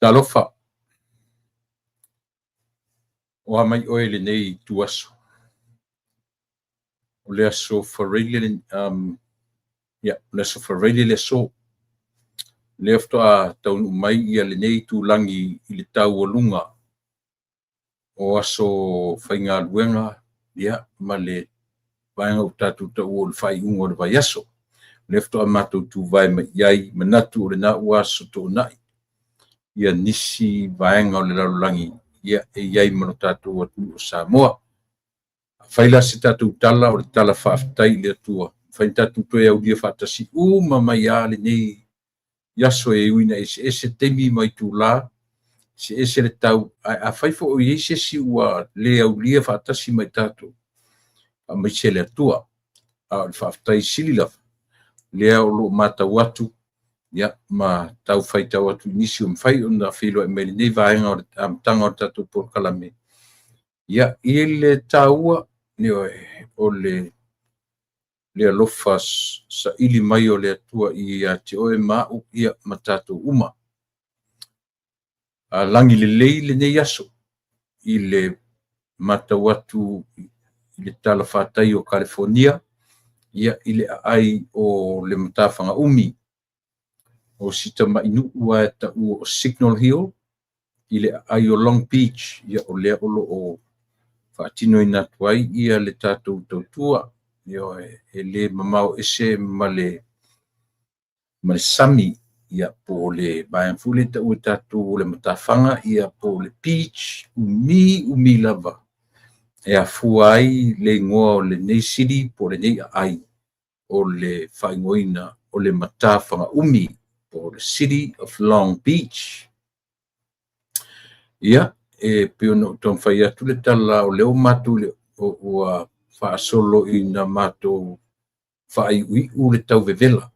Talofa. O mai oe le nei tuaso. O le aso whareile le aso whareile le aso. Le aftoa taunu mai ia le nei tūlangi i le tau o lunga. O aso whainga luenga, ia, ma le vaenga o tatu tau o le whai ungo le vai aso. Le aftoa mātou tū vai ma iai, manatu o le na ua aso tō nai. Ia nisi vaenga o le lalulangi. Ia e iai mano tātou atu o Samoa. Whaila se tātou tala o le tala whaafitai le atua. Whain tātou toe au lia whaatasi mai a le nei yaso e uina ese temi mai tū la. Se ese le tau. A whaifo o ese si ua le au lia whaatasi mai tātou. A mai se le atua. A le whaafitai sili lafa. Lea o lo mata watu. Ia, ma tau whai tau atu nisi o mwhai o na whilo e mele nei vaenga o tanga o tātou por kalame. Ia, i le taua, o le alofa sa ili mai o le atua i a te oe mau ia ma tātou uma. A langi le lei le nei aso. I le mata watu i le tala whātai o California. Ia, i le ai o le matawhanga umi. O sita mainu ua e ta o Signal Hill, i le ai o Long Beach, ia o lea olo o whaatino i natuai, ia le tātou tautua, ia e le mamau ese ma le sami, ia po le bayan fule ta ua tātou o le matawhanga, ia po le beach, umi lava. E a fuai le ngoa o le nei siri, po le nei ai, o le whaingoina, o le matawhanga umi, for the city of Long Beach. Ia, e piono ton whai atu le tala o leo matu le o whaasolo i na matu whai ui u le tau vevela.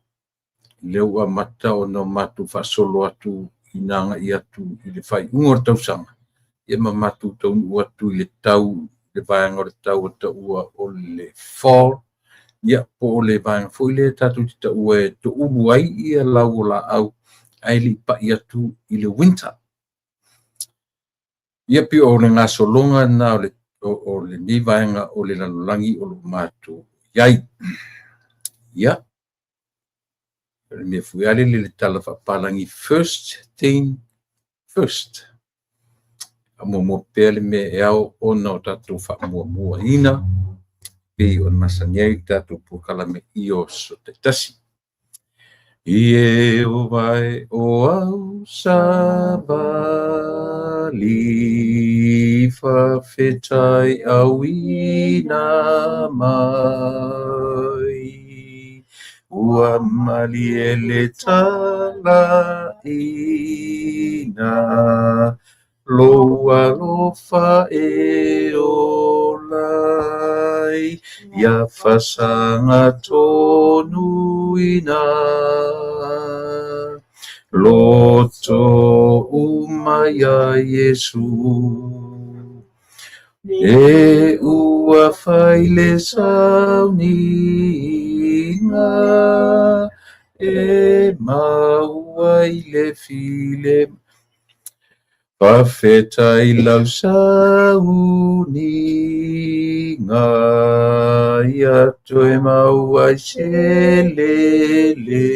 Leo a mata o na matu whaasolo atu i nanga i atu i le whai ungor tau sanga. Ia ma matu tau u atu i le tau, le vayanga o le tau o ua o le fall. Ia po le vayanga fo le tatu tita ue to ulu ai ia lau o la au ai li pa ia tu i le winter. Ia pi o le ngaso longa na o le ni vayanga o le lalulangi o lo matu. Iai. Ia. Me fuiale le tala whapalangi first thing first. Amo mo pele me e au ona o tatu wha ina. Pei o masaniai tātou pukalame i o so te tasi. Ie o vai o au sabali whawhetai au ina mai. Ua mali e le tala ina. Loa lofa e o lai, ia whasanga tonu ina. Loto umaya Yesu, e ua whaile sauninga, e maua ile file Whawhetai lau sauni ngā ia toe maua se lele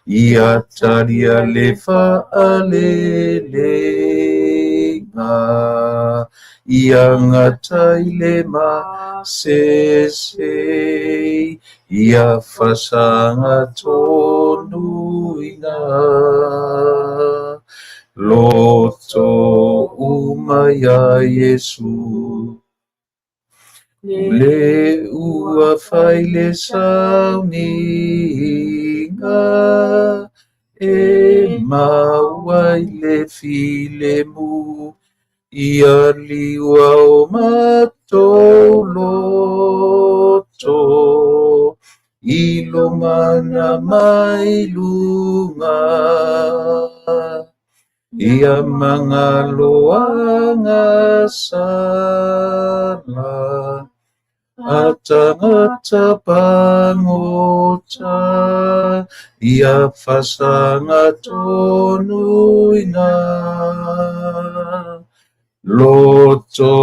ia taria le whaalele ngā ia ngatai le ma se ia whasanga tonu ina. Loto umaya Yesu, le ua whaile sauninga, e maua le file mu, ia liua o matoloto, ilo mana mai lunga. Ia mga loanga sala atangata pangota ia fasanga tonuina loto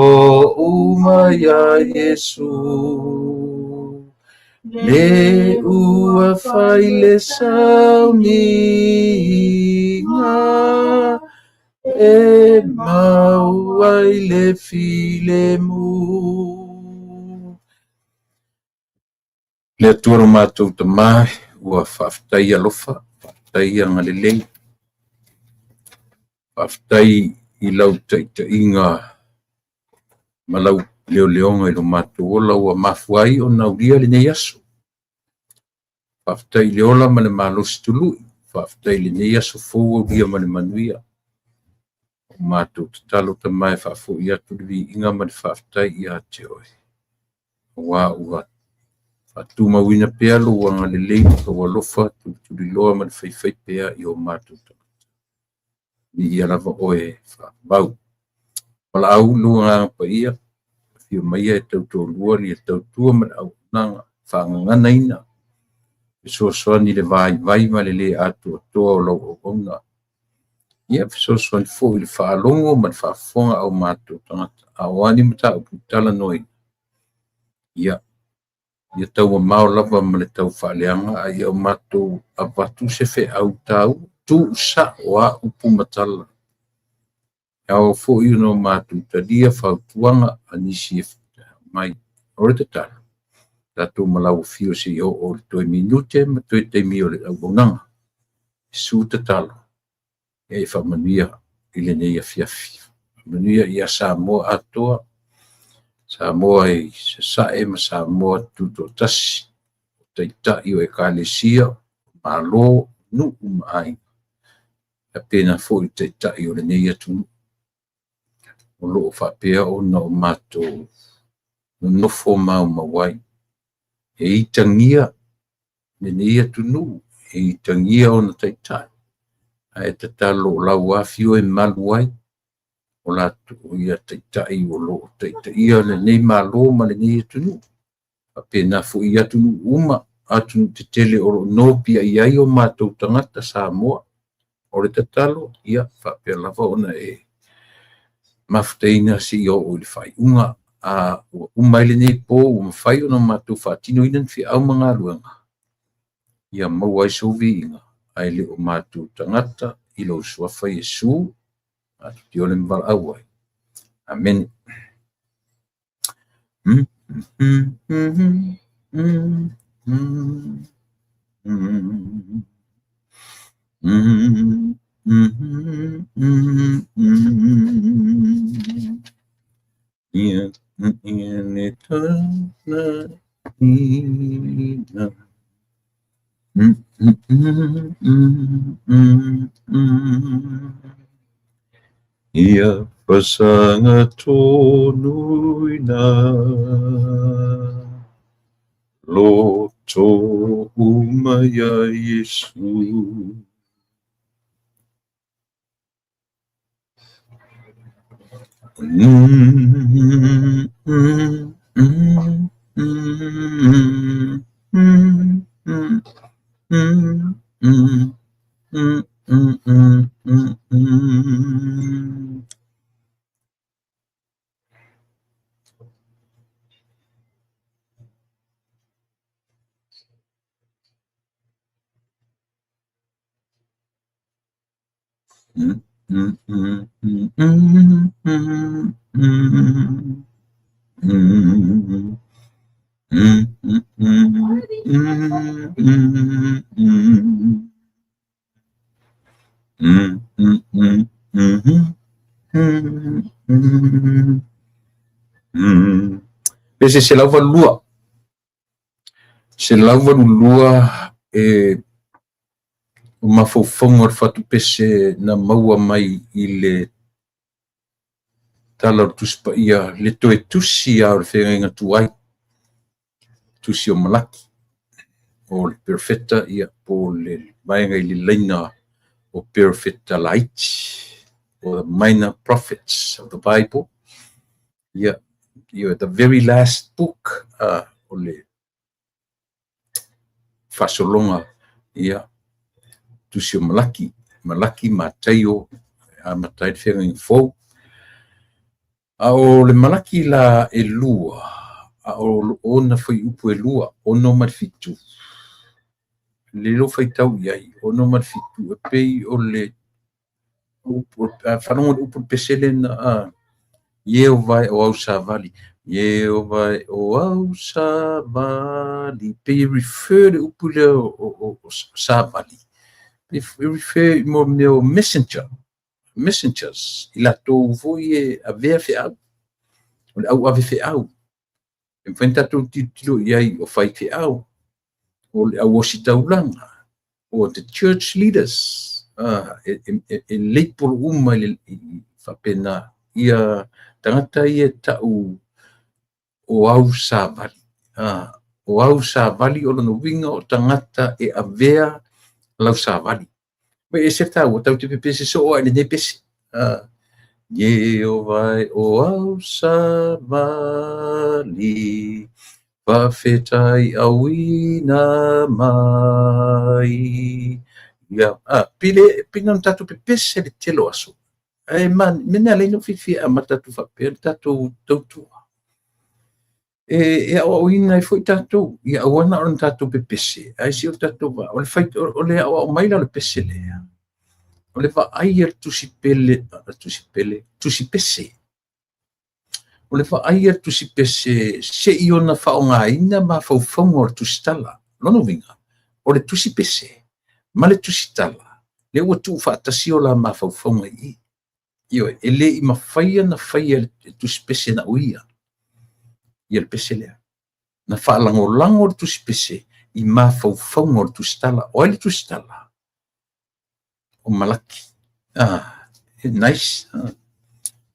umaya Yesu le ua faile sauninga e mau ai le filemu le tuaro mātou tamai ua whaftai alofa whaftai angalelei whaftai i lau taitainga malau leo leonga i lo mātou ola ua mafuai o nauria le nei aso whaftai leola ma le malosi tului whaftai le nei aso fou au ria ma le manuia mātou tatalo tamai whafo i atu li inga ma le whaftai i ate oi ua Atuma wina pea lo wanga le lei ka walofa tu loa ma fai pea i o mātou. Ni ia lava oe wha bau. Wala au lo ngā pa ia, whio maia e tautua lua li e tautua ma au nanga whangangana ina. E soa ni le vai ma le le atu atoa o lau o konga. Ia soa ni fo i le whaalongo ma le whaafonga au mātou tangata. Awani mata au putala noi. Ia. Ia tau mao lava ma le tau whaaleanga a ia mātou a watu se fe au tau tu sa o a upu matala. Au fo i no mātou tadia whautuanga anisi e mai ore te tala. Tatou malau fio se i o le toi minute ma toi te mio le au bonanga. Su te talo. E whamanuia i le nei a fiafi. Manuia i a Samoa atoa. Samoa e sae ma Samoa tuto tasi. Taita i o e kālesia, malo, nu umai. A pena fo i taita i o le nei atu. O loo whapea o na o mātou. No nofo mau mawai. E i tangia, le nei atu nu. E i tangia o na taita. A e tatalo lau awhio e maluai. O la tu ia taita i o lo taita ia le nei malo ma le nei tunu a pena fu ia tunu uma atu te tele o no pia ia o mātou tangata Samoa o le tatalo ia fa pe lava ona e mafteina si o le fai unga a uma le nei po uma fai ona mātou fatino ina fi au manga luanga ia mau ai sovi inga ai le o mātou tangata i lo suafa Yesu Ati ole mbal awai. Amen. Ia pasanga tonuina loto umaya Yesu Pese se lava lua. Se lava lua e uma fofonga o fatu pese na maua mai i le tala tuspa ia le toe tusi a o le whenga tuai. Tusi o malaki. O le perfetta ia po le maenga i le leina o perfetta laiti. Or the minor prophets of the Bible. Ia the very last book o le fasolonga ia tusi o malaki mataio a matai whenga i fou. A o le malaki la e lua, a o ona whai upu e lua, ono marfitu. Le lo whai tau iai, ono marfitu, e pei o le whanonga upu pesele na Ye o vai o au sa vali. Ye o vai o au sa vali. Pe refer le upu le o sa vali. Pe refer mo meu messengers. I la tō voi e a vea fe au. O le au ave fe au. E mwhain tatou titilo iai o whai fe au. O le au osi taulanga. O the church leaders. E leipolo uma i whapena. Ia tangata ia tau o au sa vali. O au sa vali o lana winga o tangata e avea lau sa vali. Mai e se tau o tau te pepese so o ane ne pese. Ye o vai o au sa vali whawhetai awina mai. Pina tatu pepese le telo aso. Man, mena leino fifi a matatu whapea, tatou tautua. E o ina e foi tatou, ia awana o tatou pepese, ai si o tatou wa, o le whait, o le o maila o le pese lea. O le wa aia tusi pese. O le wa aia tusi pese, se i ona whaonga ina ma whauwhaunga o le tusi tala, lono winga, o le tusi pese, ma le tusi tala, le ua tu whaatasi o la ma whauwhaunga i. Io e le I mawhaia na whaia e tusi pese na uia. Ia le pese lea. Na whaalango le tusi pese I mawhauwhaunga o le tusi tala. O le tusi tala. O malaki. Nice.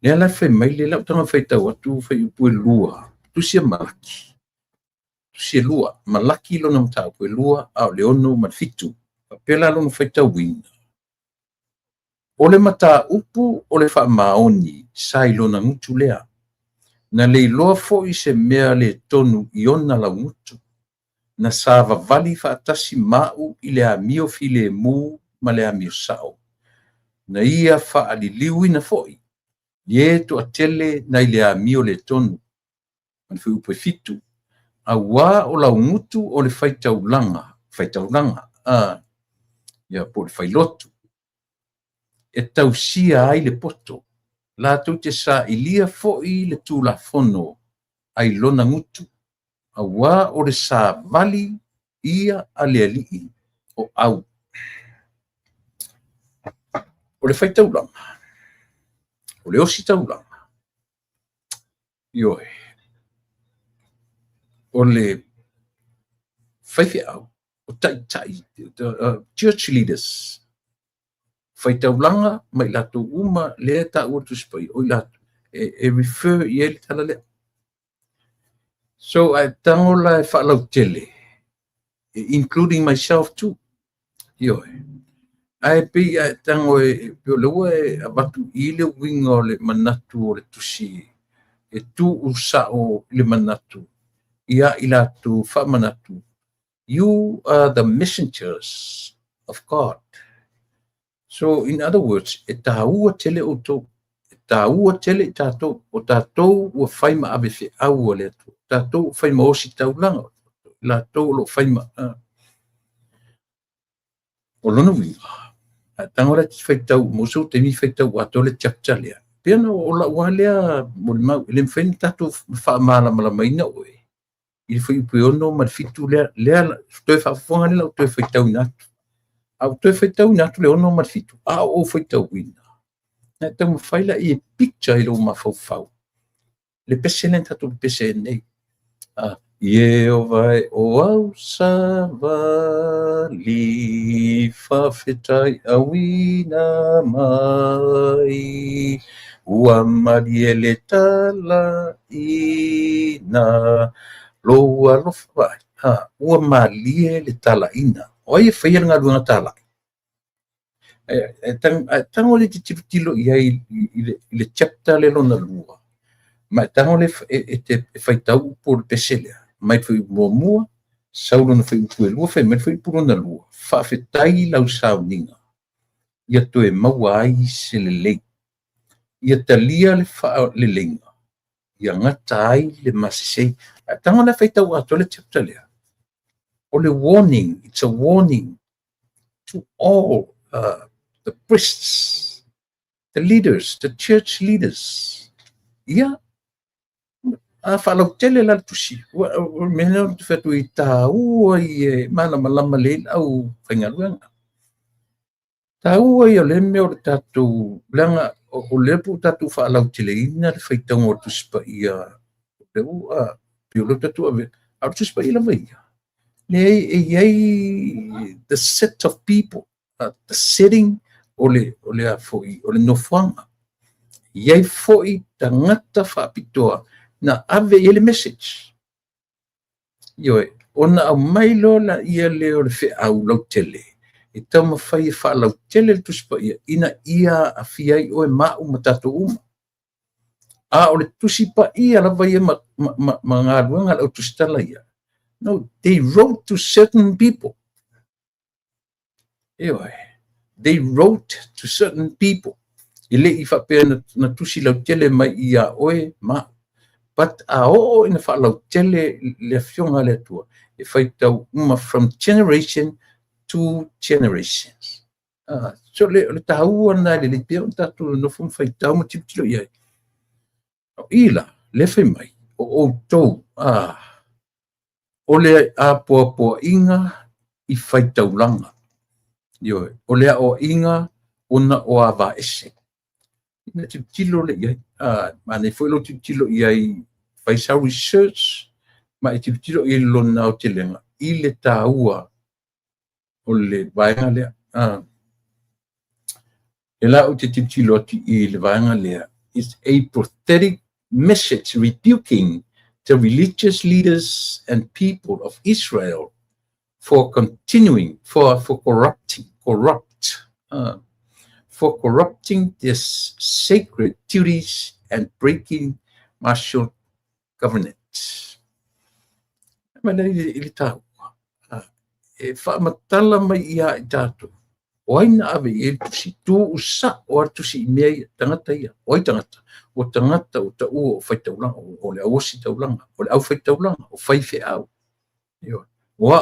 Lea la whai mai le lau tanga whai tau atu whai upu e lua. Tusi e malaki. Tusi e lua. Malaki lo na mta upu e lua au le ono marfitu. Pela lo na whai tau wina. O le mata upu o le wha maoni sa I lona ngutu lea. Na le iloa fo I se mea le tonu I ona la ngutu. Na sa vavali wha atasi mau I le amio fi le mu ma le amio sao. Na ia wha aliliwi na foi. Ye to atele na I le amio le tonu. Man fi upo fitu. A wā o la ngutu o le whaitaulanga. Whaitaulanga. Ia po le whailotu. E tausia ai le poto. La tau te sa ilia fo'i le tū la fono ai lona ngutu. A wā o le sa vali ia a le alii o au. O le whaitaulanga. O le osi taulanga. Ioe. O le whaiwhi au. O tai. Church leaders. Whaitaulanga mai lato uma lea ta ua tuspai o lato e refer I ele tala lea. So tango la e whaalau tele, including myself too. Ioe. Ai pei tango e pio leua e abatu I le winga o le manatu o le tusi. E tu usa o le manatu. Ia I lato whamanatu. You are the messengers of God. So, in other words, e tāua tele o tō. E tāua tele I tātou. O tātou ua whaima abe whi au o le atu. Tātou whaima osi taulanga. La tō lo whaima. O lona winga. Tangora ti whaitau. Moso te mi whaitau ato le chapcha lea. Pena o la ua lea mo le mau. Ele mwhaini tātou whaamala malamaina oe. I whai upe ono marfitu lea. Lea toi whaafonga lea o toi whaitau natu. Au toi whaitau natu le ono marfitu. O whaitau wina. Nā tau mwhaila I picture I lo mawhauwhau. Le pese len tatu pese nei. Ie o vai o au sa vali whawhetai awina mai. Ua mari e le tala ina. Loa lofa vai. Ua mari e le tala ina. O ai e whaia ngā luanga tālai. Tango le te tilo I le chapter le lona lua. ma tango le te faitau por pesele mai foi mua saulo na foi lua foi mai foi por na lua fa fetai lau sauninga ia toe maua ai se lelei ia talia le fa lelenga ia ngata ai le masisei tango le faitau ato le chapter le o le warning, it's a warning to all the priests, the leaders, the church leaders. Ia falau tele la tusi mena fetu i tāua i mana malama le au whaingaruanga tāua i o le mea o le tātou langa o le pu tātou whaalau tele ina le whaitanga o tuspa ia le ua piolo tātou ave au tuspa ila vaia the set of people, the setting ole a foi, ole no fanga. Iai foi tangata whapitoa na ave ele message. Ioe, ona au mailo la ia leo le whi au lau tele. I tama whai wha lau tele le tuspa ia, ina ia a whiai oe mau matato uma. A ole tusipa ia la vai ma ngā ruanga lau tustala ia. No, they wrote to certain people. They wrote to certain people. Ile I whapea na tusi lau tele mai ia oe ma. But a o ina wha lau tele le fionga le tua. E whaitau uma from generation to generations. So le tahua na le pia tatu no fum whaitau ma tipitilo iai. Ila, le whai mai. O tau, o le a poa inga I whaitaulanga. O le o inga ona o a va ese. Ina tilo le iai. Mane foi lo tilo iai whaisau research. Ma I tilo I lona o te lenga. I le tāua o le vaenga lea. E la o te tilo ati I le vaenga lea. It's a prophetic message rebuking the religious leaders and people of Israel for continuing, for corrupting their sacred duties and breaking martial governance. E whaamatala mai ia I tātou. Oina ave e tusi tū usa o artusi I mea tangata ia. Oi tangata. O tangata o ta ua o whaitaulanga, o le aosi taulanga, o le au whaitaulanga, o whaife au. O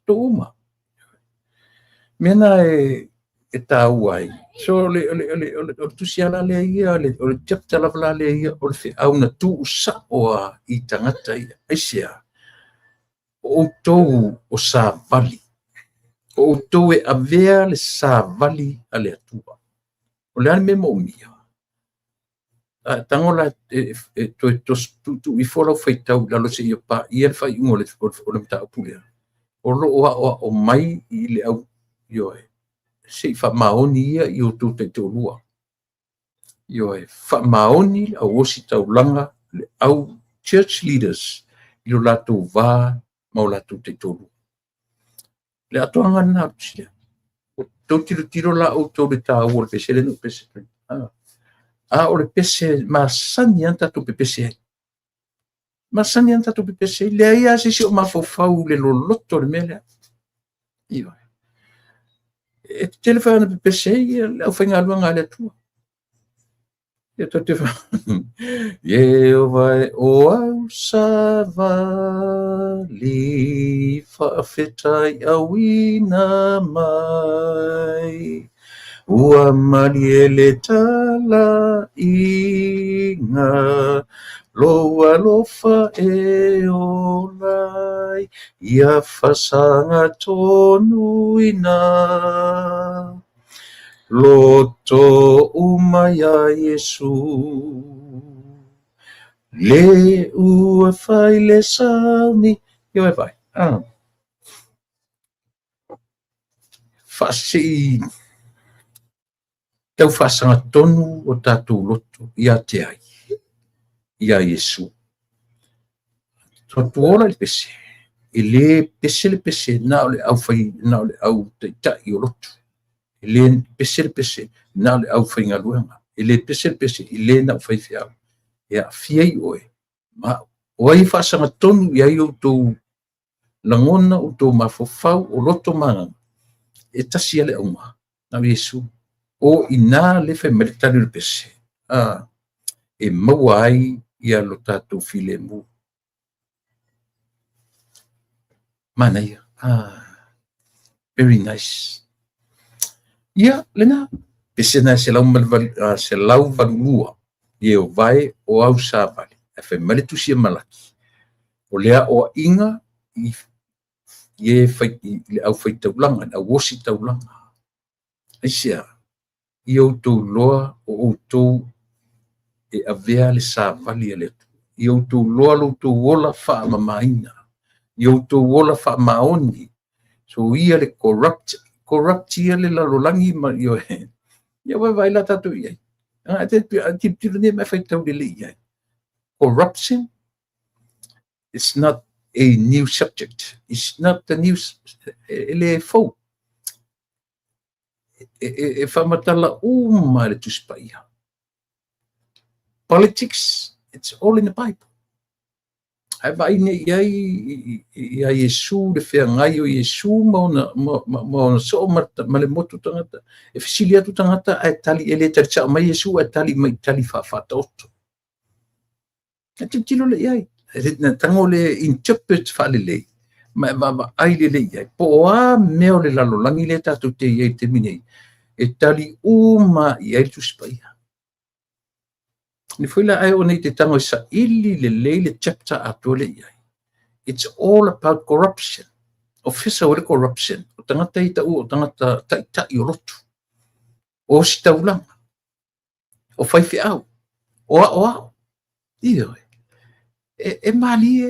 to uma. Mena e tā ua ai. So le tusi ala le ia, o le chapta lavala le ia, o le whi au na tū usa o I tangata ia. Aisea. O tōu o sā vali. O tōu e avea le sā vali a le atua. O le ane me mo mia. Tangola tu I folau whaitau lalo se ia pa ia le whai ungo le mta apulea. O lo o mai I le au ioe. Se I wha maoni ia I o tū te tōlua. Ioe, wha maoni au osi taulanga le au church leaders I lo lato vā mau lato te tōlua. Le atoanga nā tusia. O tō tiro la o tō le tā ua le pese le no pese. O le pese masani anta tō pe pese ai. Masani anta tō pe pese ai. Le aia se si o mafofau le loloto le mele. Iwa. E te telefona pe pese ai, le au whainga luanga le atua. E tō te Ye o vai o au sa vali whaafetai au ina mai. Ua mali e le tala inga loa lofa e o lai ia whasanga tonu ina. Loto umaya Yesu le ua whai le sauni Io e vai Whasi tau whasanga tonu o tātou loto Ia te ai Ia Yesu Tuora le pese E le pese Na o le au whai Na o le au te tai o loto Ele pese na le au whainga luanga. Ele pese I le na whai whiau. ia fiai oe. Ma o ai whaasanga tonu i ai o tō langona o tō mafofau o loto manga. E tasi ale aunga. Na Yesu. O ina le whai meritari le pese. E maua ai ia lo tātou file mu. Mana ia. Very nice. Ia, lena. Pese na se lau valulua. Ie o vai o au sāpali. E whai maritusi e malaki. O lea o inga i ie le au whai taulanga, au osi taulanga. Aisia, i au tau loa o au tau e avea le sāpali a letu. I au tau loa lo tau wola wha mamaina. I au tau wola wha maoni. So ia le corrupt ia le lalolangi ma i o he. Ia vai la tatu iai. Tip ne me whai tau le iai. Corruption is not a new subject. It's not the new ele fo. E whamatala uma le tuspaia. Politics, it's all in the Bible. Ai vai ne ia Yesu le whea ngai o Yesu mauna so ma le motu tangata. E whisilia tu tangata ai tali ele tercha mai Yesu ai tali mai tali whawhata oto. E tilo le iai. Na tango le interpret whalele. Ma ai le iai. Po a meo le lalolangi le tatu te iai te minei. E tali uma iai tuspaia. Ni fuila ai o nei te tango sa ili le chapter atole iai. It's all about corruption. Ofisa o le corruption. O tangata ita o tangata ta i o lotu. O si taulanga. O whaifi au. O au. Iyo. E mali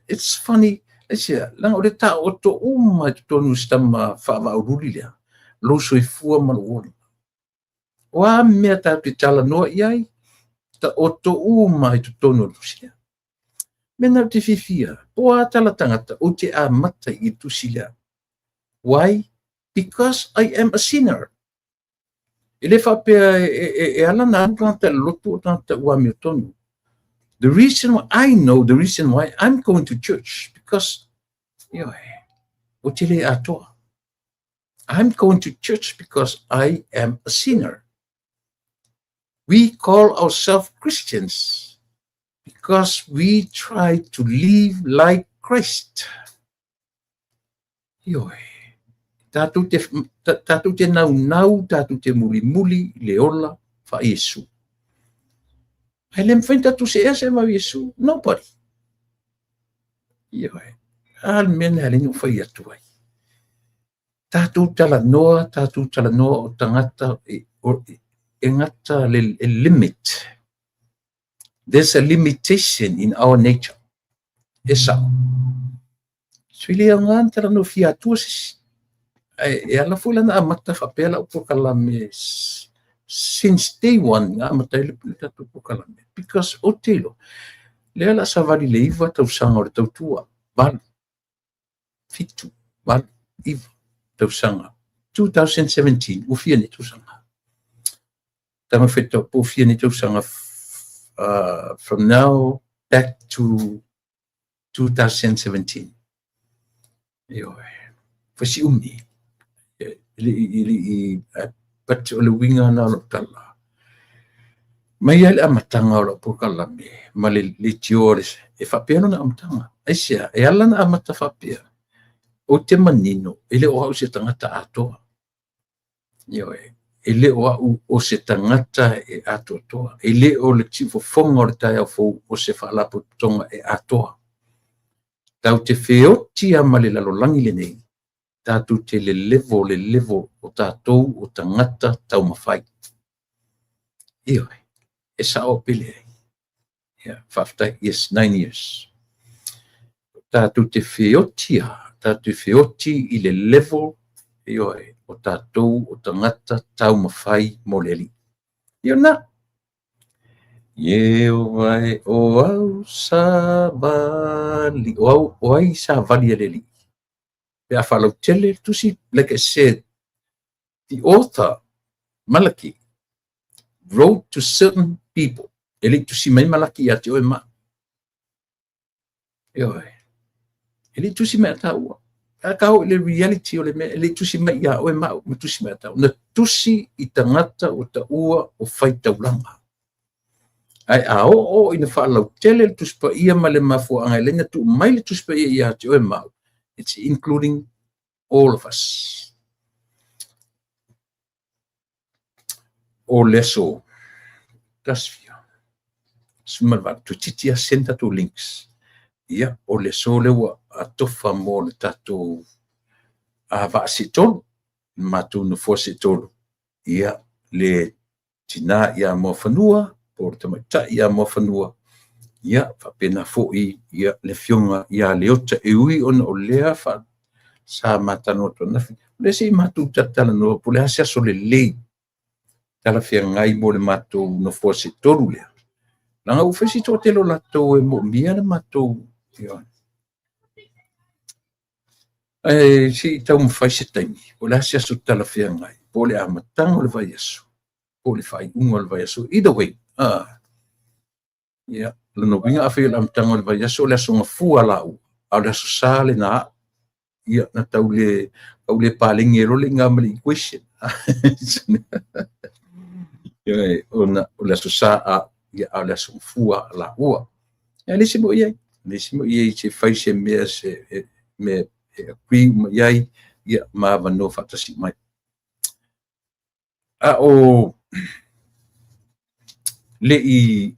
it's funny. Esia, langa o le ta o to uma i tonu stama whaava uruli lea. Lo soifua maluona. O a mea ta te tala noa iai. Ta o to uma i tonu lusia. Mena te fifia. O a tala tangata o te a mata i tusilea. Why? Because I am a sinner. Ele whapea e alana tangata lotu o tangata ua mea tonu. The reason why I know the reason why I'm going to church because I'm going to church because I am a sinner. We call ourselves Christians because we try to live like Christ. Tatu te nau, tatu te muli leola fa Yesu. Ai lem fenta tu se ese ma Yesu, nobody. Al men halin o fai atu ai. Tatu tala noa o tangata e ngata le limit. There's a limitation in our nature. Esa. Swili ang tala no fia tu e ala fula na amata fapela o kalame since day one nga matai le tatu kalame. Because o telo le ala savali le iva tau sanga o tau tua bal fitu bal iva tau sanga 2017 o fia ni tau sanga tama feta po fia ni tau sanga from now back to 2017 fasi umi ili pat o le winga na lo tala mai ale amatanga o po kalame ma le tiores e fapiano na amatanga aisia e ala na amata fapia o te manino ele o se tangata ato ele o se tangata e ato toa ele o le tifo fonga o tai fo o se fala po tonga e ato tau te feo tia ma le lalolangi le nei tatu te le levo o tatou o tangata tau mawhai e sa o pile. 9 years. Tatu te feoti i le level o tatou o tangata tau mawhai moleli. Na. Vai o au sa vali. O ai sa vali aleli. Pe a whalau tele tusi, like I said, the author, Malachi, wrote to certain people ele tusi mai malaki ati o ma ele tusi mai taua akau le reality o le me ele tusi mai ya o ma tusi mai taua na tusi i tangata o taua o fai taulanga ai a o ina fa lau tele le tusi pa ia ma le mafu anga lenga tu mai le tusi pa ia ati o ma it's including all of us o leso tasfia sumalva tu titia senta tu links ia o le sole wa atofa mo le tatou a vaasitolu matu no fositolu ia le tina ia mo fanua por tamata ia mo fanua ia fa pena foi ia le fionga ia le ota e ui on o lea fa sa matano to na le si matu tatala no pole asia so le lei tala fia ngai mo le matu no fositolu le langa u fesi to telo la to e mo mia le matu ia si tau mawhai se taimi, o le asia su tala whia ngai, po le amatanga o le vai asu, po le whai unga o le vai asu, either way, lano winga awhi o le amatanga o le vai asu, o le asu nga fua lau, au le asu sale na, na tau le palingi e role ngā mali question, o le asu sa au le asu fua la ua, lisi mo iei se whai se mea se, me kui yai ia ma no fatasi mai o le i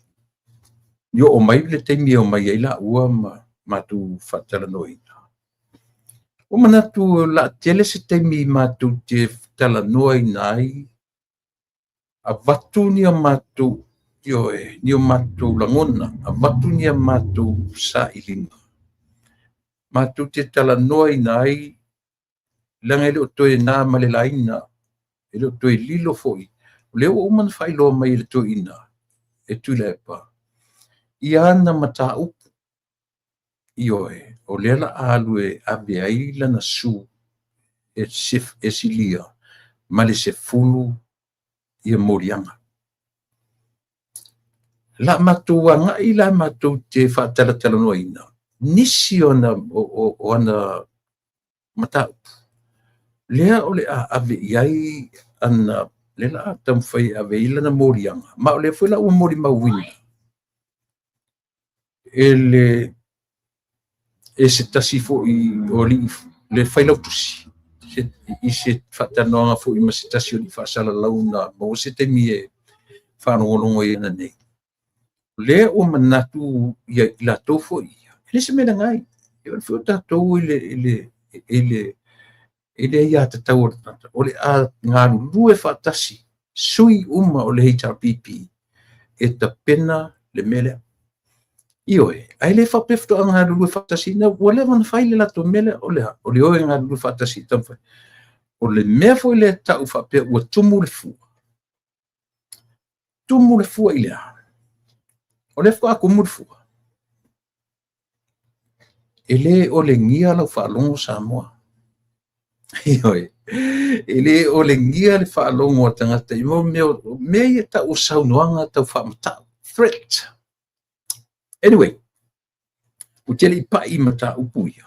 yo o mai le temi o mai la ua ma tu fatala noi o mana tu la tele se temi ma tu te tala noi nai a vatu ni ma tu yo ni ma tu langona a vatu ni ma tu sa ilinga ma tu te tala noi nai langa ele o toe nā male laina, ele o toe lilo foi. Leo o man fai loa mai ele toe ina, e tui le pa. I ana mata upu, i oe, o lela alu e abe aila na su, e sif e silia, male se fulu, i a morianga. La matuanga i la matu te whaatala tala noa ina. Nisi o ana mata upu. Lea o le ave iai ana lela a tamwhai ave ila na morianga. Ma o le whela ua mori mawina. E se tasi fo i o li le whailau tusi. I se whatanoanga fo i ma se tasi o li whaasala launa. Ma o se te mi e whanongolongo i ana nei. Lea o manatu i la tofo i. Ele se mena ngai. E o le whio tatou ele ia te tau o le a ngā lue whaatasi sui uma o le HRPP e ta pena le mele ioe ai le whapefto a ngā lue whaatasi na wale wan whai le lato mele o le oe ngā lue whaatasi tamwhai o le mea fo le tau whapea ua tumu le fua i le a o le wha ako mu le fua ele o le ngia lau whaalongo Samoa Ioi. Ele o le ngia le whaalongo a tangata i mo mea ia ta o saunoanga tau whaamata. Threat. Anyway, o tele i pai mata upu ia.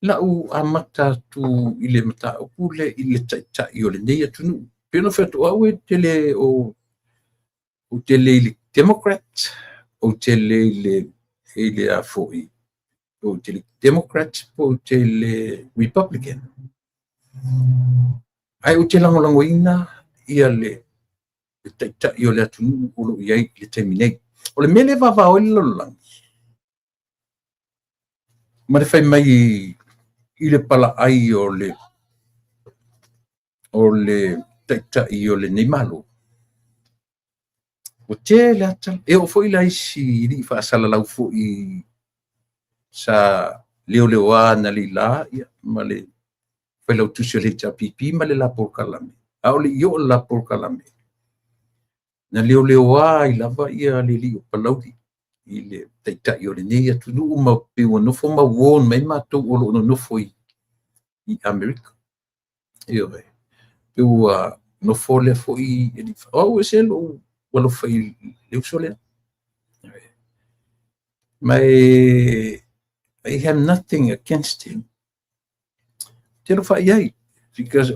La u a mata tu i le mata upu le i le taita i o le nei atunu. Pena whetu au e tele o tele i le Democrat, o tele i le a foi. O tele Democrat, o tele Republican. Ai o te lango ina ia le taita i o le atunu o lo iai le teminei. O le mele vava o le lolang. Ma le fai mai i le pala ai o le taita i o le neimalo. O te le atal. E o foi la isi li whaasala lau foi sa leo na li la ia ma le fai lau tusi o le HRPP ma le la por kalame. A o le i o la por kalame. Na leo ai lava ia le li o palauri. I le taita i o le nei atunu uma piwa nofo ma won mai matou o lo nofo i Amerika. Io vai. Piwa nofo le fo i o se lo walo fai le usole. I have nothing against him. Telo whaiai, because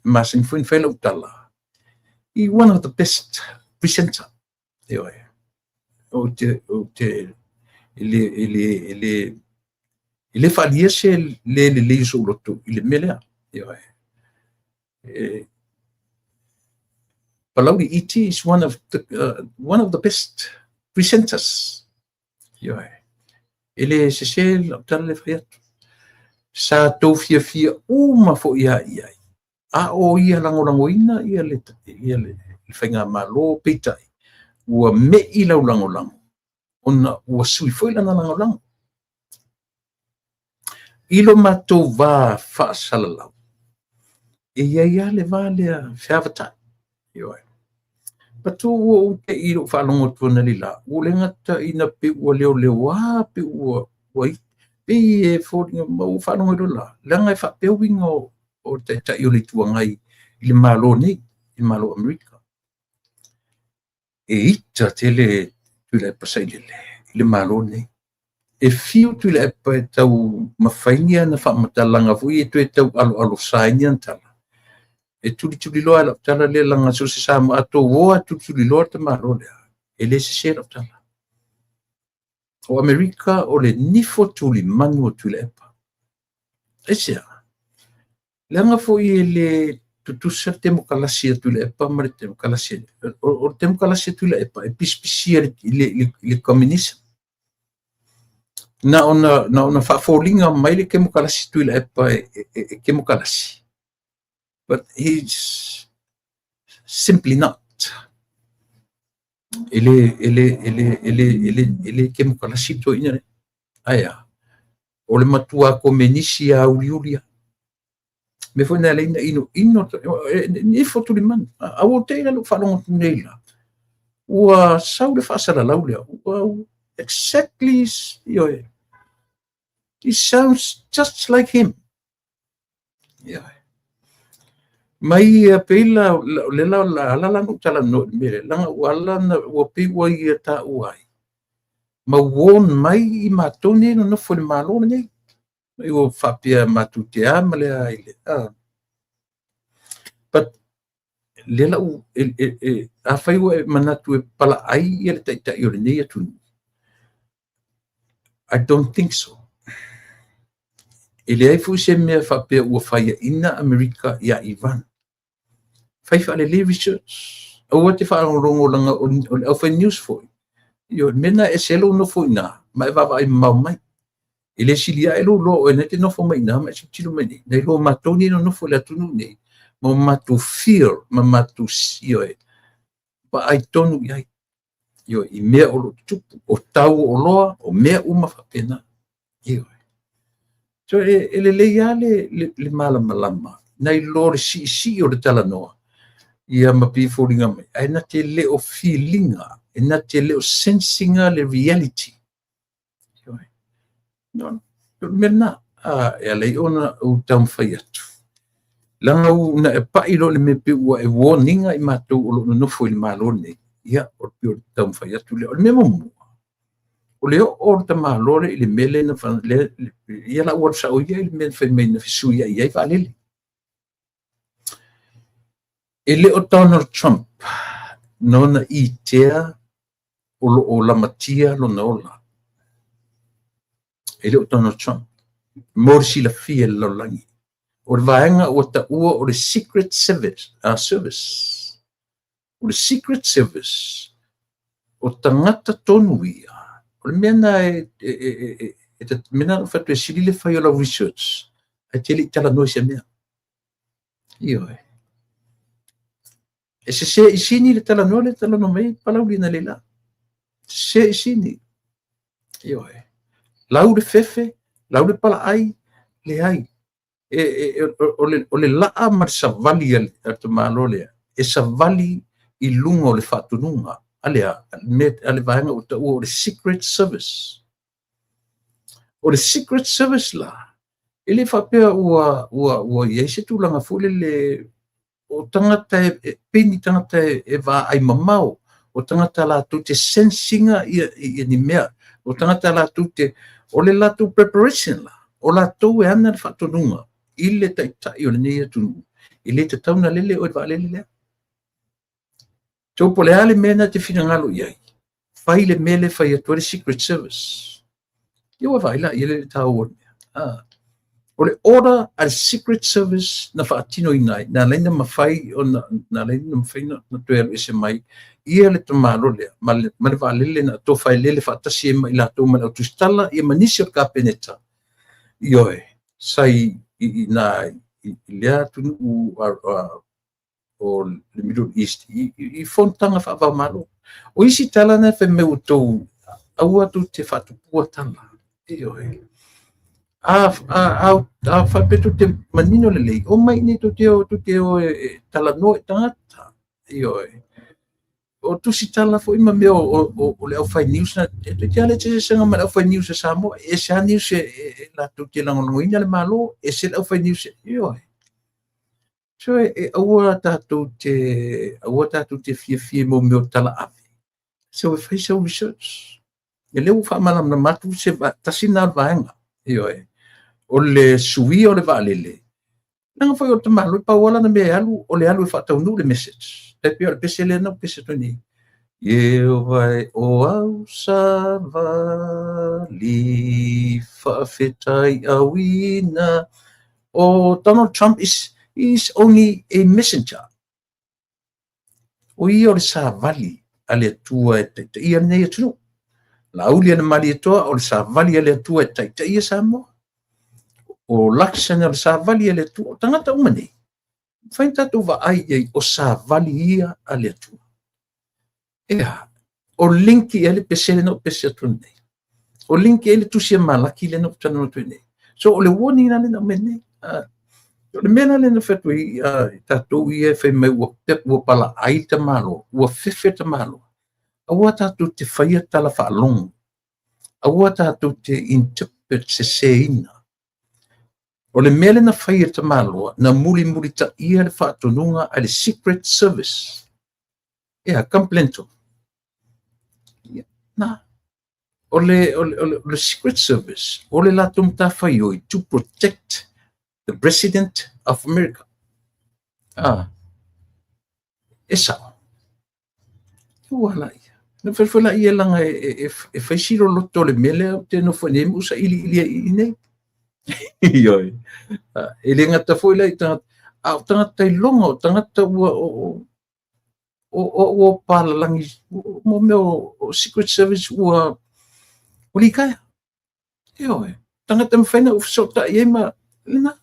Martin Fellow Tala. He one of the best presenter. Ele falia se le so lotu ile melea. Palauri E.T. is one of the best presenters. Ele se tala le faiatu. Sa tau fia uma fo ia. A o ia langolangoina ia le whainga malo peitai. Ua me i lau langolango. Ona ua sui foi lana langolango. Ilo matou va whaasalalau. E ia le va lea whiawata. Patu ua te ilo whaalongo tuana lila. Ule ngata ina pe ua leo a pe ua wai. Pe e fōringa mau whanonga i rola. Langa e whapewinga o te iole tuangai i le malo nei, i malo Amerika. E ita tele tuila e pasailele, i le malo nei. E fiu tuila e pa e tau mawhainia na whamatalanga fui e tu e tau alo sainia tala. E tuli loa la tala le langa so se sama ato woa tuli loa te malo lea. E le se sera tala. O Amerika o le nifo tuli manu o tuli epa. E sea. Langa fo i le tutusa temokalasi a tuli epa ma le temokalasi. O temokalasi a tuli epa e pispisia le communism. Na ona whaafolinga mai le kemokalasi tuli epa e kemokalasi. But he's simply not. Ele kemokalasi to ina. Aya. O le matua ko menisi a uliulia. Me foi na leina ino ni foto de man. A o teila lo falongo tunela. Ua sau le fasala laulia. Exactly he sounds just like him. Yeah. Mai pela la no tala no mere langa wala na o pe wa ia ta uai ma won mai I matone no foi malo nei mai o fapia matutea male ai but lela u a fai o manatu e pala ai ele ta yore nei atu. I don't think so. Ele ai fu se me fapia o fai ina Amerika ia Ivan. Fai fa le research. O te fa rongo langa o fa news foi. Yo mena e selo no foi na, mai va vai mai. Ele silia elo lo e nete no foi mai na, ma si tilo mai. Dai lo matoni no foi la tunu nei. Mo matu fear, ma matu sio e. Ba ai tonu ia. Yo I mea o lo tupu, o tau o loa, o mea uma fa pena. Yo. So ele le malama. Nai lore si o le tala noa. Ia mapi fōringa mai. Ai na te leo feelinga. E na te leo sensinga le reality. No, mena. E alei ona u taumwhai atu. Langa u na e pailo le mepe ua e warninga I mātou o lo nofo I le malone. Ia, o pio taumwhai atu leo. Le memo. O leo o ta malore I le mele na whanle. Ia la ua sa o ia I le mele whai mei na fisuia ia I whalele. Ele o Donald Trump nona I tea o lamatia lo nola. Ele o Donald Trump morsi la fia lo langi. O le vaenga o ta ua o le Secret Service. O le Secret Service o tangata tonu ia. O le mena mena no fatu e sili le fai o la research. A te li tala noi se mea. Io E se isini le tala no mei palauli na lela. Se isini. Io lau le fefe, lau le pala ai, le ai. O le laa mar savali al te malolea. E savali I lunga o le whatununga. Ale vaenga o ta ua o le Secret Service. O le Secret Service la. Ele whapea ua iese tūlanga fule le o tangata peni tangata e wā ai mamau, o tangata la tu te sensinga I ni mea, o tangata lātou o le lātou preparation la, o lātou e ana le whaatonunga, i le taitai o le nei atunu, i le te tauna lele o e waalele lea. Tau po le ale mena te whina ngalo iai, whai le mele whai atua le Secret Service. Iwa vaila i le tau o mea. O le order al Secret Service na whaatino i nai, na leina mawhai o na leina mawhai na tuelu ese mai, ia le tamalo lea, ma le waalele na tō whai lele whaatasi e mai la tō mana o tustala, ia manisi o ka peneta. Ioe, sai i lea tunu o le Middle East, i fontanga whaavau malo. O isi tala na whi meu tō, aua tu te whaatupua tala. Ioe. A whapetu te manino le lei, o mai ni tu te o tala no e tangata. Ioe. O tusi tala fo ima mea o le au whai news na, te ale te sanga ma le au whai news e Samoa, e sa news e la tu te langongoina le malo, e se le au whai news e, ioe. So aua tātou te fie mo meo tala awe. So e whai sau research. E leo whaamalam na matu se tasina vaenga. Ioe. O le sui o le vaalele. Nanga whai o te malo, pa wala na mea alu, o le alu e whaatau nu le message. Te pia le pese le na pese toni. E vai o au sa vali, whaafetai awina. O Donald Trump is only a messenger. O ia o le sa vali, ale atua e taita ia nei atunu. La uli ana mali atoa o le sa vali ale atua e taita ia Samoa. O laksana o le sa vali ale atua, o tangata umane. Whain tatu wa ai ei o sa vali ia ale atua. Ea, o linki ele pesele no pese atunu nei. O linki ele tusia malaki le no tanu atu nei. So o le warning ale na mene. Le mena le na fetu i tātou i e whai mai ua pepu pala ai ta malo, ua whiwhi ta malo. Aua tātou te whaia tala whaalong. Aua tātou te interpret se ina. O le mele na whaia ta malo, na muli ta ia le whaatonunga a le Secret Service. Ea, kamplento. Na. O le Secret Service, o le latum ta whaioi to protect the President of America. Esa. Wala ia. Na whewhela ia langa e whaisiro loto le mele te no whanemu sa ili i nei. Ioi. E le ngata whoila i tangata i longa, o tangata ua o palalangi, mo meo o Secret Service ua likaya. Ioi. Tangata mwhaina ufsota i ema, lina.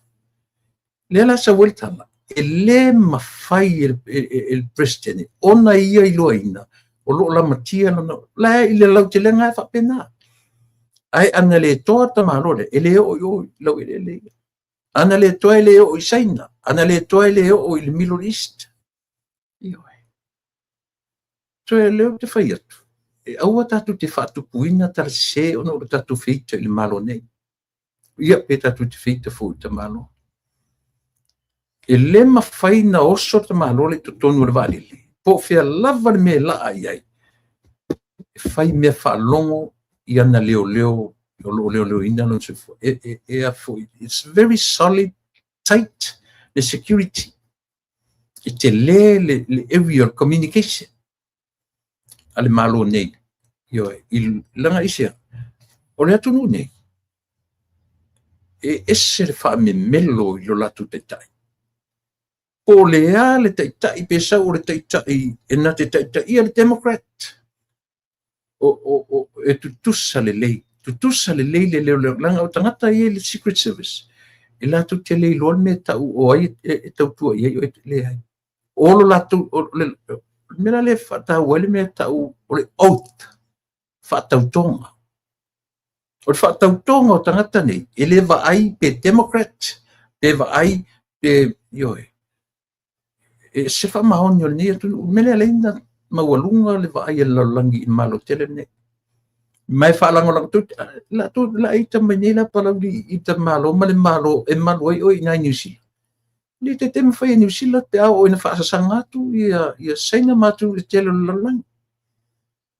Lela sa weltala, e le mawhai el presidente, ona ia i loa ina, o loo la matia lana, la i le lau te lenga e whapena. Ai ana le toa tamarole, e le o i lau e le. Ana le toa e le o i Saina, ana le toa e le o i le Middle East. Ioi. So e leo te whai atu. E aua tatu te whaatupuina tala se ona o tatu whita i le malo nei. Ia pe tatu te whita fu i ta malo. E le mawhai na oso ta malole to tonu le valili. Po fia lava le me la ai ai. E whai mea whaalongo i ana leo ina non se fu. It's very solid, tight, the security. E te le aerial communication. Ale malo nei. Ioe, i langa isia. O le atunu nei. E ese le wha me melo i lo latu te tai. O lea le taitai pesa o le taitai e na te taitai ia le Democrat. E tutusa le lei. Tutusa le lei le leo langa o tangata ia le Secret Service. E la tu te lei loan me tau o ai e tau tua ia o e le ai. O lo la tu, mena le whata wale me tau o le oath. Whatau tonga. O le whatau tonga o tangata nei. E le va ai pe Democrat. Pe va ai pe ioe. E se wha maoni o nei atu, mele aleina mawalunga le wa ai laulangi i malo tele nei. Mai whaalango lang tu, la eita mai nei la palau i ta malo, ma le malo, e malo ai o i nai New Zealand. Ni te teme whai New Zealand te au o ina whaasasanga atu, ia saina matu i tele laulangi.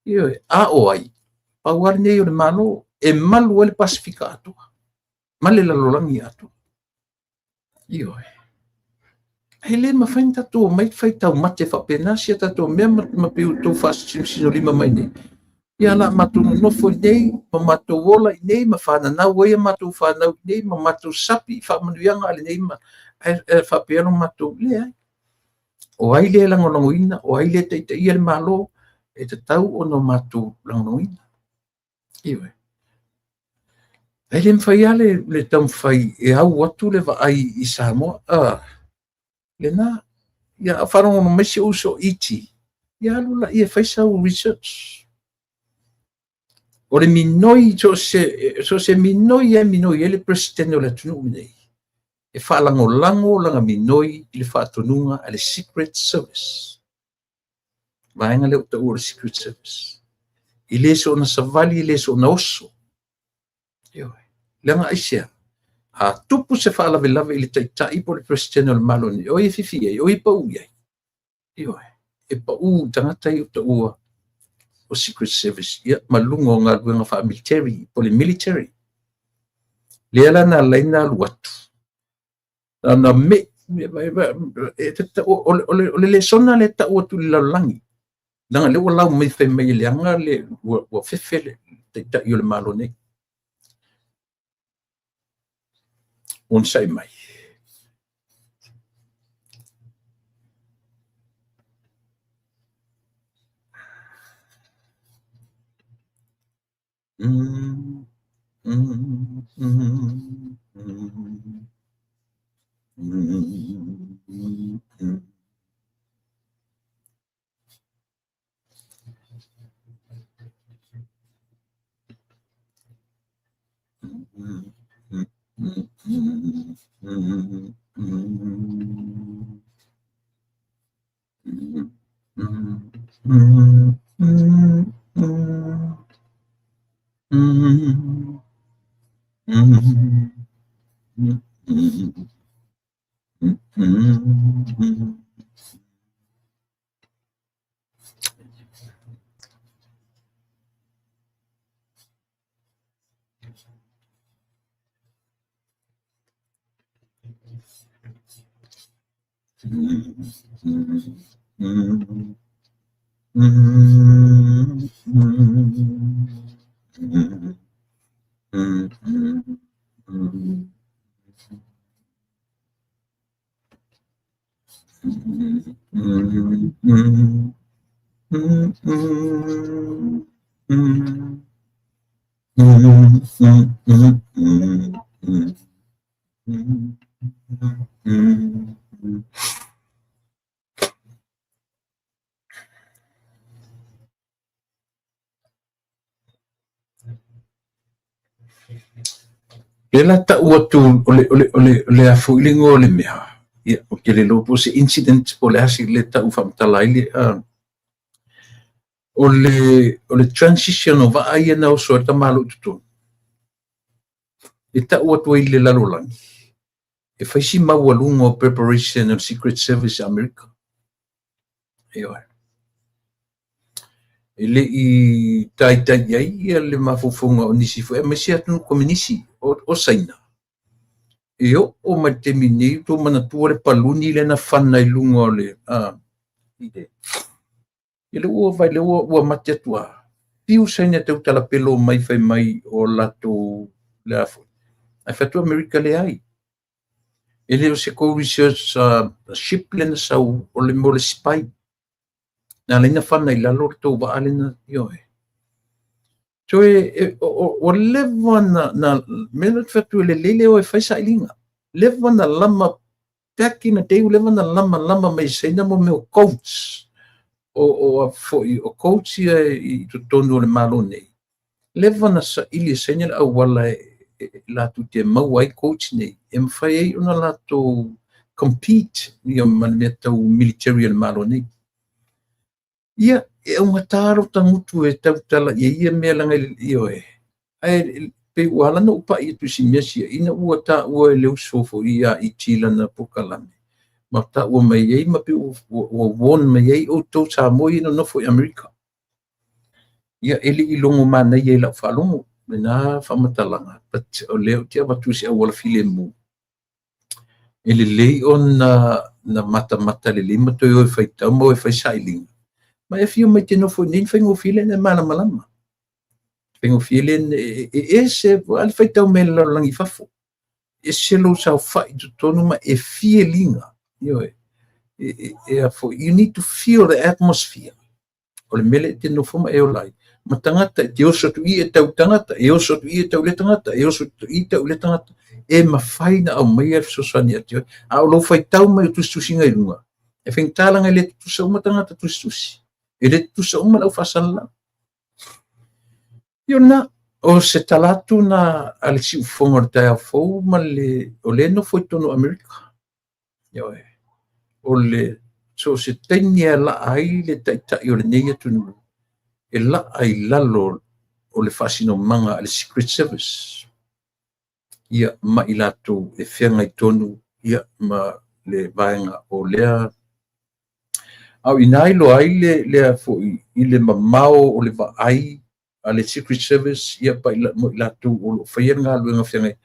Ia a o ai, pauari nei o le malo e malu o le Pasifika atua ma le lalolangi atua io e le mafaina tatou mai fai tau mate faapena sia tatou mea ma piu tou fa'asinosino lima mai nei ia la matou nonofo i nei ma matou ola i nei ma fananau ai matou fanau i nei ma matou sapi faamanuiaga a lenei ma e faapea lo matou le ai o ai le lagolagoina o ai le taʻitaʻia le malo e tatau ona matou lagolagoina ioe ai le mafai a le taumafai e au atu le vaai i Samoa lena ia afaragono mai se uso iti ia alulaʻi e faisau research o le minoi so se minoi e le presidente o le atunuu nei e faalagolago laga minoi i le faatonuga a le Secret Service vaega le o taʻua o le Secret Service i lē so ona savali i lē so ona oso ioe le agaʻaisea a tupu se faalavelave i le taʻitaʻi po le presidente o le malo nei o ia fifi ai o ia paʻū ai ioe e paʻū tagata i o taʻua o Secret Service ia maluga o galuega faamiliteri po le military lea lana alaina alu atu ana me o le lesona le taʻu atu le lalolagi laga le ua lau mai fai mai e leaga le ua fefe le taʻitaʻi o le malo nei ona saʻi mai Ela taʻu atu o le afuiliga o le mea ia o ke lelo po se incident po le asi le taʻu faamatala ai le o le transition o va'aia na oso e tamalo tutonu e taʻu atu ai le lalolagi e faisi maualuga o preparation of Secret Service America ioe e leʻi taʻitaʻi ai ia le mafuafuga o nisi foi ma se atunu kominisi o saina e o'o ma te minei to manatua le paluni lena fana i luga o le i le ua vai le ua mate atua piu saina tau talapelo mai fai mai o latou le afo ai fatu America le ai e le o se ko research ship lena sau o le mo le spy na lena fana i lalo tau wa alena ioe so o lewa na mena fatu le lele o e faisa ilinga lewa na lama back in the day lewa na lama mai saina mo me o coach o coach i to tonu le malo nei lewa na sa ili saina au wala la tu te mau ai coach nei e mwhai ai ona la to compete ni o manmeta o military le malo nei ia e unga taro tangutu e tautala ia mea langa ioe ai pe wala no pa i tu si mesia ina ua ta ua le usofo ia i tila na pokalame ma ta ua mai ei ma pe ua won mai ei o to sa mo ina no fo America ia ele ilongo mana ia la falongo na famatalanga but o leo tia batusi awala filemu ele lei on na mata le lima to yo fai tamo e fai sailing ma e fio mai tino fo nin fai ngo file na mala malama fai ngo file ese al fai tamo me la langi fafo ese lo sa fai to tonu ma e feelinga yo you need to feel the atmosphere o le mele tino fo ma e o lai ma tangata te oso tu i e tau tangata e oso tu i e tau le tangata e oso tu i tau le tangata e mawhaina au mai e fisosani ati a o lo fai tau mai tu stusi ngai runga e wheng tālanga le tu sa uma tangata tu stusi e le tu sa uma lau fasala io na o se talatu na ale si ufonga o tai a fau ma le o le no foi tono Amerika io o le so se tenia la ai le tai o le neia tunu e la ai lalo o le fasino manga le Secret Service ia ma ilato e whenga i tonu ia ma le vaenga o lea au inai lo ai lea fo i le mamao o le vaai a le Secret Service ia pa ilato o lo whaia luenga whenga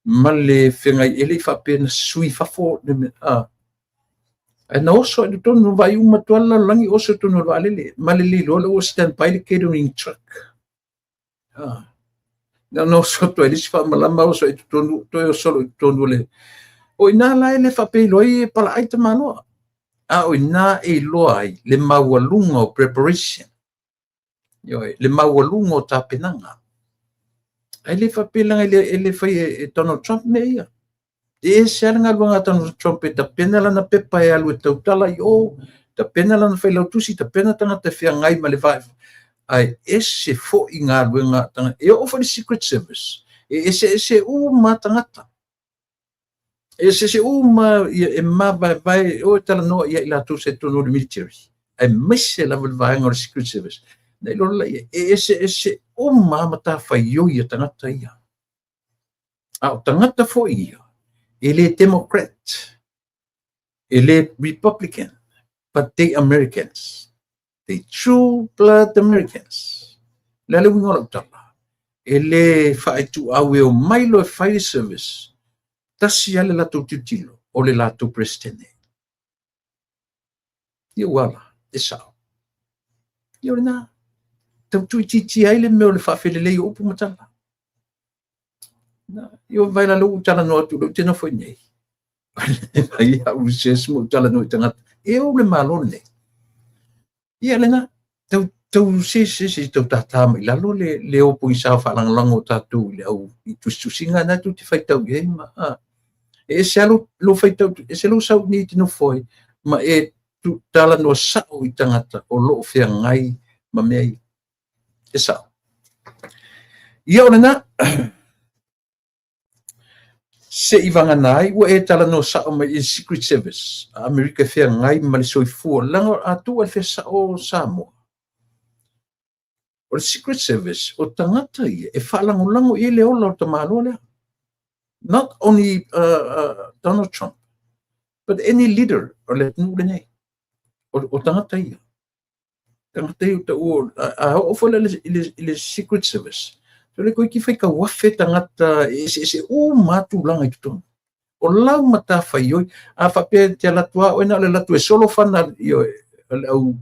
ma le whenga i ele i whapena sui fafo na oso e tonu vai uma tuala langi oso tonu valele malele lo o stand by the catering truck no so to elis fa malama oso e tonu to solo tonu le o ina la ele fa pe loi pala ai tamano o ina e loi le mawalunga o preparation yo le mawalunga o tapenanga ele fa pe langa ele fa e Donald Trump meia e se nga luanga tanu Trump ta pena la na pepa e alu tau tala yo ta pena la na fai lau tusi ta pena tanga te fia ngai ma le vai ai ese fo i ngā luenga tanga e o for the Secret Service ese uma tangata ese uma e ma vai o tala no ia ila tu se tono de military ai mese la vai ngor Secret Service nei lo la ese uma mata fai yo ia tangata ia tangata fo ia ele est démocrate, ele est Republican, but they Americans, they true blood Americans. Lale wingola utala, ele fai tu awe o mailo e fire service, tasi ale lato titilo, o le lato prestene. Ia wala, e sao. Ia na, tau tui titi aile me o le whawhelelei o upu matala. Io vai la lu tala no tu lu tino foi nei ai a usesmo tala no tanga e o le malo ne ia lena tu se tu tata mai la lo le o pui sa fa lang lang o tatu le au tu singa na tu ti fai tau e ma e se lo fai tau e se lo sa ni tino foi ma e tu tala no sa o tangata o lo fia ngai ma mei e sa ia lena se ivanga nai ua e tala no sa o mai Secret Service America fea ngai ma le soifua langa atu al fea sa o Samoa o le Secret Service o tangata ia e whaalangolango i le ola o tamalo lea not only Donald Trump but any leader o le nule nei o tangata ia o fo le Secret Service le koe ki fai ka wafe tangata se matu langa i tuton. O lau mata fai oi, a whapea te alatua o ena le latu e solo whana i oi, au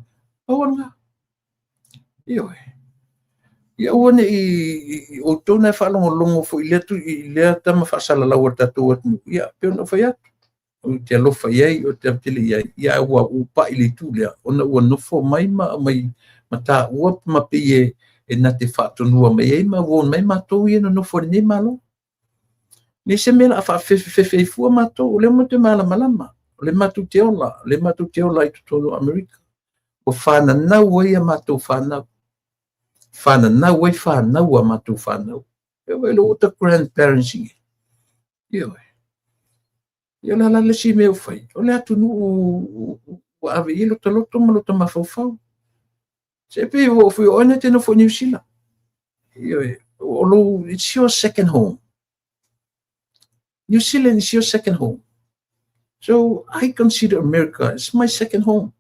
nga. I oi. I au ane i o tona e whalongo longo fo i letu i lea tama whaasala lau ar tatu atu. Ia, peo na whai atu. O te alofa iai, o te aptele iai. Ia ua upa i le tu lea. Ona ua nofo mai mai mata ua mapie e na te whātonua mai e ma won mai mātou i no fore ne malo. Ne se mela a whawhewhewhe fua mātou, o le mo te malama, o le mātou te ola i tutono Amerika. O whananau ai a mātou whanau. Whananau ai whanau a mātou whanau. E wai lo ota grandparents i. Ia wai. Ia la la si meo whai. O le atu nu o ave i lo taloto malota mawhauwhau. Se pe o fu o na te no fo New Zealand. Although it's your second home. New Zealand is your second home. So I consider America as my second home.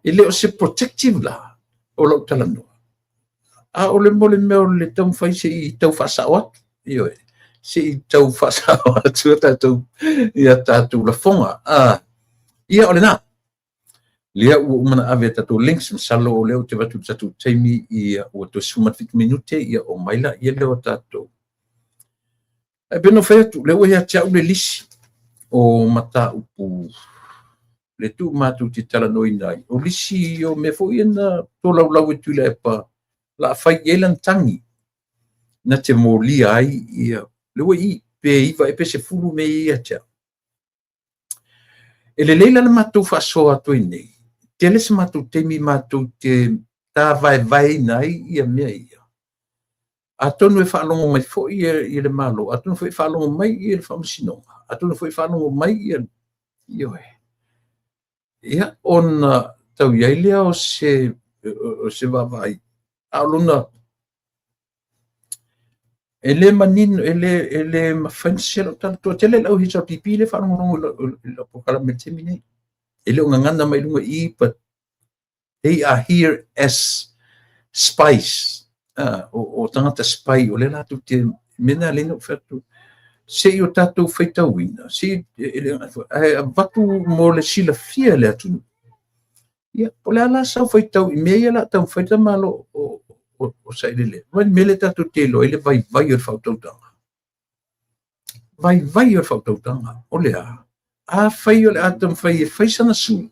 Ele o se protective la o lo talanoa. A o le mole mea o le tau fai se I tau whasao atu. Io e. Se I tau whasao atu ia tātou la fonga. Ia o le nā. Lia ua umana ave tātou links masalo o leo te watu tātou taimi ia ua to sumat fitu minute ia o maila ia leo tātou. E beno whai atu, leo ia tia ule lisi o mata upu. Le tu mātou te talanoi nai. O lisi o me fo ia na tō lau e tuila e pa. La whai elan tangi. Na te mō lia ai ia. Leo I pe iwa e pe se furu me ia tia. E le leila na mātou whasoa atu nei. Te lese mātou teimi mātou te tā vai nai ia mea ia. A tonu e whaalongo mai fo ia le malo. A tonu fo e whaalongo mai ia le whamusinonga. A tonu fo e whaalongo mai ia ioe. Ia ona tau iai lea o se wawai. A luna ele manino ele mawhanselo tātua tele lau hisa pipi le whaalongo la pokala me te mine. Ele o ngangana mai lunga I, but they are here as spies. O tangata spy o le latu te mena leno whatu. Se I o tātou whaitau ina. Se watu mo le sila fia le atu. Ia, po le ala sau whaitau I mea la tau whaita malo o sairele. Wani mele tātou te lo, ele vai o whautautanga. Vai o whautautanga. O le a. A whai o le atam whai e whaisana su.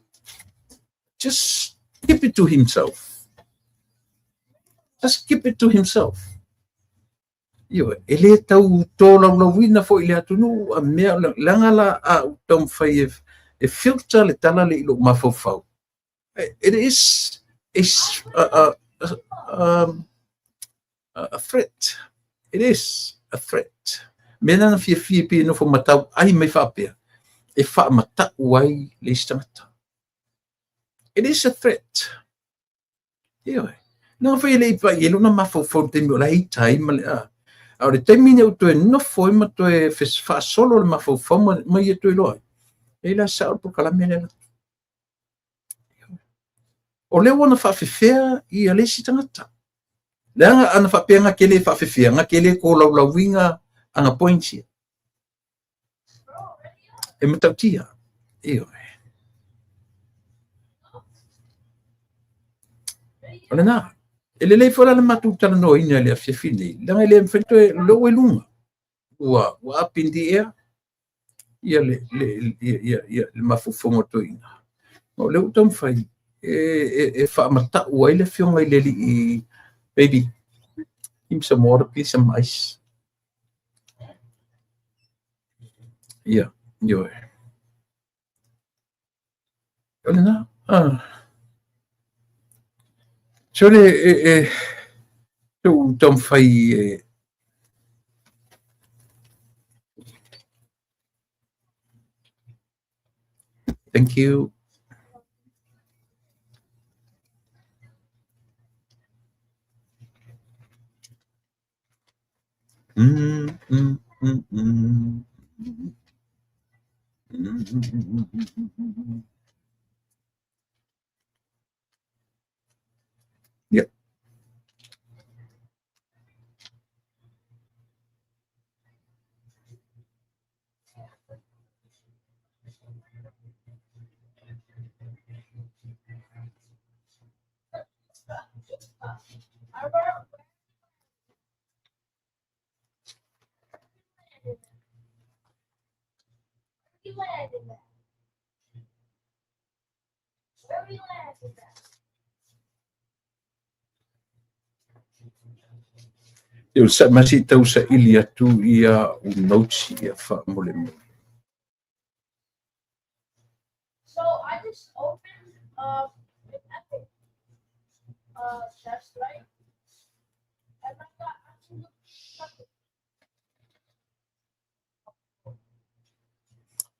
Just keep it to himself. Just keep it to himself. Io, ele tau tō lauwina fo ile atunu a mea langala a tau whai e filter le tala le ilo mafofau. It is a threat. It is a threat. Mena na fia pe no fo matau ai mai whapea. E wha mata uai le istamata. It is a threat. Io, nā whai le ipa i luna mafofau te mio la i taima le a. Au le taimine o toe nofo e ma toe wha solo le mafofau ma i e toe loa. E la sao po kalamene la. O leo ana whawhiwhea I a lesi tangata. Leanga ana whapea ngā kele whawhiwhea, ngā kele ko lauwinga anga pointia. E matautia. Eo e. Ole nā. E le lei whora le matu tala no ina le a whiawhine. Langa le mwhento e lo e lunga. Ua up in the air. Ia le mafufonga to ina. O leo tam whai. E whaamata ua ile whionga I le li I baby. Give me some water, please, some ice. Yeah, yo. Ole nā. So le tam whai thank you. Yeah. Eu sa masi tau sa ili atu ia u notes ia wha mole mo. So I just opened Epic chest, right? And I got absolute nothing.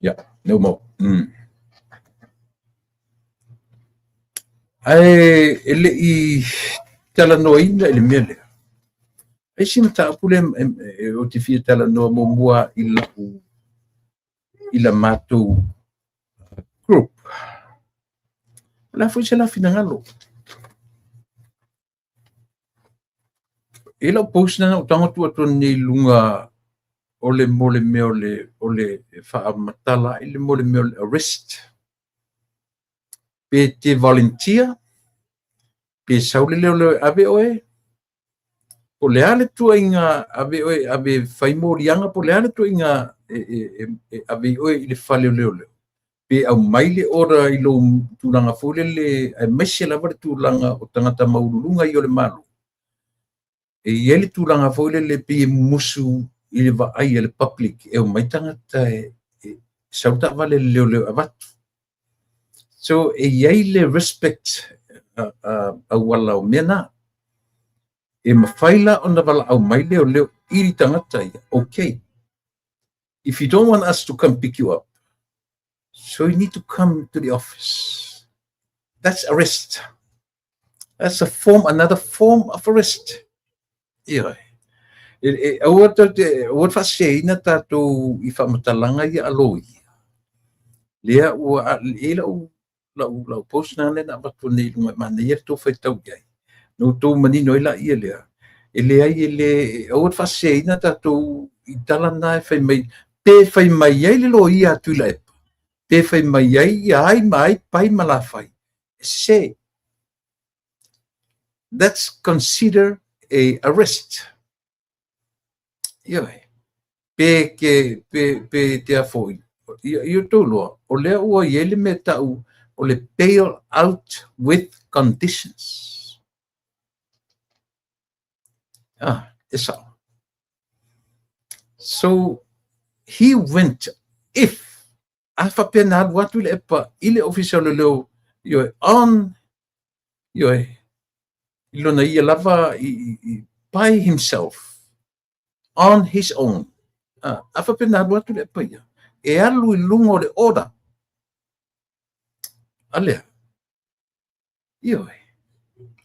Yeah, no more. Ai ele I tala noina ele mele. E si mata apule o te fia tala noa mo mua ila mātou group. la foi se la finangalo ela post na tanga tu ni lunga ole mole me ole fa matala ile mole me arrest pe te volunteer pe saule le ave oe o le ale tu inga ave oe ave fai morianga po le ale tu inga ave oe ile fale le pe au maile ora i lo tulanga fole le mese la var tulanga o tangata maulunga i ole malu e ele tulanga fole le pe musu i le va ai le public e o mai tangata sauta vale le avatu so e le respect a wala o mena e mafaila ona vala au maile o leo iri tangata ia okay if you don't want us to come pick you up so you need to come to the office. That's arrest. That's another form of arrest. Yeah. What fa sei na tato I fa matalanga ia aloi. Lea ua ila la post na le na batu nei lunga mana ia to fa tau ia. No to mani no ila ia lea. Ele ai ele what fa sei na tato I tala na fa mai pe fa mai ia le lo ia tu la pe fai mai ai mai pai malafai say that's considered a arrest yo pe te afoi yo to lo o le o ele metau o le bail out with conditions it's all so he went if alfa penal watu le pa ile official lo yo on yo ilo na ia lava by himself on his own alfa penal watu le pa ia e alu lungo le order ale yo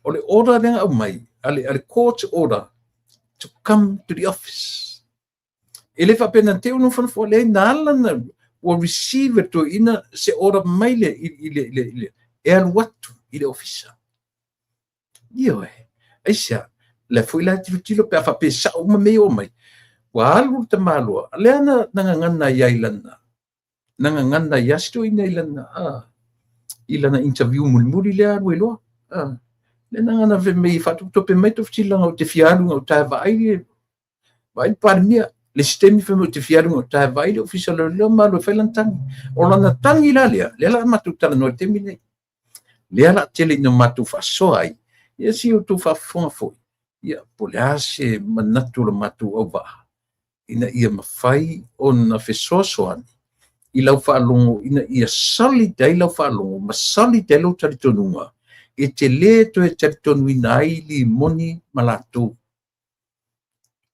ole order le au mai ale court order to come to the office ele fa penante uno fa le nala na o receive to ina se ora maile ile el watu ile ofisa io aisha la foi la tilo pe fa pe sa uma me o mai wa alu te malo le ana ngana ya ilana ngana ya sto ina ilana ilana interview mulmuli le alu lo le ngana ve me fa to pe mai to tilo o te fialu o ta vai parmia le sistemi fe mo te fiaru o ta vai le official le malo felantan o lana tangi la le matu tala no te mine le ala tele no matu fa soai ia si o tu fa foi ia poliase manatu le matu ova ina ia mafai ona fe sosoani I lau fa longo ina ia sali dai lau fa longo ma sali dai lau tali tonunga e te le to e tali tonu ina li moni malatu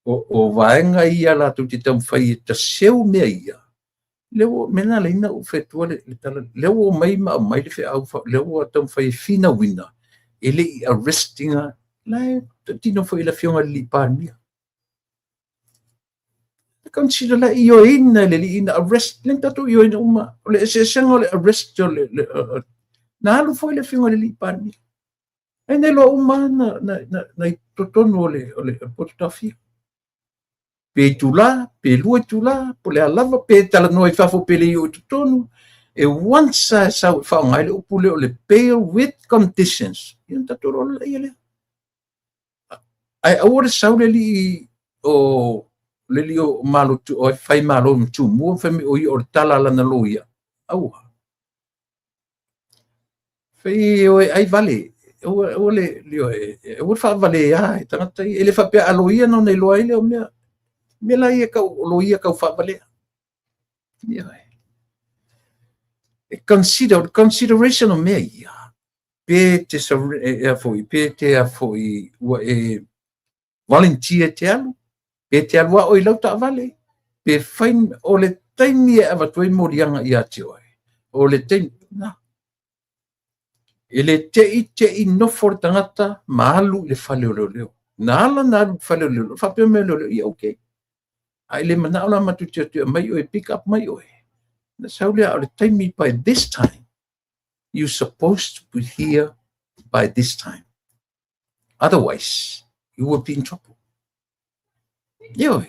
o vaenga ia la tu te tam fai te seu mea ia leo mena le ina u fetua le tala leo mai ma mai le fe au leo tam fai fina wina ele arrestinga la tino foi la fionga li parmia consider la io ina le ina arrest len tatu io ina uma le se sengo le arrest le na lu foi la fionga li parmia ene lo uma na totono le portafia pe tula pe lua tula po le lava pe tala no e fafo pe le o tonu e once sa fa ngai le upule o le bail with conditions yon tatoro le ile ai awore saule li o le li o malo tu o fai malo tu mo fami o o tala la na loia au fai o ai vale o le li o fa vale ai tanga ele fa pe aloia no ne loia le o me me la ia ka loia ka fa vale consideration o me ia pe te foi pe te foi o volunteer te alu pe te alu o lau ta vale pe fain o le taimi e ava toi morianga ia te oi o le taimi na ele te I no for tangata malu le fale o leo na lu fale o leo fa pe me leo ia okay ai le mana ola matu te mai o pick up mai o na saule o le taimi by this time You're supposed to be here by this time. Otherwise, you will be in trouble. Yo.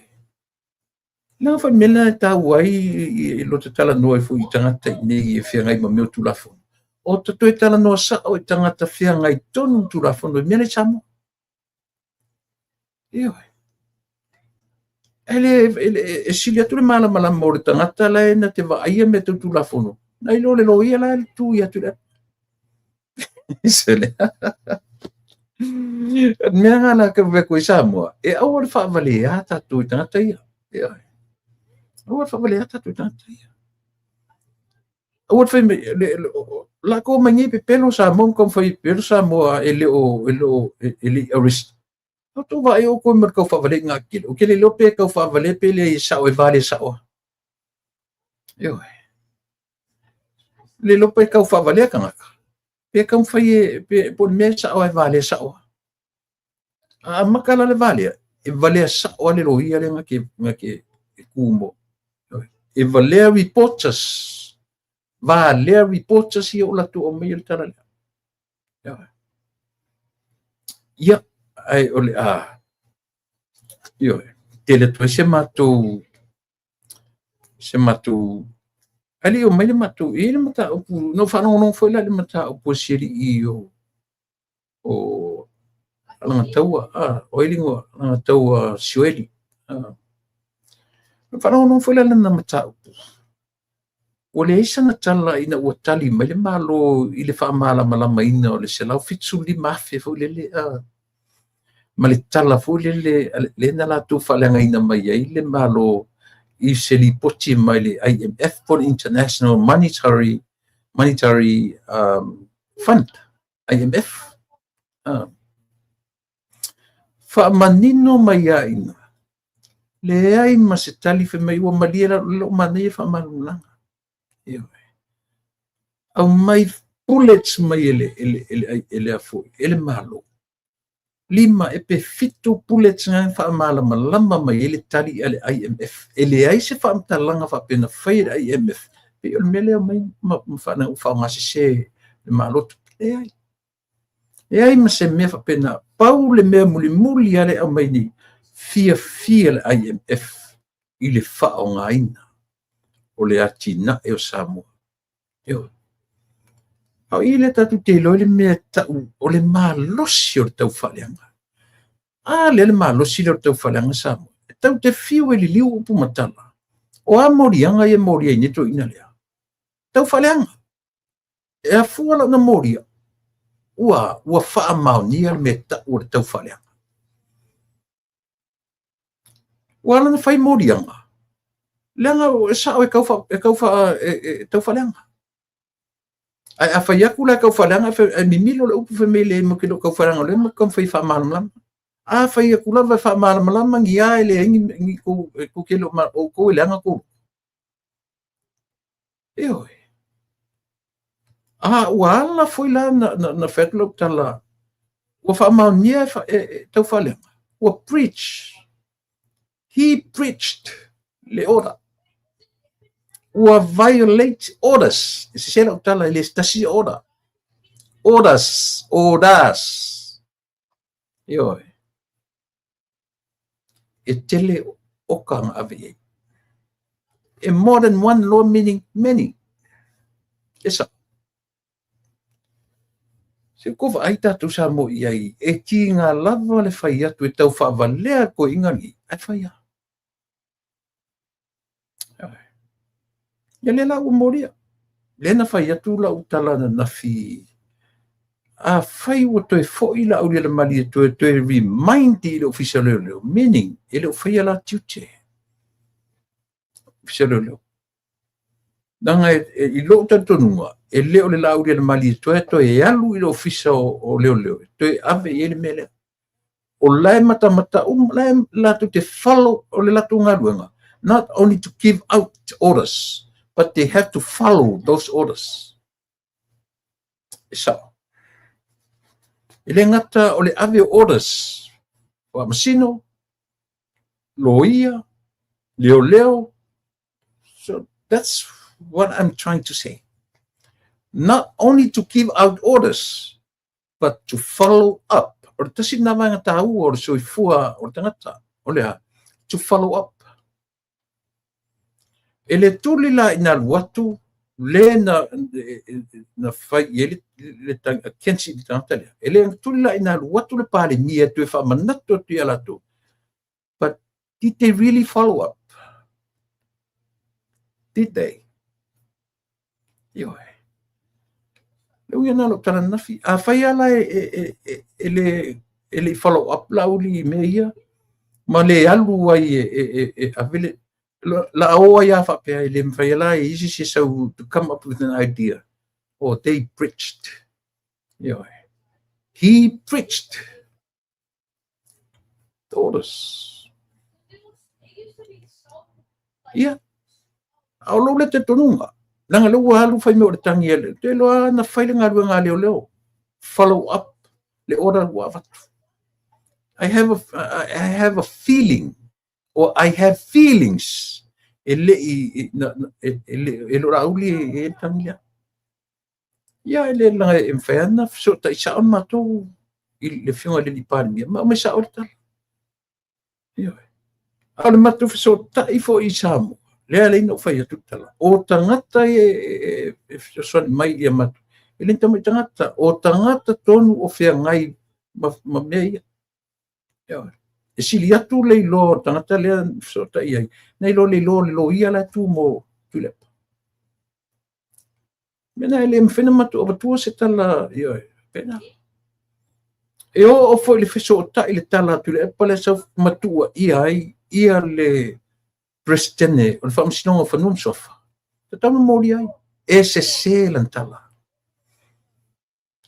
Nā wha mena tau ai I lo te tala noa fu I tangata I nei e whia ngai ma meo tulafono. O te toi tala noa sa o I tangata whia ngai tonu tulafono I mena samo. Yo. E sili atu le mala mo le tangata la e na te wa aia me te tulafono. Nai lo le lo ia la le tu ia tu le. Isele. Mea ngā la ka weko I Samoa. E au le whaavale a tatu I tangata ia. Yo. Awat fa bale ata tu tanta ia. Awat fa la ko mangi pe pelo sa mon kom fa pelo sa mo ele arrest. O to va eu ko mer ko fa bale ngakil. O kele lope ko fa bale pele sa o vale sa o. Yo. Le lope ko fa bale ka ngaka. Pe kam fa pe por me sa o vale sa o. A makala le vale. E vale sa o le lo ia le ngake kumo. E valea reporters I o latu o mai le tala lea. Ia, ai ole a. Ia, tele toi se matu, ali o mai le matu, I le mata upu, no whanau no foi la le mata upu siri I o langa taua, o ilingo langa taua siweli. Whanau no foi la na mata upu. O le isa na tala ina ua tali mai le malo I le whaamalama ina o le selau fitsu li mafe fo le ma le tala fo le na la tu whalenga ina mai ai le malo I se li poti mai le IMF for International Monetary Fund IMF whaamanino mai a ina le ai ma se tali fe mai ua maliera lo manei whaamalulanga. Au mai bullets mai ele afu ele malo 5 e pe fito bullets ngai fa malama mai ele tali ele IMF ele ai se fa mtalanga fa pena fai IMF pe ele mele mai fa na fa ngasi se le malo e ai ma se me fa pena pau le me muli ale au mai ni fia le IMF ile fa o ngaina o le atina e o Samoa. Yo. Au ile tatu te loile me tau o le malosi o le tau whaleanga. Le malosi o le tau whaleanga Samoa. Tau te fiu e li liu upu matala. O a morianga e moria I neto ina lea. Tau whaleanga. E a fuala na moria. Ua wha maonia me tau o le tau whaleanga. Ua lana whai morianga. Leanga sa o e tau whaleanga. Ai a whai aku la kau whaleanga e mimilo le upu whamele mo kilo kau whaleanga le mo kam whai whamalam. A whai aku la whai whamalam ngi a ele ngi ko kilo o ko leanga ko. Eo. Wala foi la na whetlo tala. Ua whamaunia tau whaleanga. Ua preach. He preached le ora. Ua violate orders. Se se la tala le stasi order. Orders. Yo. E tele okang ave. A more than one law meaning many. Esa. Se ko vai tatu sa mo iai e ki ngā lava le whai atu e tau whaavalea ko ingangi. Ai whai a. Ia le la umoria. Lena whai atu la utala na nafi. A whai ua toi fōi la auri la mali e toi remind I le ofisa leo. Meaning, e leo whai ala tiute. Ofisa leo. Nanga I lo tatonunga, e leo le la auri la mali e toi e alu I le ofisa o leo. Toi ave I ele mele. O lai mata lai la tu te follow o le latu ngaruenga. Not only to give out orders, but they have to follow those orders. So, ele ngata o le ave orders, wa masino, loia, leo. So that's what I'm trying to say. not only to give out orders, but to follow up. O tasi na mga tao o soifua o tangata. O lea, to follow up. Ele tuli la ina watu le na fai le tang kensi di tangata lea. Ele tuli la ina watu le pale mia tu fa manato tu ala tu. But did they really follow up? Did they? Yo. Leu ia nalo tala nafi. A fai ala ele follow up la uli meia. Ma le alu ai avele la oa ia fa pe ele mfai ala easy so to come up with an idea. Or they preached. Yo. He preached. Told us. Yeah. Au lo le te tonunga. Nanga lo halu fai me o tangi ele. Te lo na fai le ngalu nga leo. Follow up le ora wa vatu. I have a feeling, or I have feelings. Ele rauli tangia. Ya ele la enfana so ta isa on mato il fiona le dipani ma me sa orta. Yo. Al mato so ta ifo isamo. Le ale no fai tutala. O tangata so mai ia mato. Ele tangata o tangata tonu o fea ngai ma meia. Yo. E sili atu le lo tangata le so ta ia. Nei lo le lo ia la tu mo tule. Mena ele mfena matu o batua se tala yo pena. E o foi le feso ta ile tala tule e pale sa matua ia le prestene o fa msino fa num sofa. Tama moli ai. E se lantala.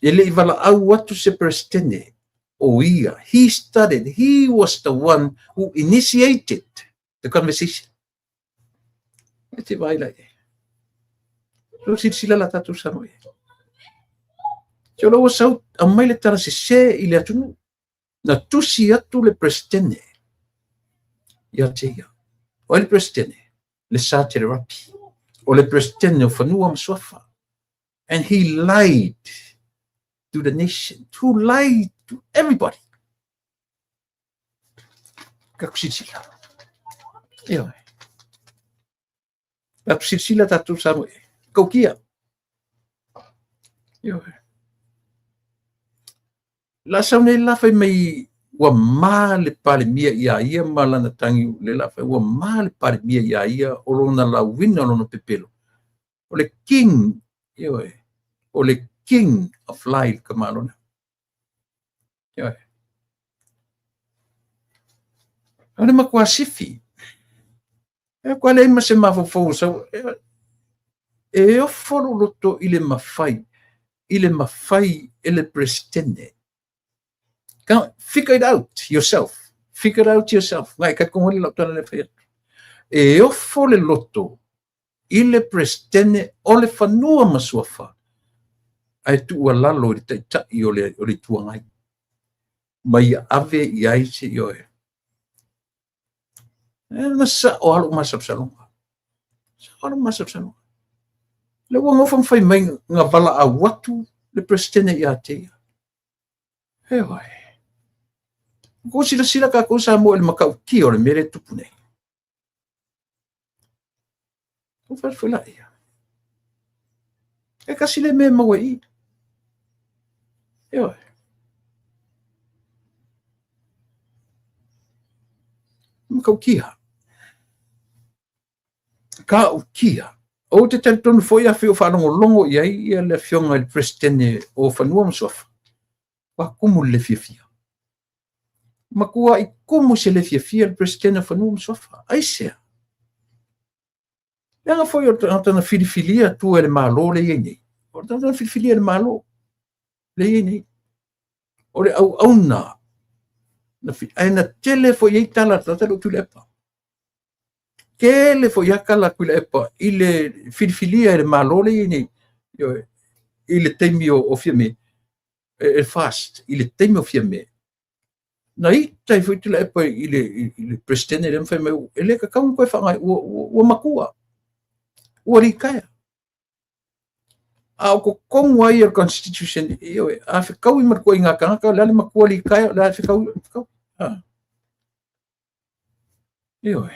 Ele ivala au watu se prestene. Oh, yeah. He started. He was the one who initiated the conversation. Iti vai lai. So sila la tatu sanoe. So lo wasau amai le tara se ile atunu. Na tusi atu le prestene. Ya tia. O le prestene. Le sate le rapi. O le prestene o fanua mswafa. And he lied to the nation. Who lied to everybody. Kakusitsila. Yo. Kakusitsila tatu samu. Kokia. Yo. La saune la fai mai wa male pale mia ia malana tangi le la fai wa male pale mia ia olona la wina olona pepelo. O le king. Yo. O le king of life kamalona. Yo. Ana makua sifi. E kwa le ma se mafofo so e o foro loto ile mafai ele prestene. Figure it out yourself. Ngai ka kongoli loto le fai. E o fole loto ile prestene ole fanua masuafa. Ai tu lalo i ta i ole tuangai. Mai ave iai se yoe. Nasa o halo masap salonga. Le wanga fam fai mai nga vala a watu le prestene ia te. He wai. Ko sila ka ko sa mo el makau ki o le mere tupune. Ko fa fela ia. E kasi le me mawai. He wai. Makau kia. Ka o kia. O te tonu foi a fio longo ia le fionga il prestene o fanua msofa. Wa kumu le fia. Makua I kumu se le fia il prestene fanua msofa. Ai sea. Langa foi o tana filifilia tu ele malo le yene. O tana filifilia le malo le yene. O le au na. Na tele foi ei tala tatalo tu lepa. Kele foi akala ku lepa ile filfilia ele malole ini yo ile temio o fiame el fast ile temio fiame na ita foi tu lepa ile prestene ele foi meu ele ka ko fa o makua o rikaya au ko kongu ai o constitution io a fe kau i marko inga kanga ka lale makuali kai la fe kau io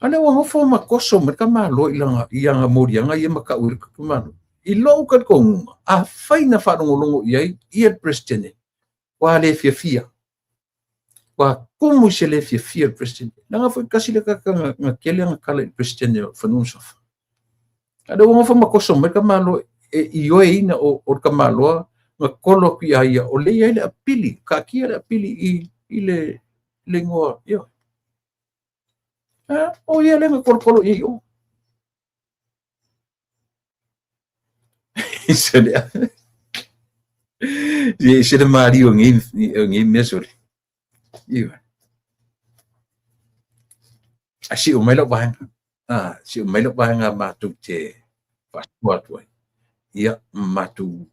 ana wa fo ma koso ma kama lo ilanga ianga morianga ia maka ur kama I lo ka kong a faina fa ngolongo ia president wa le fia wa como se le fia president nanga foi kasi le ka ngakele ngakala president fa non sofa ada wong fa makoso me kama lo io ina o kama lo nga kolo ki ia o le ia le apili ka ki le apili I le ngo io o ia le nga kolo io se le Mario ngi mesori io asi o melo bang si o melo bang matu te passport ia matu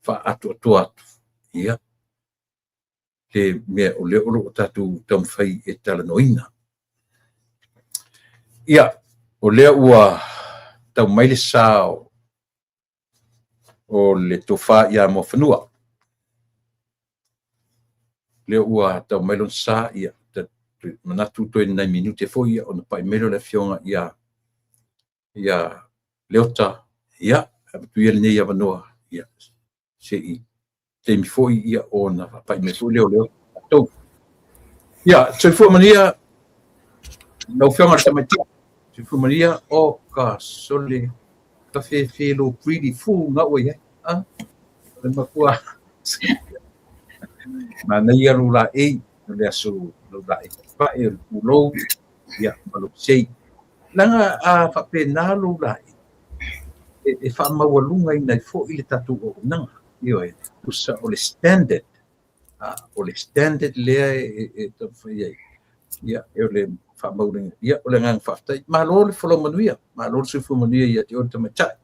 fa atu ia le me o le o tatu tam fai e tala noina ia o le ua tau mai le sao o le tofa ia mo fanua le ua tau mai lon sa ia manatu to 9 minute foi ia ona pai melo le fionga ia leota ia tu ia nei ia vanoa ia sei te mi foi ia ona pai me foi leo to ia se foi mania no fionga tamati se foi mania o ka sole ka fe lo pretty fu nga we le makua na ia lula le aso lula pa lo ia malo sei langa fa pena lula e fa mawalunga ina fo ile tatu o nanga io usa o le standard le to foi ia le fa mawalunga ia o le ngang fa tai malo le folo manuia malo se fu manuia ia te o tamacha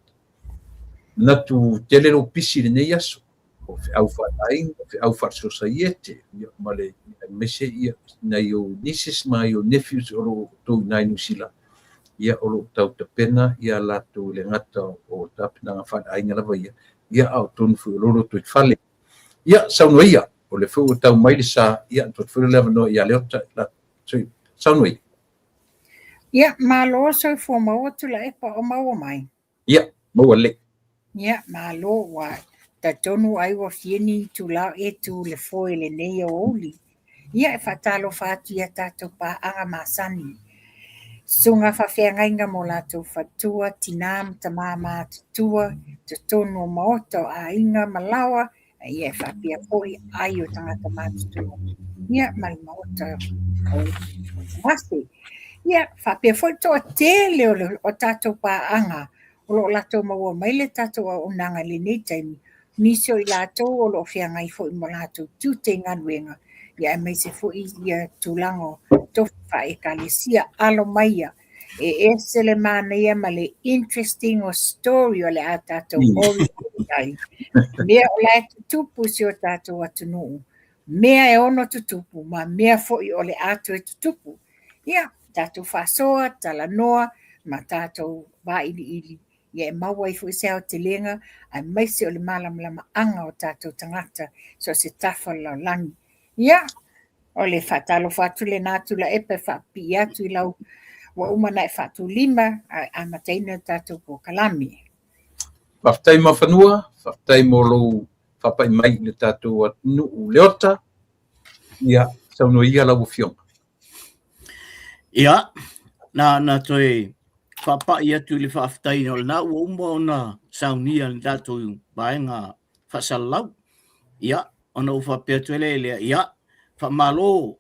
na tu tele lo pisi le nei aso o fe au fa ai fe au fa society ia male mese ia na yo nieces ma yo nephews o to nai nusila ia o lo tau te pena ia la tu le ngata o tapina fa ai ngala ia au ton fu lo tu fale ia sauno ia o le fu tau mai le sa ia to fu le no ia le la sauno ia malo so fu mo tu la e pa o mau mai ia mo le ia malo wa ta tonu ai wa fieni tu la e tu le foi le nei o oli ia e fatalo fatia tato pa anga masani sunga fa feanga mo la tu fatua tinam tamama tua te tonu moto a inga malawa ia fa pia foi ai o tanga matu ia mal moto masti ia fa pia foi to tele o tato pa anga o lato mo mai le tato o nanga le nei taimi nisio I lato o lo fianga I foi mo lato tu tenga wenga ia mai se foi ia tulango to fa e kalesia alo maia e le mana ia male interesting o story o le atato ori ai mea o la tupu si o tato atunu mea e ono tutupu ma mea foi o le ato e tutupu ia tato fasoa talanoa ma tato ba ili ia e maua I foi se au te lenga ai mai se o le malama anga o tato tangata so se tafa la langi ia o le fatalo fatu le natu la epe fa pi atu I lau wa umana e fatu lima a mataina tato po kalami Faftai mafanua, faftai molo fapai mai le tato atu leota ia sauno ia la ufionga ia na toi Papa ia tu le faftai no na o na saunia le tato baenga fasalau ia ona ufa petuele le ia fa malo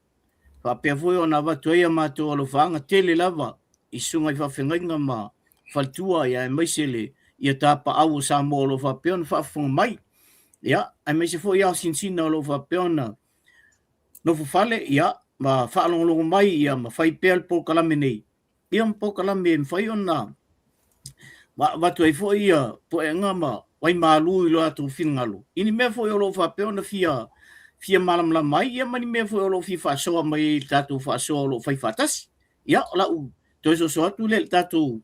fa pe foi ona va toia mato lo fanga tele lava isunga fa fenga ma faltua ia mai sele ia tapa au sa molo fa peon fa fun mai ia ai mai se foi ia sinsina lo fa peona no fale ia ma fa lo mai ia ma fai pel po kalame nei ia po kalame fai ona va toi foi ia po engama wai malu lo atu fingalu ini me foi lo fa peona fia malam la mai ia mani me foi lo fi fa so mai tatu fa so lo fai fatas ia la u to so tu le tatu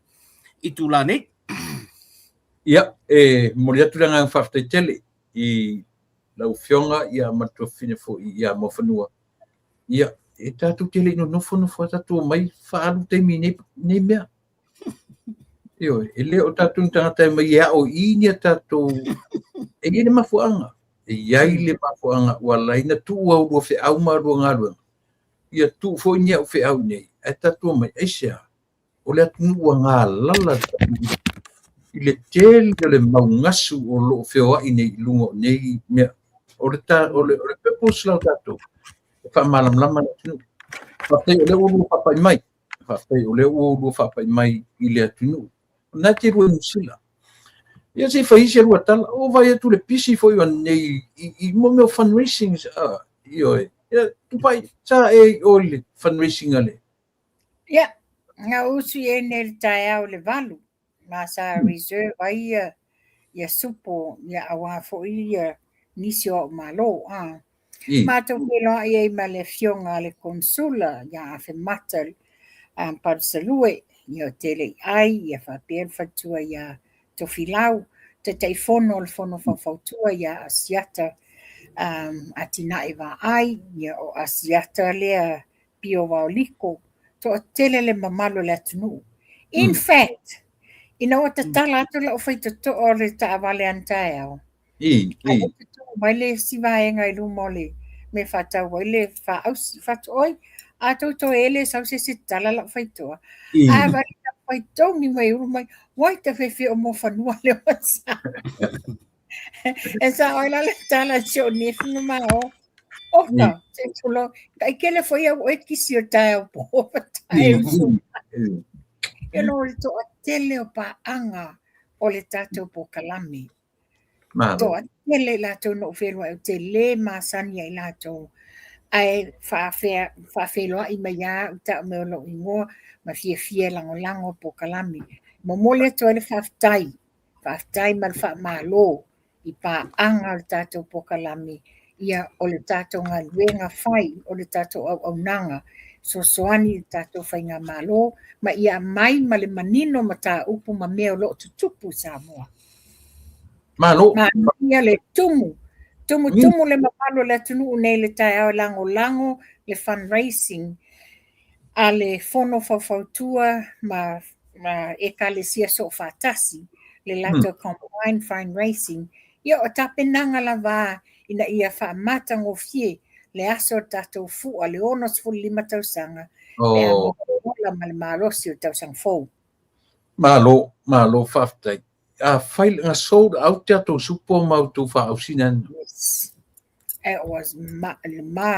itulane Ia, mo le atu langa whaftaitele I lau whionga ia matua whine fo ia mo whanua. Ia, tātou tele no nofo tātou mai whaalu teimi nei mea. Io, leo tātou tangata mai ia o inia tātou ine mafuanga. Iai le mafuanga walai na tu au rua whi au marua ngarua. Ia tu fo inia o whi au nei. Tātou mai eisea. O le atu nua ngā lala I le tele le maungasu o lo whioa I nei lungo nei mea. O le pepos lau tātou. Whaamalam lama na tunu. Whapei o le uru whapai mai. Whapei o le uru whapai mai I le atunu. Nā te rua nusila. Ia se whaisi rua tala. O vai atu le pisi fo iwa nei I mo meo fundraising. Io e. Ia tupai sa o le fundraising ale. Ia, ngā usu ne le tae au le valu. Mā sa reserve ai ia supo ia awa fo ia nisi o malo. Mātou keloa I ma le fionga le konsula ia awhi matal Parsalue ia tele ai ia whapea whatua ia tofilau te teifono le fono whawhautua ia asiata atina wa ai ia o asiata lea pio wauliko to tele le mamalo le atunu. In fact, ina o te tala atu la o whaitoto o le taawale antae au. Mai le sivaenga I lumo le me whatau wai le whatoi a tauto ele sau se tala la whaitoa. A wai la whaitongi mai uru mai wai te whewhi o mo whanua le wasa. E sa oila le tala sio nefinu ma o. Oka, se tulo. Kai kele foi au e kisi o tae o po tae usu. You know, to atele o pa anga o le tatou po kalami. To atele la tau no whelua o te le masani ai la tau. Ai whawheloa I maya uta o meo lo ingoa ma fie lango po kalami. Momole to ele whaftai mal whamalo I pa anga o tatou po kalami. Ia o le tatou ngā luenga whai o le tatou au nanga. So soani tatou whai ngā malo, ma ia mai ma le manino ma tā upu ma mea o lo tutupu sa moa. Malo? Ma ia le tumu le mapalo le tunu nei le tae au lango le fundraising a le fono whawhautua ma e ka le sia so whatasi le lato combine fundraising. Ia o tapenanga la wā ina ia whaamata ngofie le aso tatou fua le onos fu 5 tausanga le amola ma le marosi o tausang fou. Malo whaftai. Whail ngā sold out tatou supo mautu whaausinan. Yes. It was ma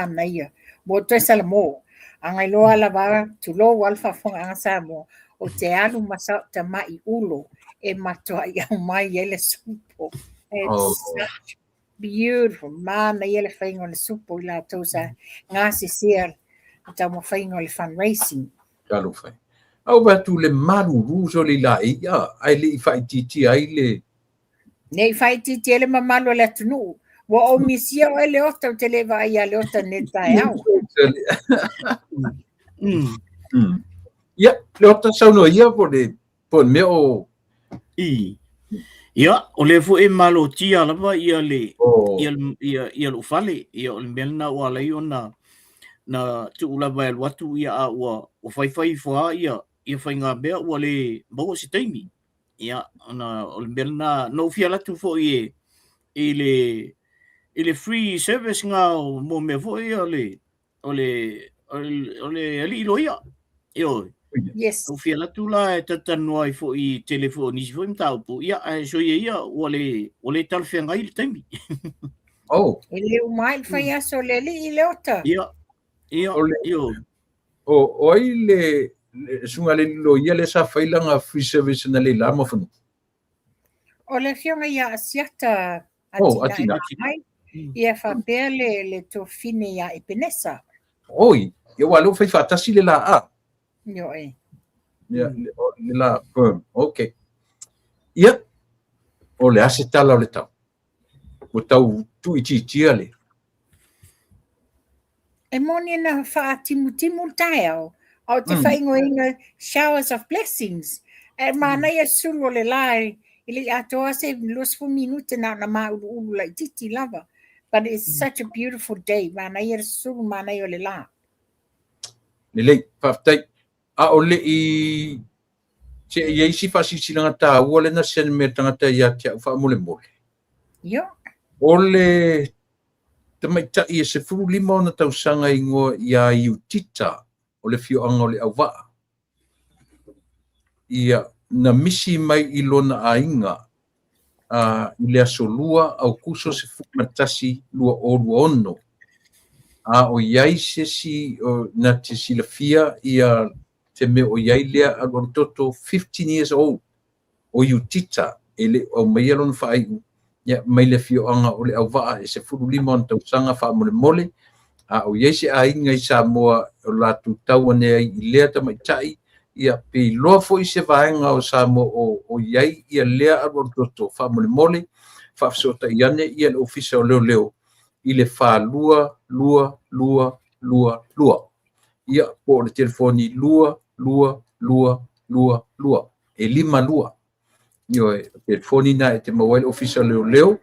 na ia. Mo toi sala mo. Angai loa la wā tulo walfa fonga anga sa mo o te alu masa te mai ulo e matoa I au mai ele supo. It's such beautiful. Mana ia le whaingo le supo I la tausa ngasi sia ta mo whaingo le fundraising. Kalu whai. Au watu le maru ruso le la ai le I whaititi ai le. Nei whaititi ele mamalo le atunu. Wa o misia o ele ota o te lewa ai a le ota ne tae au. Ia, le ota sauno ia po me o. Ia, o le fu malo tia lava ia le ia lo fale ia o le melna o alai ona na tu lava el watu ia a o fai fa ia whainga bea o le mau si taimi. Ia, ona o le melna no fiala tu fo i le free service nga mo me fo ia o le ali loia. Io. Yes. O fia la tula tatanu ai fo I telefoni fo I taupu ia so ia o le tal fenga I taimi. Oh. Ele o mai fai aso le I le ota. Ia. O ai le sunga le lo ia le sa failanga free service na le lama funu. O le fionga ia asiata atina. Ia whapea le tofine ia I penesa. Oi, ia walo fai fatasi le la a. Yo e. Ia, le la firm. Okay. Ia, o le ase tala o le tau. O tau tu iti le. E moni na wha timu tae au. Au te whaingo inga showers of blessings. E mana ia sulo le lai Ili atoa se lusfu minute na maulu la titi lava. But it's such a beautiful day. Mana ia suru mana ia le la. Lelei, whaftai, a ole I se iei si whasisilanga tā ua lena sene me tangata ia tia uwha mole mole. Yo. Ole tamaita ia se furu lima ona tausanga ingoa ia iu tita o le fioanga o le awaa. Ia na misi mai I lona ainga I le aso lua au kuso se fumatasi lua o lua ono. O iai se si na te silafia ia te me o iai lea alon toto 15 years old o iu tita ele o mai alon whaaiu ia mai le fioanga o le awaa e se furu lima on tausanga wha mole mole o iai se ainga I Samoa o la tu tau ane I lea tamaitai ia pe loa fo I se vaenga o Samoa o iai ia lea alon toto wha mole mole wha fsota iane ia le ofisa o leo leo I le wha lua ia po le telefoni lua e 5 lua io e telefoni na e te mawai ofisa leo leo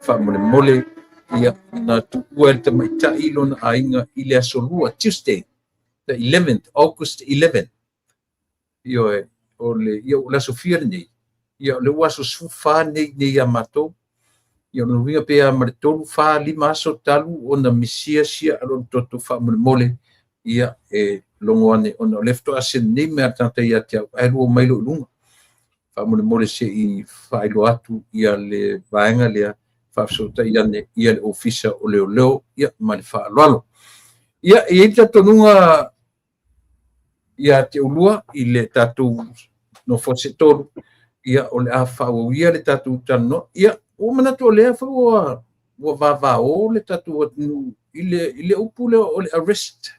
wha mole mole ia na tuua e te maita ilon ainga I le aso lua Tuesday the 11th August 11 io e o le ia o la sofia nei ia le waso sufa nei a matou ia no ringa pe a maritolu fa 5 aso talu ona misia sia alon toto fa mole ia e longo ane ona lefto asen nei me atanta ia te ai lo mai lo lunga fa mole se I fa ilo atu ia le vaenga lea fa sota ia ne ia le ofisa o leo leo ia ma le fa lalo ia e ta tonunga ia te ulua I le tatu no fose tolu ia o le a fa o ia le tatu tano ia o manatu lea fa o va o le tatu ile upule o le arrest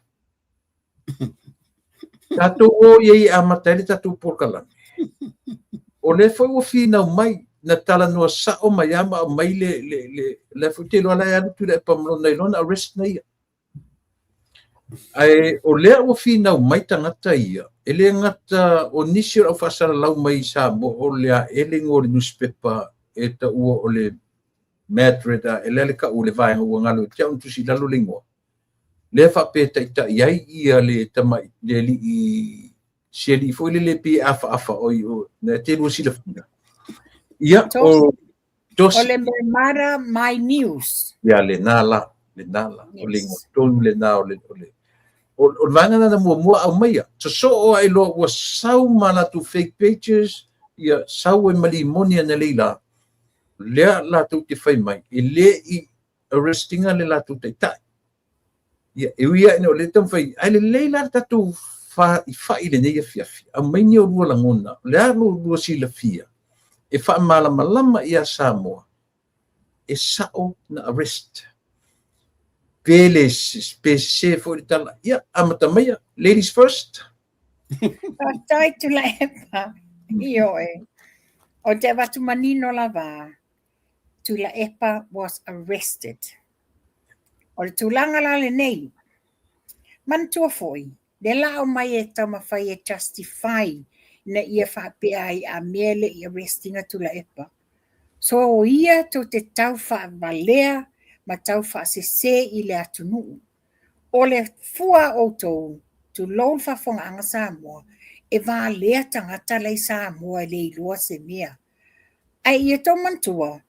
tatu o ye amata le tatu porkala o le foi o fina mai na tala no sa o mai ama mai le futelo ala ya tu le pamlo nei lona arrest nei ai o le o fina mai tangata ia ele ngata o nisi o fasala lau mai sa mo o le ele ngori newspaper e ta ua o le Madrid ele ka o le vai o ngalo tia un tusi lalo lingua le fa pe ta iai ia le tama le li I seli foi le pi afa o na te lu sila ia o dos O le Mara My News. ia le nala o lingua tonu le na o le o vanga na mo au mai so o ai lo was sau mana tu fake pages ia sau e malimonia na leila lea la tu te fai mai le I arrestinga le la tu te tai ia ia no le tam fai ai le leila tatu fa le nei fia a mai ni o lua langona le lua sila fia e fa malama ia Samoa e sao na arrest pele spese for tala ia amata mai ladies first Tai tu la epa. Io e. O te watu manino lava. Tu la epa was arrested. O le tulanga la le nei. Man tua foi. Le la o mai e tama fai e justify na ia whapea I a mele I arrestinga tu la epa. So o ia to te tau wha valea ma tau wha se I le atunu. O le fua o tou tu lol fa fonga anga Samoa e va lea tangata lei Samoa le ilua se mea. Ai ia tau mantua.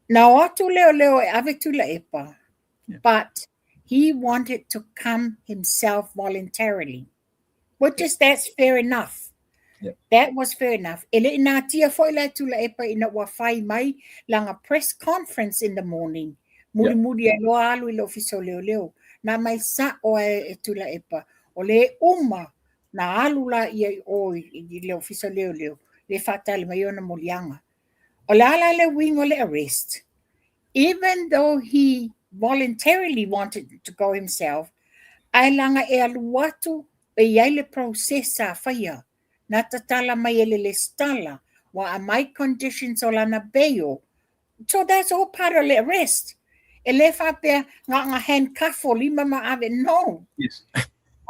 Na o atu leo e ave tu la epa. But he wanted to come himself voluntarily. Which is that's fair enough. Yeah. That was fair enough. Ele ina tia foi la tu la epa ina wa fai mai langa press conference in the morning. Muri e loa alu I le ofiso leo. Na mai sa o e tu la epa. O le na alu la ia o I le ofiso leo. Le fatale mai ona molianga. O la le wing o le arrest. Even though he voluntarily wanted to go himself, ai langa e aluatu e iai le processa whaia. Na tatala mai ele le stala wa a mai conditions o lana bail. So that's all part of the arrest. E le whapea nga handcuff o 5 ma ave, no. yes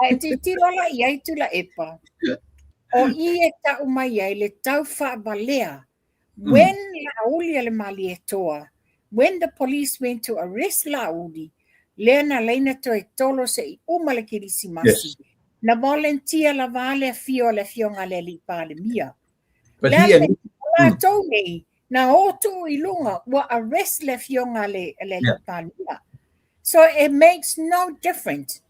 Ai te tirola iai tu la epa. O I e tau mai ai le tau wha valea When Lauli le mali e toa, when the police went to arrest Lauli, Lena leina to e tolo se I umale kirisi masi. Yes. Na volunteer la vale fio le fionga le li pale mia. But Lea he me and la tone, na otu ilunga wa arrest le fionga le li pale mia. So it makes no difference.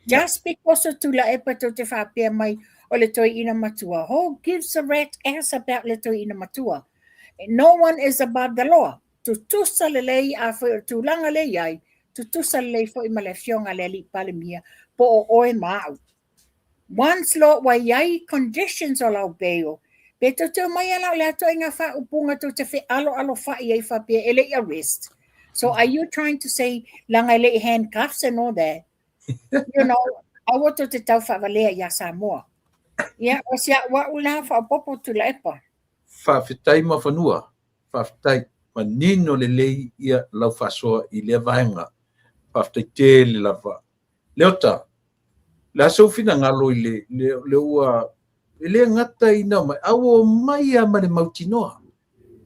Just because o tula e pato te whapea mai o le toi ina matua. Who gives a rat ass about le toi ina matua? No one is above the law. Tu tusa le lei a tu langa le ai, tu tusa le lei fo I male fionga le li pale mia po o oe mau. Once law wa yai conditions o lau beo, pe to te mai ala le ato inga wha upunga to te whi alo wha I ai whapea ele arrest. So are you trying to say langa le handcuffs and all that? You know, I want to tau whawalea ia Samoa. Yeah, o sia wa ula wha popo tu la epa. whawhitai ma whanua. Whawhitai ma nino le lei ia lau whasoa I le vaenga. Whawhitai te le lava. Leota, la sofina ngalo I le ua, le ngata ina mai, awo mai a mane mautinoa.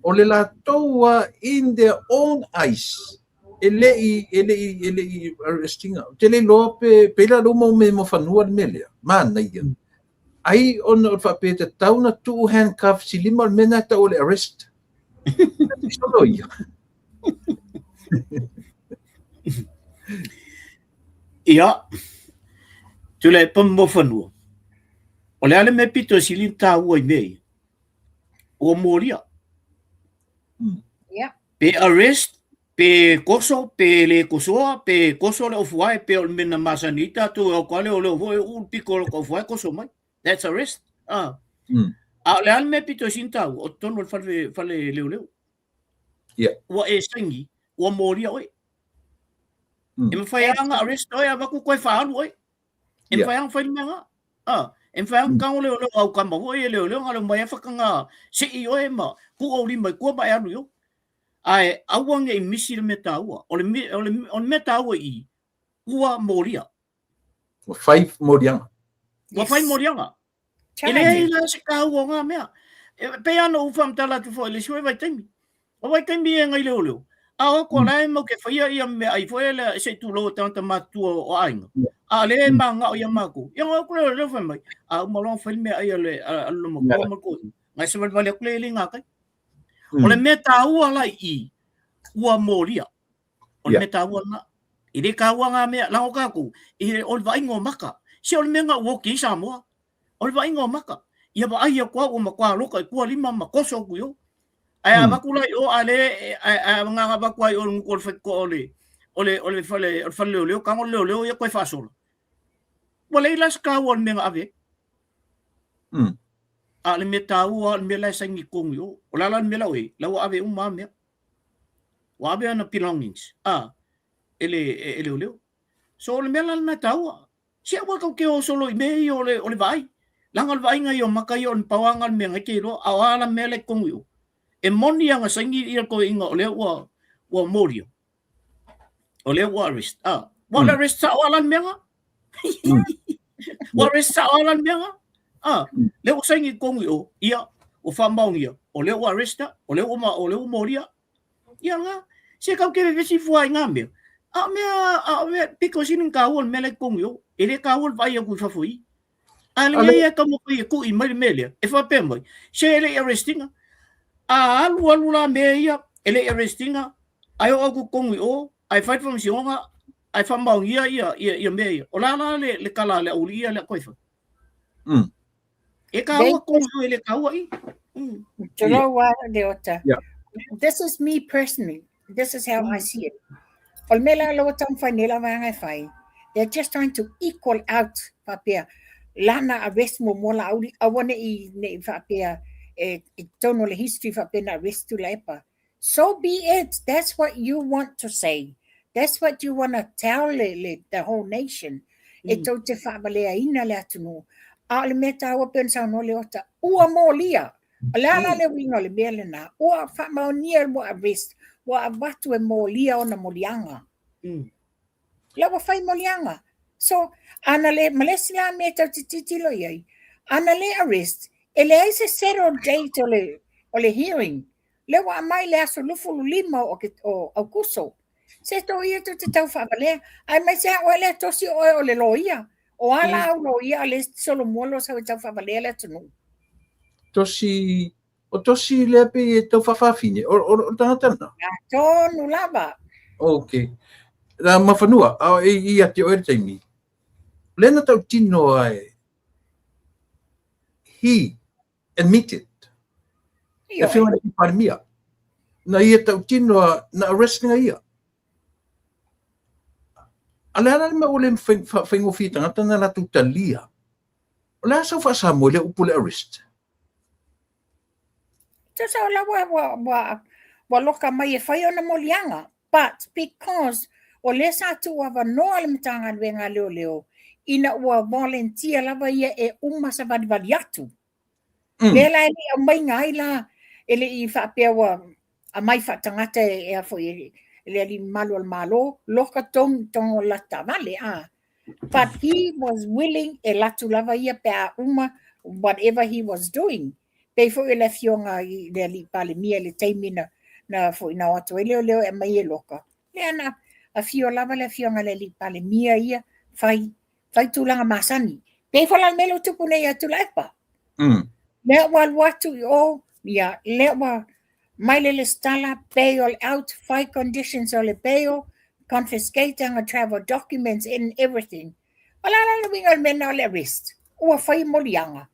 O le la toa in their own eyes. Ele I arrestinga. Te le loa pe la loma me mo whanua le melea. Mana ia. Ai ona o whape te tauna tu handcuff si lima mena ta o le arrest. Solo ia. Ia, tula e pamo whanua. O le ale me pito silim tā ua I mei. O moria. Yeah. Pe arrest, pe koso, pe le kosoa, pe koso le ofuai, pe o mena masanita, tu o kale o le ofuai, piko le ofuai koso mai. That's arrest. A le ale me pito silim tā ua, o tono le fale leo. Yeah. Ua e sangi, ua moria oi. E mwhaianga arrest oi, a waku koe whaalu oi. E mwhaianga whaimanga. E mwhaianga kango leo au kamba oi, leo, ngalo mai a whakanga sei oi ma, ku o lima, kua mai anu yo. Ai, awanga I misi le meta ua. O le meta ua I, ua moria. Ua whai morianga. Ua whai morianga. E le la se ka ua ngā mea. Pe ana ufam tala tu fo, le sue vai taimi. O vai taimi e ngai leo. A o ko lai mo ke whaia ia me ai fo ele se tu lo tanta matua o ainga. A le manga o ia mako. Ia ngā kule leo whai mai. A umalong whai mea ai ale alo mo kua mo kua. Ngai se wale kule li ngā kai. O le meta ua lai I, ua moria. O le meta ua na. I le ka ua ngā mea, lango kako. I le o le vai ngō maka. Se o le mea ngā uoki I Samoa. O le vai ngō maka. Ia ba ai a kua o makua loka I kua lima ma koso ku yo. Ai a bakulai o ale a ngā bakuai o ngukol wheko ole whale leo, kango leo ia koe whasola. Wale I las ka ua le mea ngā ave. A le me tāua, le me lai sangi kongi o. O lala le me lau e, lau ave uma mea. O ave ana belongings. Ele leo. So le me lala na tāua. Sia waka ke o solo I mei o le vai. Langa le vai ngai o makai o le pawanga le mea ngai ke roa. A wala me lai kongi o. E moni anga sangi ia ko inga o le ua morio. O le ua arrest. Wala arrest sa wala le mea nga. Wala arrest sa wala le mea nga. Le o sangi kongi o ia o whamaungia o le o arresta o le o moria ia nga se kau ke vesi fuai ngā mea mea piko sinin ka uol mele kongi o e le ka uol vai a kui whafui a le ia ka mo kui ku I mai mele e whape mai se ele arrestinga alu la mea ia ele arrestinga ai o aku kongi o ai fight from sionga ai whamaungia ia mea ia o la le kala le uli ia le koifa E ka ua kongo ele ka ua I. This is me personally. This is how I see it. Olmela lo tam fanela vanga fai. They're just trying to equal out papia. Lana arrest mo mola audi awane I ne papia tono le history papia na arrest tu lepa. So be it. That's what you want to say. That's what you want to tell the whole nation. Ito te whabalea ina le atunu. A le meta ua pensa no le ota ua molia ala le winga le mele na ua fa maunia mo arrest ua abatu e molia ona molianga la ua fai molianga so ana le malesila meta titilo yai ana le arrest ele is a settled date o le hearing le wa mai le aso lufulu lima o Augusto. Se to ia to te tau whaapalea, ai mai se o le tosi o le loia, o ala au loia le solo molo sa tau whaapalea le tunu. Tosi le pe e tau whawhawhine, o tangatana. Tonu lava. Okay. La mawhanua, i ate o taimi. Lena tau tino ai, he admitted, e whiunga le parimia, na ia tau tino na arresting a ia. Alea me ole whaingo whitangata na la tutalia. Olea sa whasamo le upule arrest. Tasa ola wa loka mai e whai ona molianga. But because o le sa tu wa noa le mtanga wenga leo, ina ua volunteer lava ia e sa vadivali atu. Lela ele a mai ngai la, ele i whapea wa a mai whatangata e a fo ele ali malo al malo, loka tongo la tavale But he was willing e latu lava ia pe a whatever he was doing. Pe fo ele fionga i le ali pale mia le teimina na fo ina watu e leo e mai e loka. Leana a fio lava le fionga le li pale mia ia fai tulanga masani. Pe fo la melo tupu nei atu la epa. Lea wa watu o ia lea wa mai le stala bail out 5 conditions o le bail confiscating a travel documents and everything. Wala la wingal mena le arrest. Ua fai molianga.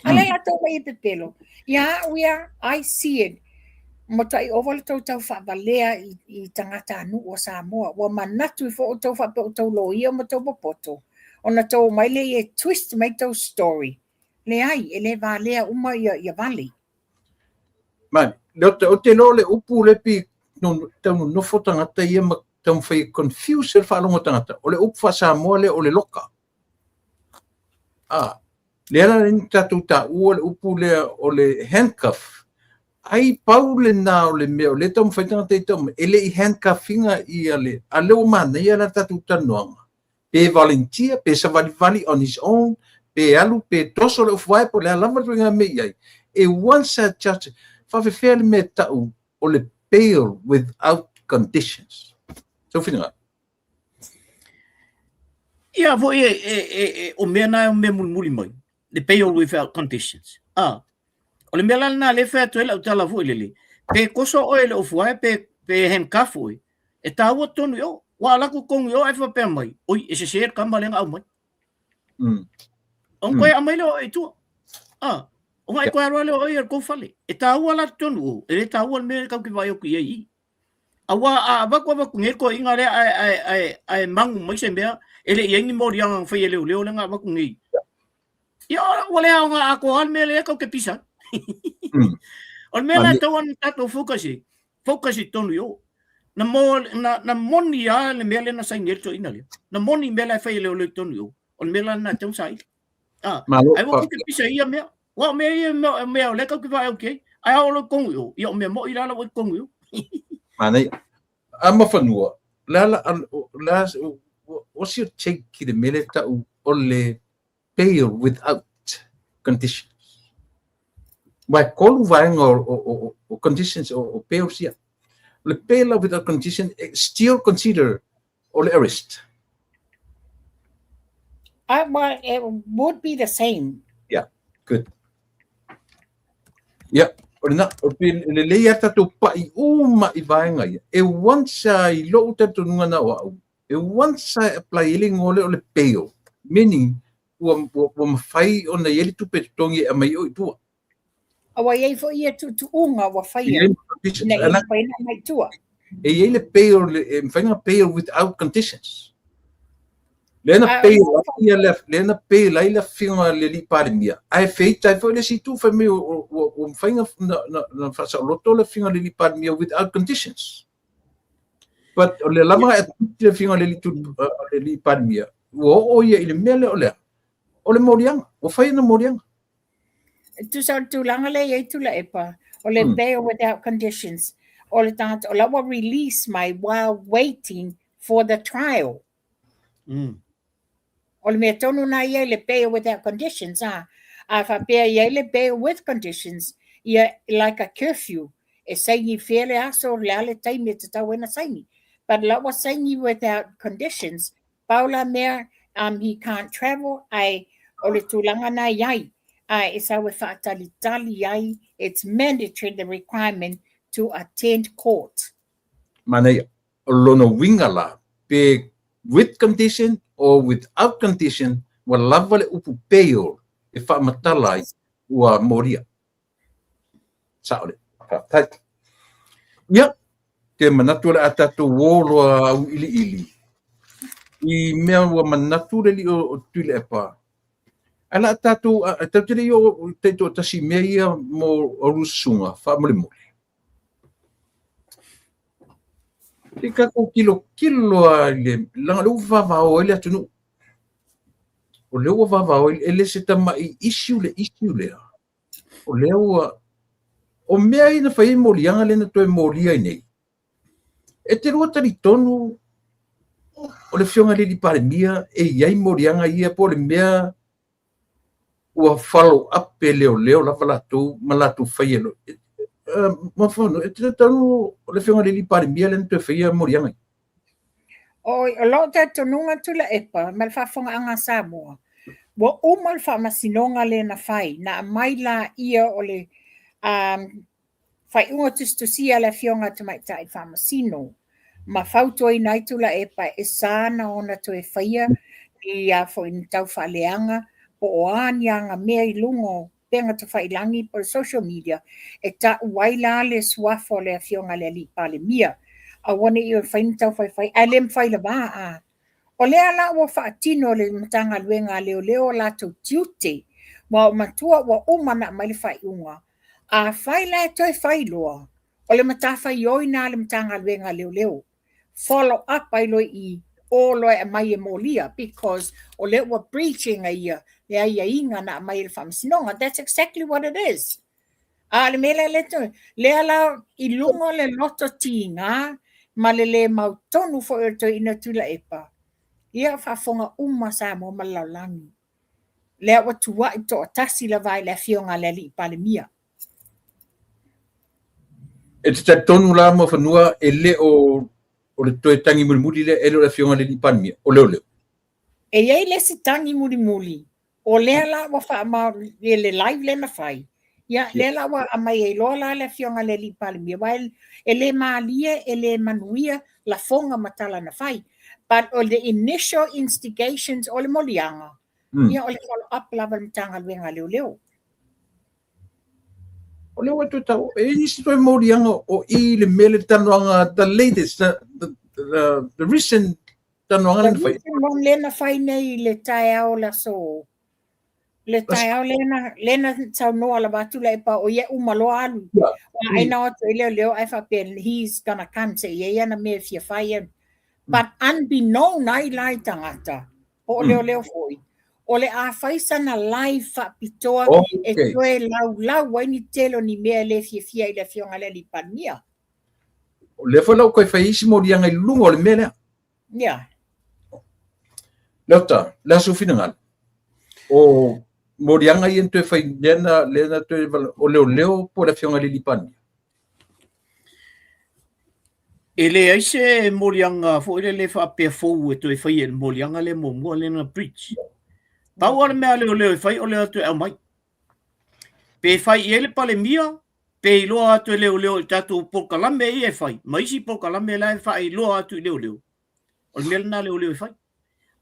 Ala la to mai te pelo. Yeah, I see it. Mota i oval tau whavalea i tangata anu o Samoa. Wa manatu i fo tau whapeo lo ia mo tau popoto. Ona tau mai le e twist mai tau story. Le ai, e le valea uma ia vali. Mai, o te lo le upu le pi tau nofo tangata ia ma tau whai confuse le whalonga tangata. O le upu wha Samoa le o le loka. Le ala ni tatu ta ua le upu le o le handcuff. Ai pau le na o le mea o le tau mwhaitanga te tau ele i handcuffinga i ale. A leo mana i ala tatu tanuanga. Pe volunteer, pe sa vali on his own, pe alu, pe toso le ufuai po le alama tuinga me iai. E once judge, whawhewhea le me tau o le bail without conditions. So whina. Ia, vo o mea nai o mea muli mai. The bail without conditions. O le mea lana le whea tuela o tala vo ilele. Pe koso o ele ufuai, pe handcuff oi. E tāua tonu yo. Wa laku kongu yo e whapea mai. Oi, e se seer kama lenga au mai. On koe amai leo e tua. O ngai koe aroa leo oi ar kou whale. E tāua la tonu o. E le tāua le mea kau ki vai o ki ei. Awa a waku ngeko inga le ai mangu mai se mea. Ele i engi mori anga whai leo lenga waku ngi. Ia wale a nga ako al mea le kau ke pisa. O mea la tau anu tato fokasi tonu yo. Na moni a le mea le na sai ngerto ina le. Na moni mea la whai leo tonu yo. O mea la na tau sai. Ai waku ke pisa ia mea. Wa mea mea le kau ke vai au kei. Ai ao lo kongu yo. Ia o mea mo ila la wai kongu yo. Manei. Ama whanua. What's your take ki le mele tau o le bail without conditions? Wai kolu vaenga o conditions o bail sia. Le bail without conditions still consider o le arrest. Well, it would be the same. Yeah, good. Yeah. O le lei ata tō pai uma I vaenga ia. E wansa I lo tato nunga na wau. E wansa apply ili ngole o le bail. Meaning, ua mawhai o na yeli tupe tongi a mai o I tua. Awa iei fo ia tu unga wa whaia. Na ia whaina mai tua. E iei le bail, e mwhainga bail without conditions. Lena bail ai la whiunga le li pare mia. Ai wheitai fo le si tu whai me o mwhainga na whasa o loto le whiunga le li pare mia without conditions. But o le lama e le whiunga le li pare mia. O ia I le mea le o lea. O le morianga. O whai na morianga. Tu sa tu langa le iei tu la epa. O le bail without conditions. O le tangata, o la wa release mai while waiting for the trial. O le mea tonu na iei le bail without conditions, a whapea iei le bail with conditions, ia like a curfew. e saingi fele aso le ale taimi te tau ena saingi. But lawa saingi without conditions, paula mea he can't travel, ai o le tūlanga na iai. E sa we whaatalitali iai, it's mandatory, the requirement to attend court. Mana o lono winga la, pe with condition or without condition, wa lava le upu peo e whaamatala ua moria. Saole. Ia, te manatu le atatu woloa au ili. I mea ua manatu le li o tuile e pā. Ala atatu, atatu le o te to tasi mea ia mo o rusunga, whaamole mole. Te kako kilo a le langa leu vavao ele atunu. O leu vavao ele se tama I issue le. O leu o mea ina whai morianga le na toe moria nei. E te rua tari tonu o le fionga le li pare mia e iai morianga ia po le mea ua follow up pe leo lava latu malatu whai elo. Ma whanu, e te tanu o le fionga le li pare mia le na toe whai morianga. O lo te tonunga tula epa, mal whafonga anga Samoa. Wa umal whamasinonga le na whai, na mai la ia o le whai unga tustusia le fionga tu mai tai whamasino. Ma whautoi nai tula epa e sāna ona tu e whaia I a fo in tau whaleanga po o anianga mea I lungo penga tu whailangi po social media e ta waila le swafo le fionga le li pale mia. A wane I o whain tau whai a lem whaila waa a. O lea la wa whaatino le matanga luenga leo la tu tiute ma o matua wa umana mai le whai unga. A whaila e toi whailoa. O le matawhai oi nā le matanga luenga leo. Follow up ai loi I o loi a mai e molia because o le wa preaching a ia le a ia inga na mai le whamsinonga. That's exactly what it is. A le mele le tu. Le ala I lungo le loto tinga ma le mautonu fo e to ina tula epa. Ia whafonga sa mo malaulangi. Lea wa tua I to tasi la vai le fionga le li pale mia. E te tonu la mo whanua e le o le toe tangi muri le elo le fionga le li pale mia. O leo. E iei le si tangi muri. O lea la wa wha le live le na whai. Ia lea la wa amai e lola le fionga le li pale mia. Wael e le maalia e le manuia la fonga matala na whai. But all the initial instigations o le molianga. Ia o le follow up lava le matanga luenga leo. O leo atu tau, e nisi toi morianga o I le mele tanuanga, the latest, the recent tanuanga le whai. The recent one lena whai nei le tae au la so. Le tae au lena tau noa la watu la epa o ia umaloa alu. Aina o to leo ai whapen, he's gonna come say, ia na mea fia whai. But unbeknown ai lai tangata. O leo foi. O le a whaisa na live whapitoa e toe lau waini telo ni mea le fia I le fionga le li pania. O le whalau koe whaisi morianga I lungo le mea lea. Ia. Leo ta, lea sufina ngal. O morianga I ento e whai lena toe o leo po le fionga le li pania. Ele aise morianga fo ele whapea fou e toi whai e morianga le momo le na preach. Pau ala mea leo e whai o leo atu e au mai. Pe whai I ele pale mia, pe I loa atu e leo I tatu pokalame I e whai. Maisi pokalame la e whai loa atu I leo. O le mea na leo e whai.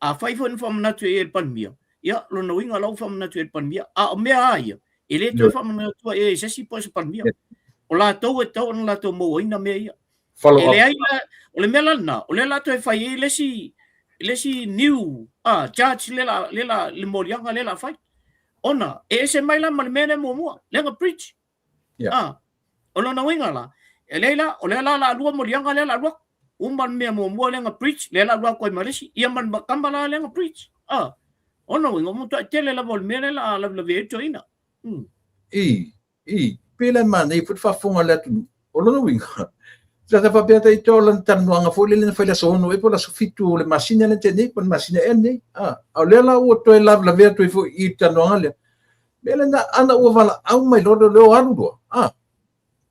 A whai fo whamanatu e ele pale mia. Ia, lona winga lau whamanatu e ele pale mia. A o mea aia. Ele tu e whamanatu e sesi po e pale mia. O la tau e tau na la tau mo ina mea ia. Ele aia, o le mea lana, o le la tu e whai e lesi new church le morianga le la fai ona e se mai la mal mene mo lenga preach ona na winga la elela o le la lua morianga le la lua umban me mo lenga preach le la lua ko malesi ia man kambala lenga preach ona winga mo tele la vol mene la ve toina pela mana I fa fonga le tu o lo winga Tata whapea i tō lan tanuanga fo le lena whaila sono e po la sofitu le masina le tene, pa le masina e nei. Au lea la ua toi la vea toi fo I tanuanga lea. Mea lena ana ua wala au mai loro leo aru roa.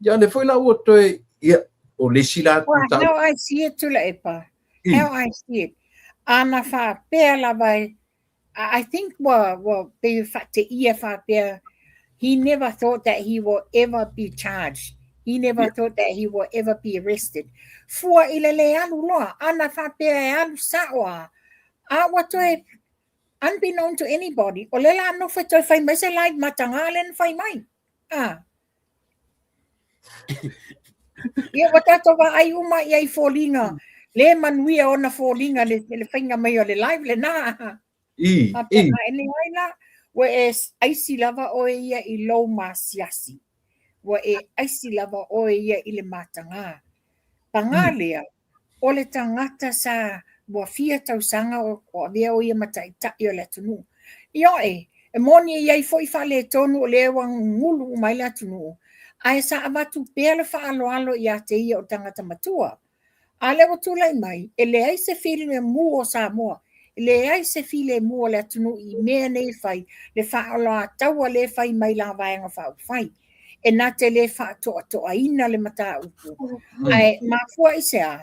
Ya le foi la o toe ia o le sila Well, ta. how I see it tula epa. How I see it. Ana fa pea la vai. I think be fa te ia fa pea. He never thought that he will ever be charged. He never thought that he will ever be arrested. Fua ila le alu loa. Ana fa pea e alu sawa. A watoe unbeknown to anybody. O le la no fa toi fai mai se lai matanga len fai mai. Ia watato wa ai uma i ai fōlinga. Le manuia ona fōlinga le whainga mai o le live le nā. A pēna ene ai la. Wa e aisi lava o ia i lau masiasi. Wa e aisi lava o ia i le matanga. Pangalea, o le tangata sa wa fia tausanga o vea o ia matai tai o le tunu. Io e moni iai foi fale tonu o le wang ngulu mai le tunu. Ai sa avatu pele fa alo ia te ia o tangata matua. A le o tulai mai, e le ai se fili me mu o Samoa, e le ai se fili mu o le atunu i mea nei fai, le fa alo a taua le fai mai la vaenga fa fai. E na te le fa toa ina le mata upu. Ai mafua i se a,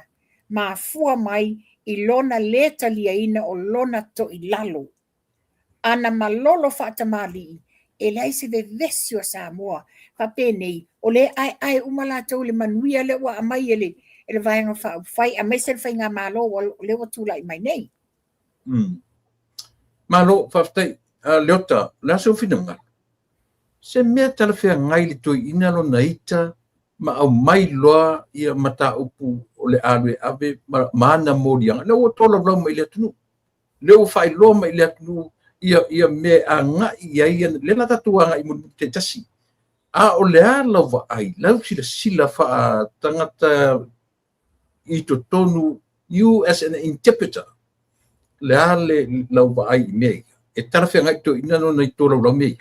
mafua mai i lona le talia ina o lona to i lalo. Ana malolo fa tamali e le ai se vevesi o Samoa, fa penei, o le ai umala tau le manuia le wa amai ele vaenga fa fai a mai se fai ngā malo o le wa tula i mai nei. Malo faftai leota la so finanga. Se mea tala fea ngai le toi ina lo naita ma au mai loa ia mata upu o le alu e ave maana morianga. Le o tola lau mai le atunu. Le o fai loa mai le atunu ia me a ngai ia le la tatua ngai mo te tasi. A o le ala wa ai lau sila fa tangata i to tonu you as an interpreter le ale lau wa ai me e tala fea ngai to ina no nei tola lau me.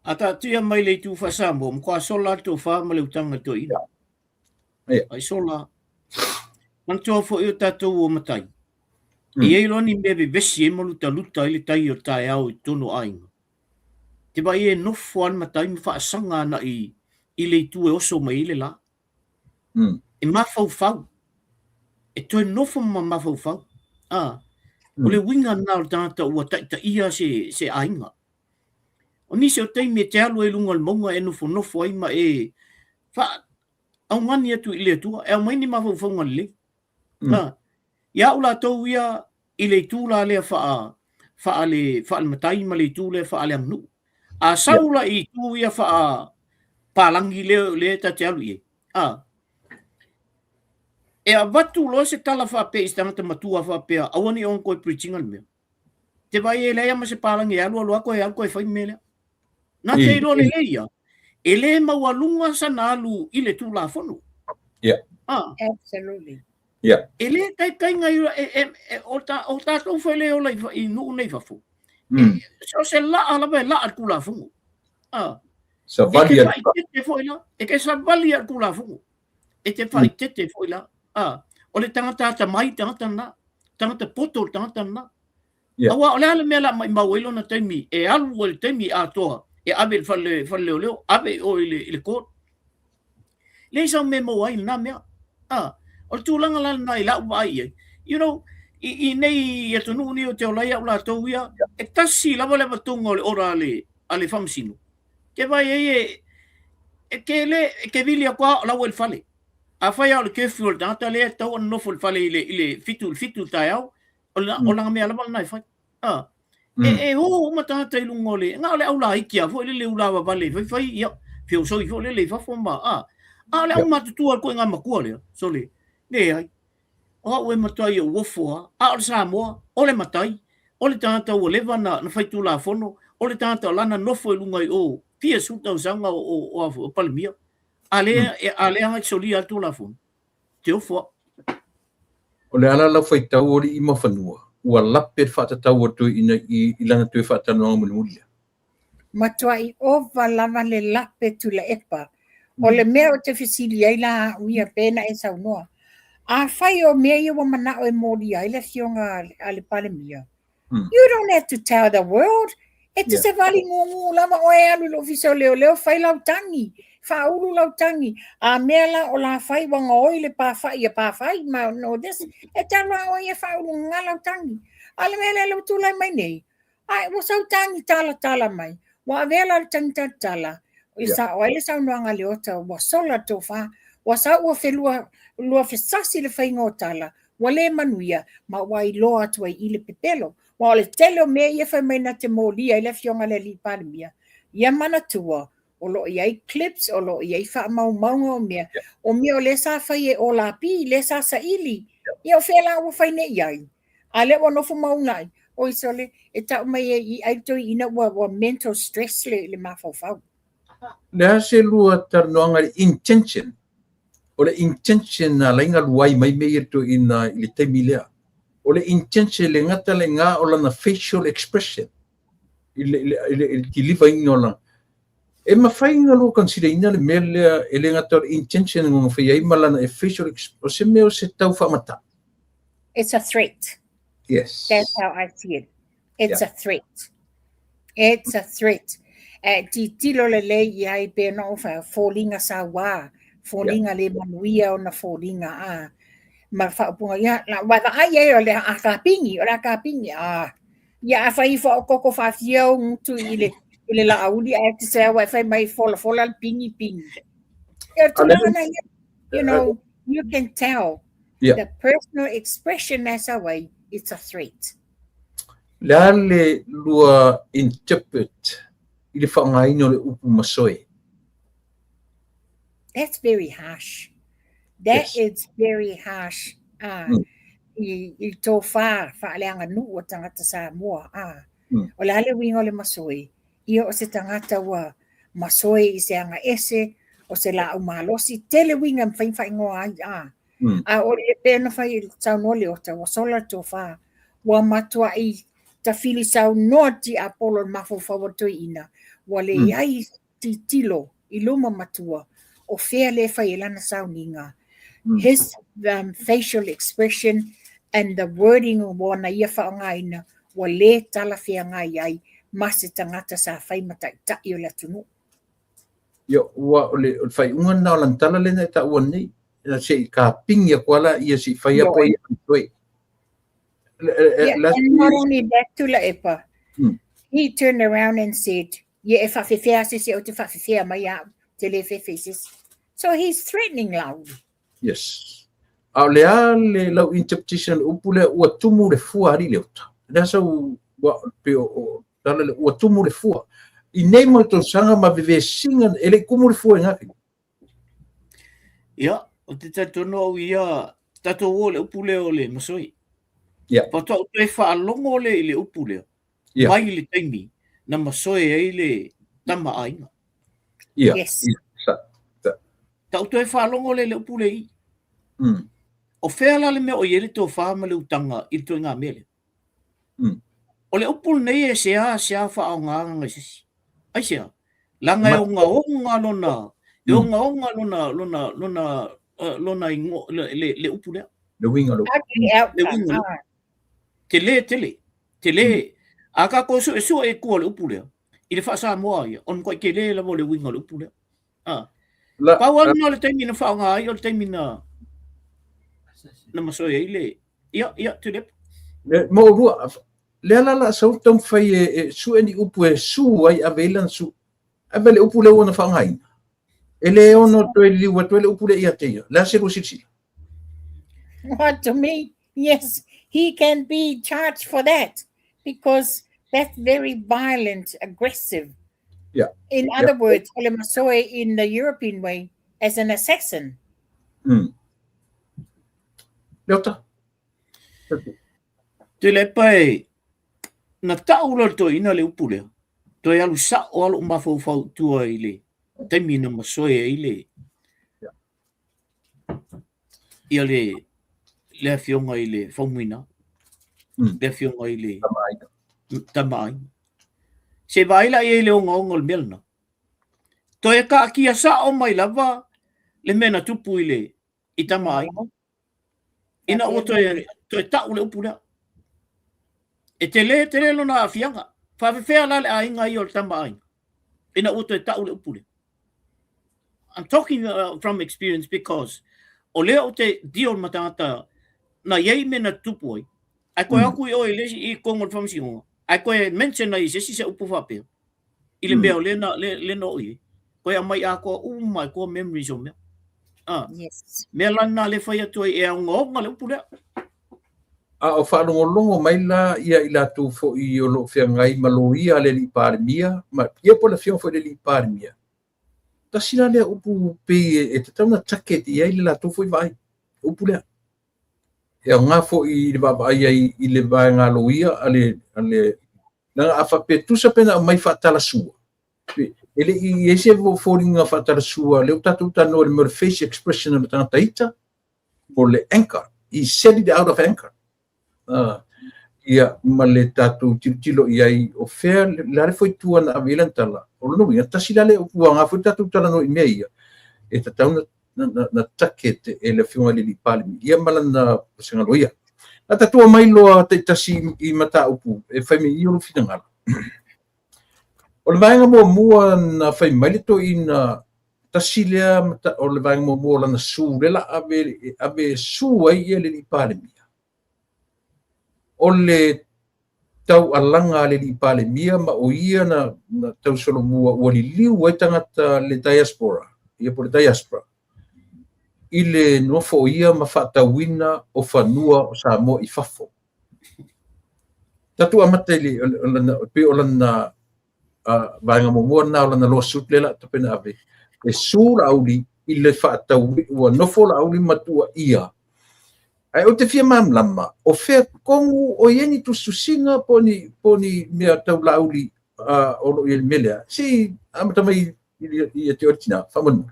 Ata tia mai le tu fa Samoa, mko sola to fa ma le utanga to ina. Ai sola. Man to fo i tatou o matai. I ei loni mebe vesi e mo luta i le tai o tai au i tono ainga. Te bai e nofo an matai mi fa asanga na i le tu e oso mai le la. E mafau. E toi nofo ma mafau. O le winga na o tangata ua ta ia se ainga. O nisi o teimi e te alu e lunga le maunga e nofo ai ma e fa au ngani atu i le atua. E au maini mafau ngani le. Ia ula tau ia i le tūla lea faa le matai ma le tūle faa le amnu. A saula i tū ia faa palangi le ta te alu ie. E a watu loa se tala faa pe istangata matua faa pea awani on koe preaching al mea. Te vai e lea ma se palangi e alu alu koe al koe fai mele. Na te ilo le leia. E le maualunga sa na alu i le tūla fonu. Absolutely. E le kai ngai o tātou whai leo lai i nuu nei whafu. So se la at kula fungu. Sa vali at e ke sa vali at kula fungu. E te whai tete whai la. O le tangata mai tangata poto tangata na. Awa o le ala mea la mai mauelo na taimi e alu o le taimi a toa e ave whale leo ave o i le kōt. Le isa me mo ai na mea. O tūlanga la nai lau ai. You know, i nei e tonu ni o te olai au la tau ia, e tasi lava le matunga o le ora ale whamsinu. Ke vai ke vili a kua lau el fale. A whai au le kefu o le tangata le tau an nofo le fale i le fitu tai au, o langa mea lava nai whai. E ho ma tangata i lunga o le, ngā le au la ikia, fo le ulawa vale, whai ia, whio soi fo le whafoma. A le au matutua koe ngā makua lea, so le. Ne ai. O au e matai o wofoa, a o le Samoa, o le matai, o le tangata o lewa na whaitu la fono, o le tangata o lana nofo e lungai o pia suta o sanga o palimia. A le anga soli atu la fono. Te ofoa. O le ala lau whaitau ori i mawhanua. Ua lape whatatau atu i langa tue whatanonga mulimulia. Matuai o lava le lape tu la epa. O le mea o te whisiri ai la uia pēna e sau noa. A whai o mea i wa mana o e mōri ai le fionga a le palemia. You don't have to tell the world. E te se vali ngongu lama o e alu lo fiso leo whai lau tangi. whauru lau tangi, a mela o la whai wanga oi le pāwhai, ma no this, e tala o ia whauru ngā lau tangi. Ale mele lau tūlai mai nei. Ai, wa sau tangi tala mai. Wa vela tangi tala. I sa o ele sau noanga le ota, wa sola tō wha, wa sau ua whelua whesasi le whainga o tala, wa le manuia, ma wa i loa atua i le pepelo. Wa le tele o mea ia whai mai na te mōlia, i le fionga le li parimia. Ia mana tua, o lo iai clips, o lo iai wha maunga o mea. O mea o le sa whai e o la pi, le sa ili. Ia o whela ua whai ne iai. A le wa nofu maungai. O isole, e tau mai e i aitoi ina wa mental stress le mawhau. Lea se lua tarnoanga intention. O le intention na lainga luai mai mei to ina i le teimi lea. O le intention le ngata le ngā o lana facial expression. I ki liva inga o lana. E mawhai inga lua consider ina le mea lea e le ngata o intention ngonga whai ai malana e facial expression. O se mea o se tau whamata. It's a threat. Yes. That's how I see it. It's a threat. It's a threat. Tilo le le iai pe no fa fallinga sa wa. Fallinga le manuia o na fallinga a. Ma fa punga ia la wa ai e o le akapingi o la akapingi a. Ia fa I fa o koko fa fio tu ile la auli a te sa wa fa mai fola pingi. You know, you can tell the personal expression as a way it's a threat. Le lua interpret I le whaangaino le upu masoe. That's very harsh. That is very harsh. I tō whaaleanga nu o tangata sa mua. O le hale winga o le masoe. Ia o se tangata wa masoe I se anga ese, o se la umalosi, tele winga mwhainwhai ngoa ai. O le pēna whai tau nole o ta, wa sola tō wha, wa matua I ta fili sau noti a polo mafo whawatoi ina. Wa le iai tilo I luma matua o whea le whai elana sau ninga. His facial expression and the wording o wana ia whaongaina wa le tala whea ngai ai masi tangata sa whai matai tai o le tunu. Yo, wa o le whai unga nao lantala lena ta ua nei. Se ka pingia kuala ia si whai apa I antoi. And not only that, tula epa. He turned around and said, "Yeah, if I fefea se o te fefea mai a te le fefesis." So he's threatening loud. Yes. A lea le lau interpretation upule ua tumu le fua ari leuta. That's how tala le ua tumu le fua. I nei mo to sanga ma vive singa ele kumu le fua ngaki. Ia, o te tatono au ia tato o le upule o le masoi. Yeah. Pato o te whaalongo le I le upule. Mai le taimi, na masoe ai le tama ainga. Yes. Tau te whaalongo le upule I. O whea le mea o iere tō whaamale utanga I tō ngā mele. O le upule nei e sea wha o ngā ngai sisi. Ai sea, langa e o ngā lona, e o ngā lona le upule. Le winga lo. Le winga. Tele. Aka ko so e ko le upule. I le whaasa moa ia. On ko ke le mo le winga le upule. Pawan no le taimi na whaonga ai, o le taimi na masoe ai le. Ia, tele. Mo rua, le ala sau tau whai su eni upu su ai avelan su. Avele upu le ona whaonga ai. Ele ono toe liwa toe le upu le ia teia. La se rusisi. What to me? Yes, he can be charged for that because that's very violent, aggressive. Yeah. In other words, Ole Masoe in the European way as an assassin. Leota. Te le pai na taula to ina le upule. To alu sa o alu mafo fau tua ile. Temi na Masoe ile. Ia le fionga ile fomina. Le fionga ile tamai. Se vaila ile onga le melna. To e ka kia sa o mai lava le mena tupu ile I tamai. Ina o to e tau le upula. E te le lona afianga. Fa fea la le ainga I o le tamai. Ina o to e tau le upule. I'm talking from experience because o leo te dio matata na yei mena tupoi. Ai koe aku i oi lesi i kongon whamsingonga. Ai koe mention na i sesi se upu whapeo. I le mea o le no i. Koe a mai a koa mai koa memories o mea. Yes. Mea lana le whai atu e au ngonga le upu lea. O whaarongolongo mai la ia i la tu fo i o lo whiangai malo ia le li pāremia, ma ia po la whiang fo le li pāremia. Ta sina lea upu pe e te tauna taket ia i le la tu fo i vai. Upu lea. E ngā fo i le baba ia i le vai ngā lo ia ale nanga a whape tusa pena mai whaatala sua. Ele i ese fo ringa whaatala sua, leo tatu tano le more face expression na tangata ita, po le anchor. He said it out of anchor. Ia ma le tatu tilo iai o fea lare foi tua na avilan tala o no ia tasi lale o nga foi tatu tala no i ia e tatau na takete e le fiunga li pali ia malana senga loia na tatu mai lo te tasi i mata upu e fai mi o finanga o le vainga mo na fai mai to ina tasi le mata o le vainga mo la na su le la ave su ai le pali o le tau alanga le li pale mia ma o ia na tau solo mua o li liu e tangata le diaspora. Ia po le diaspora. I le nofo o ia ma whaatawina o whanua o Samoa i fafo. Tatu amate li pe o lana vaenga momua na o lana loa sutlela tapena ave. E sura auli i le whaatawina o nofo la auli matua ia. Ai o te fia mamlama o fea kongu o ieni tu susinga poni mea tau lauli o lo i melea si amata mai i te oritina whamanu.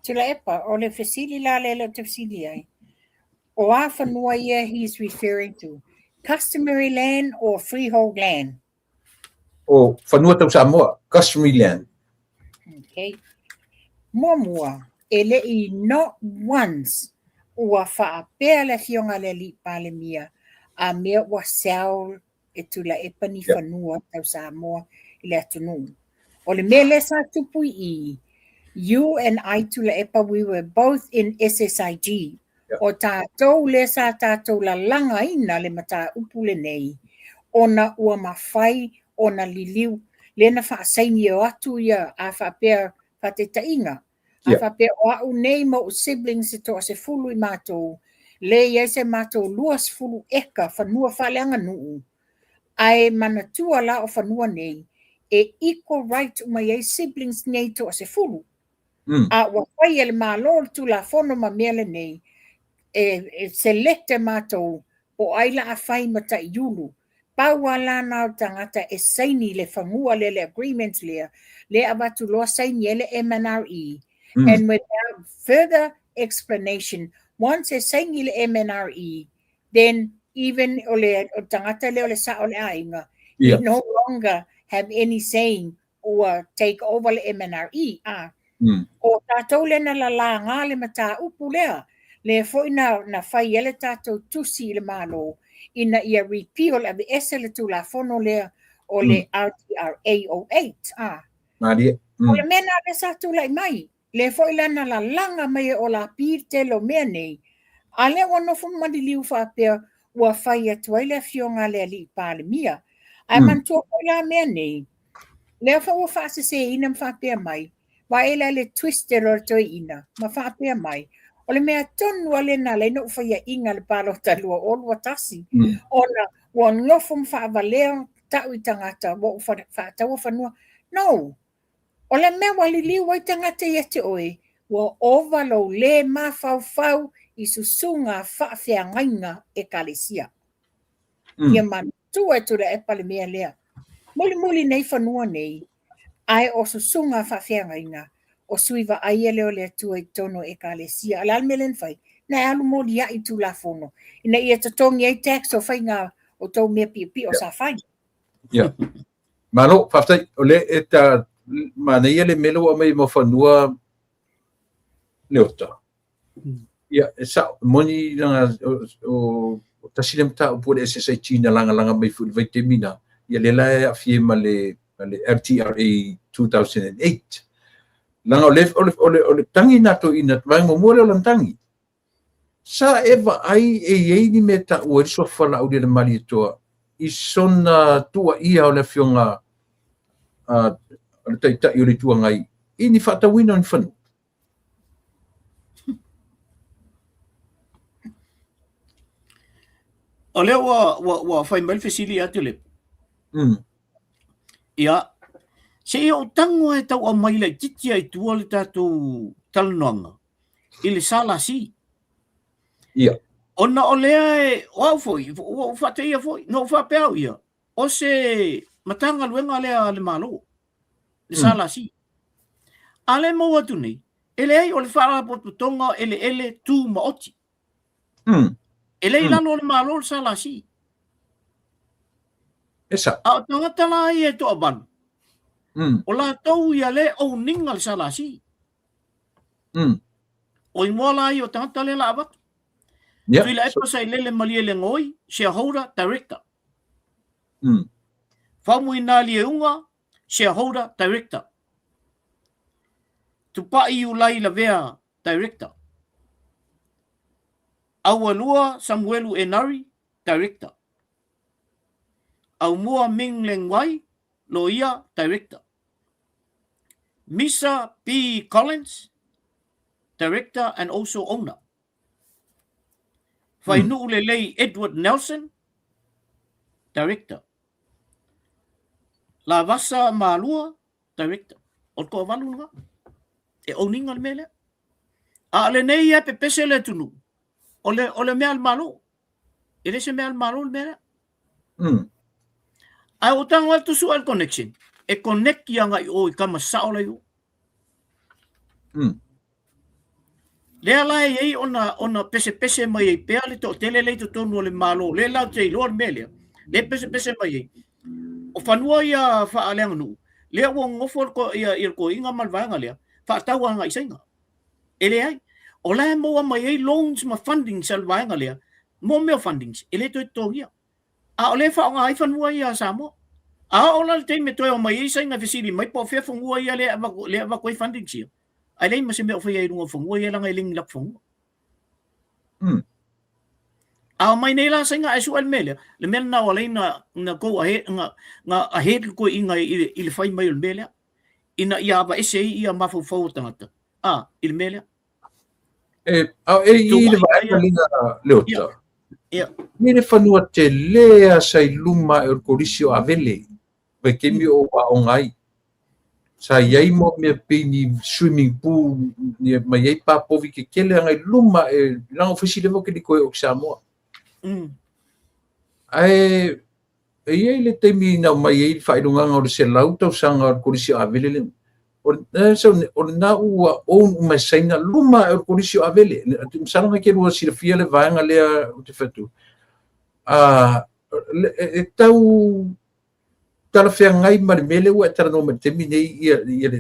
Tula epa, o le fesili la le te fesili ai. O a whanua ia he's referring to customary land or freehold land? O whanua tau Samoa, customary land. Okay. Mua, ele i not once ua whaapea le fionga le li pale mia a mea ua saul e tula e pani whanua tau Samoa i le atunu. O le mea le sa tupui i, you and I tula epa, we were both in SSIG. O tātou le sa tātou la langa ina le mata upule nei, ona ua mawhai, ona liliu, le na whaasaini o atu ia a whaapea whatetainga. A whapea o au nei mo o siblings e toa se fulu i mātou. Le ia se mātou luas fulu eka whanua whaleanga nuu. Ai manatua la o whanua nei. E equal right umai ei siblings nei toa se fulu. A wawai ele mālol tu la whono ma mele nei. E selekte mātou o aila a whai mata i yulu. Paua la nao tangata e saini le whangua le agreements lea. Le abatu loa saini ele MNRE. And without further explanation, once a single MNRE, then even ole tangata le ole sa ole ainga, we no longer have any saying or take over le MNRE. O tātou le na la ngā le mata upu lea, le foi na whai ele tātou tusi le malo, ina ia repeal of the esele tu la fono lea o le RTRA 08. O le mena le sa tu lai mai. Le foi lana la langa mai o la pite lo mea nei. A le ono fu mandi liu whapea ua whai atu ai le fionga le li pāle mia. Ai mantua ko la mea nei. Le wha ua whaase se ina mwhapea mai. Wa ela le twister o toi ina. Ma whapea mai. O le mea tonu ale na le no whaia inga le pālo talua o lua tasi. Ona ua ngofu mwhaavaleo tau i tangata wa whaataua whanua. No. O le mea wali liu wai tangata i ate oe, wa ovalo le ma fau i susunga whaafea ngainga e kalesia. Ia mantua tu le epa le mea lea. Muli nei whanua nei, ai o susunga whaafea ngainga, o suiva ai leo le atua i tono e kalesia. Ala almelen fai, na alu moli ya i tu la fono. Ina ia tatongi ai tax o whai ngā o tau mea pi o sa whai. Ia. Mano, whaftai, o le e ta mana ia le melo a mai mo whanua leota. Ia, e sa, moni langa o tasile mta o pole SSIG na langa mai fu vai te mina. Ia le lae a fie ma le RTRA 2008. langa ole tangi na to ina vai mo mo le tangi sa eva ai e ni meta o so fala o de mali to I sona tua ia o le fionga le taita i o le tua ngai ini whatawina on whanu o leo wa fai mal fesili atu le ia se o tango e tau o mai le titi ai tua le tatu talnoanga I le sala si ia ona o lea e o foi o fateia foi no fa peo ia o se matanga luenga lea le malo le sala si ale mo atu nei ele ai o le fara potonga ele tu maoti ele lalo le malo le sala si esa a tanga tala e to ban o la tau ia le o ninga le sala si o I mola I o tanga le la bat yeah Tui la e pasai lele malie le ngoi, shareholder director. Whamui nā lie unga, shareholder director. Tupai ulai la vea director. Awalua Samuelu Enari, director. Aumua Ming Lengwai, loia director. Misa P. Collins, director and also owner. Whainu lei Edward Nelson, director. La Vasa Malua, director. O ko walu nga. E oninga le mele. A le nei e pepese le tunu. O le mea al malo. E le se mea al malo le mele. A o tango al tusu al connection. E connect yanga I o I kama sao la yu. Lea lai ei ona pese mai ei pea le to tele le to tonu le malo le la te lor mele le pese mai ei o fanua ia fa ale ngunu le wo ngofo ko ia ko inga malvanga le fa tawa nga isinga ele ai o la mo mai ei loans ma funding salvanga le mo me fundings ele to ia a ole fa nga ai fanua ia samo a ola te me to mai ei singa fisili mai po fe fungua ia le va ko funding sia ai lei mase me o fai runga fongo ia langa ling lak fongo a mai nei la singa ai sual mele le mel na wala na ko a nga a het ko inga I le fai mai mele ina ia ba ese ia mafu fo tangata il mele I le vai linga leota ni le fanua te lea sai luma e korisio avele pe kemi o ngai sa yai mo me pini swimming pool ni mai yai pa povi ke kele ngai luma e lang ofisi levo ke ko o Samoa ai yai le temi na mai yai fa idunga ngor se lauto sanga korisio avele o na ua o mai saina luma e korisio avele sanga ke ro si fia le vanga le te fatu e tau tala fea ngai mele ua tala no te mine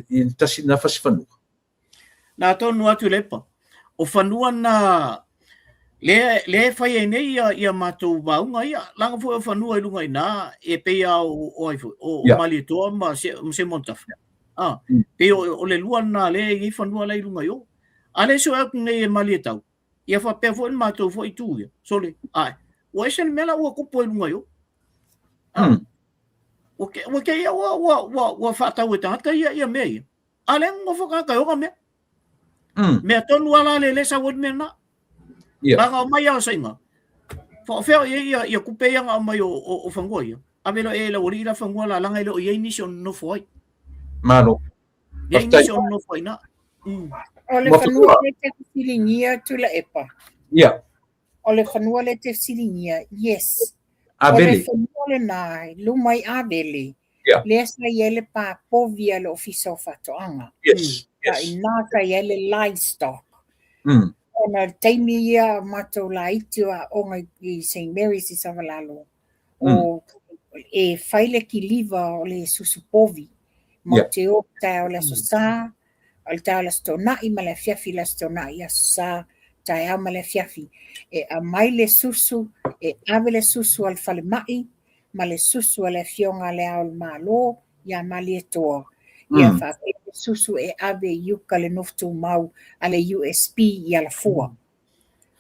I tasi na fasi whanua. Nā tonu atu lepa. O whanua na le whai e nei ia mātou maunga ia. Langa fo e whanua I lunga I nā e peia o aifu. O mali toa ma se montafu. Pe o le lua na le I whanua lai lunga yo. Ale so aku nei e mali e tau. Ia whapea fo e mātou fo I tū ia. Sole, ai. O e sen mela ua kupo e lunga yo. Wake ia wa whatau e tangata ia mea. Ale ngofo ka kai oka mea. Mea tonu ala le sa wad mea na. Langa o mai au sainga. Whao ia kupe anga o mai o whangoa ia. Avelo e la wari la whangoa la langa ilo o iei nisi on no fwai. Mano. Iei nisi on no fwai na. O le whanua le te silingia tu la epa. Ia. O le whanua le te silingia, yes. Avele. O le whanua le nai, lumai avele. Yeah. Le sa iele pa povia le ofisa o whatoanga. Yes. Ka ina ka iele livestock. Ona taimi ia matou la itua o ngai St. Mary's I Savalalo. O e whaile ki liva o le susupovi. Mo te o tae o le sosa, o le tae o le stonai ma le fiafi le stonai a sosa, tae au ma le fiafi. E a mai le susu, e ave le susu al fale mai, ma le susu ale fionga le au malo, ia mali e toa. Ia whape susu e ave yuka le noftu mau a le USP i ala fua.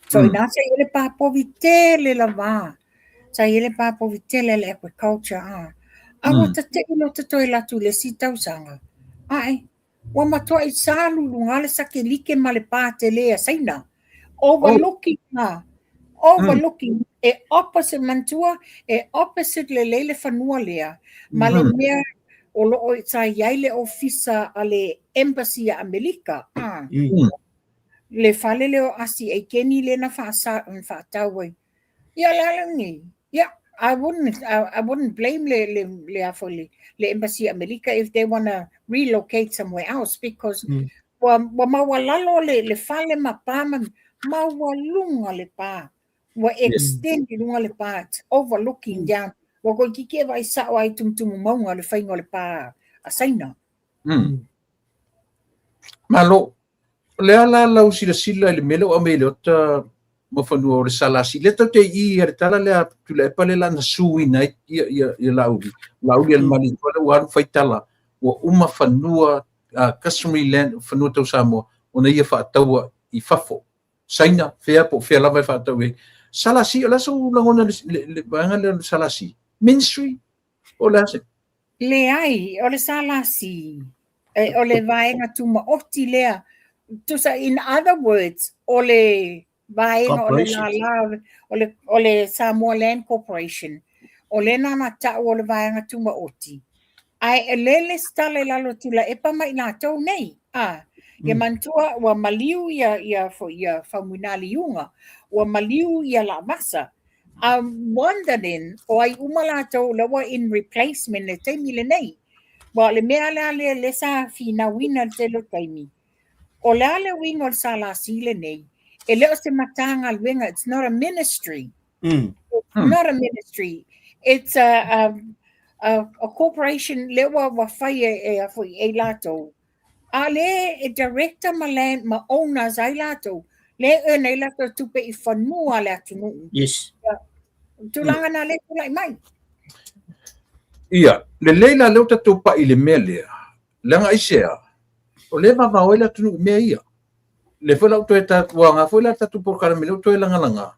So ina sa ile pa povitele la va. Sa ile pa povitele le agriculture a. Awa te ilo te toi latu le sitau sanga. Ai, wa matua i salu lunga le sake like ma le pate lea saina. Overlooking na. Overlooking e opposite mantua e opposite le lele fanua lea. Ma le mea o loo i sa yaile ofisa a le embassy a Amerika. Le fale leo asi e keni le na whaatawai. Ia lalangi. Yeah, I wouldn't blame le afole le embassy America if they want to relocate somewhere else because wa mawalalo le fale mapama mawalunga le pa wa extend lunga le pa overlooking down wa ko kike vai sa ai tumtum maunga le fainga le pa asaina. Malo le ala lau sila le melo a melo ta mo fanu o salasi le te I tala le tule pale la na sui na ia lauli al mali ko wa faitala wa uma fanua customary land fanua tau samo ona ia fa taua I fafo saina fea po fea lava fa taua salasi la so langona le banga le salasi ministry o la se le ai o le salasi o le vaenga tuma oti lea tusa in other words o le vaenga o le Samoa Land Corporation o le nana ta o le vaenga tuma oti ai lele stale lalo tula e pa mai na tau nei ia mantua wa maliu ia famunali unga wa maliu ia la masa I'm wondering o ai umala tau lawa in replacement le taimi le nei wa le mea le sa fina wina te lo taimi o le winga o sala sile nei e leo se matanga winga it's not a ministry not a ministry it's a corporation lewa wa fai e lato ale e director ma land ma owners ai lato le nei lato tupe I fanua le atunu yes tulanga na le tulai mai ia le leila leo tatu pa I le mele langa isea o le va o le atunu me ia le fola to eta wanga fola tatu por cara mele to langa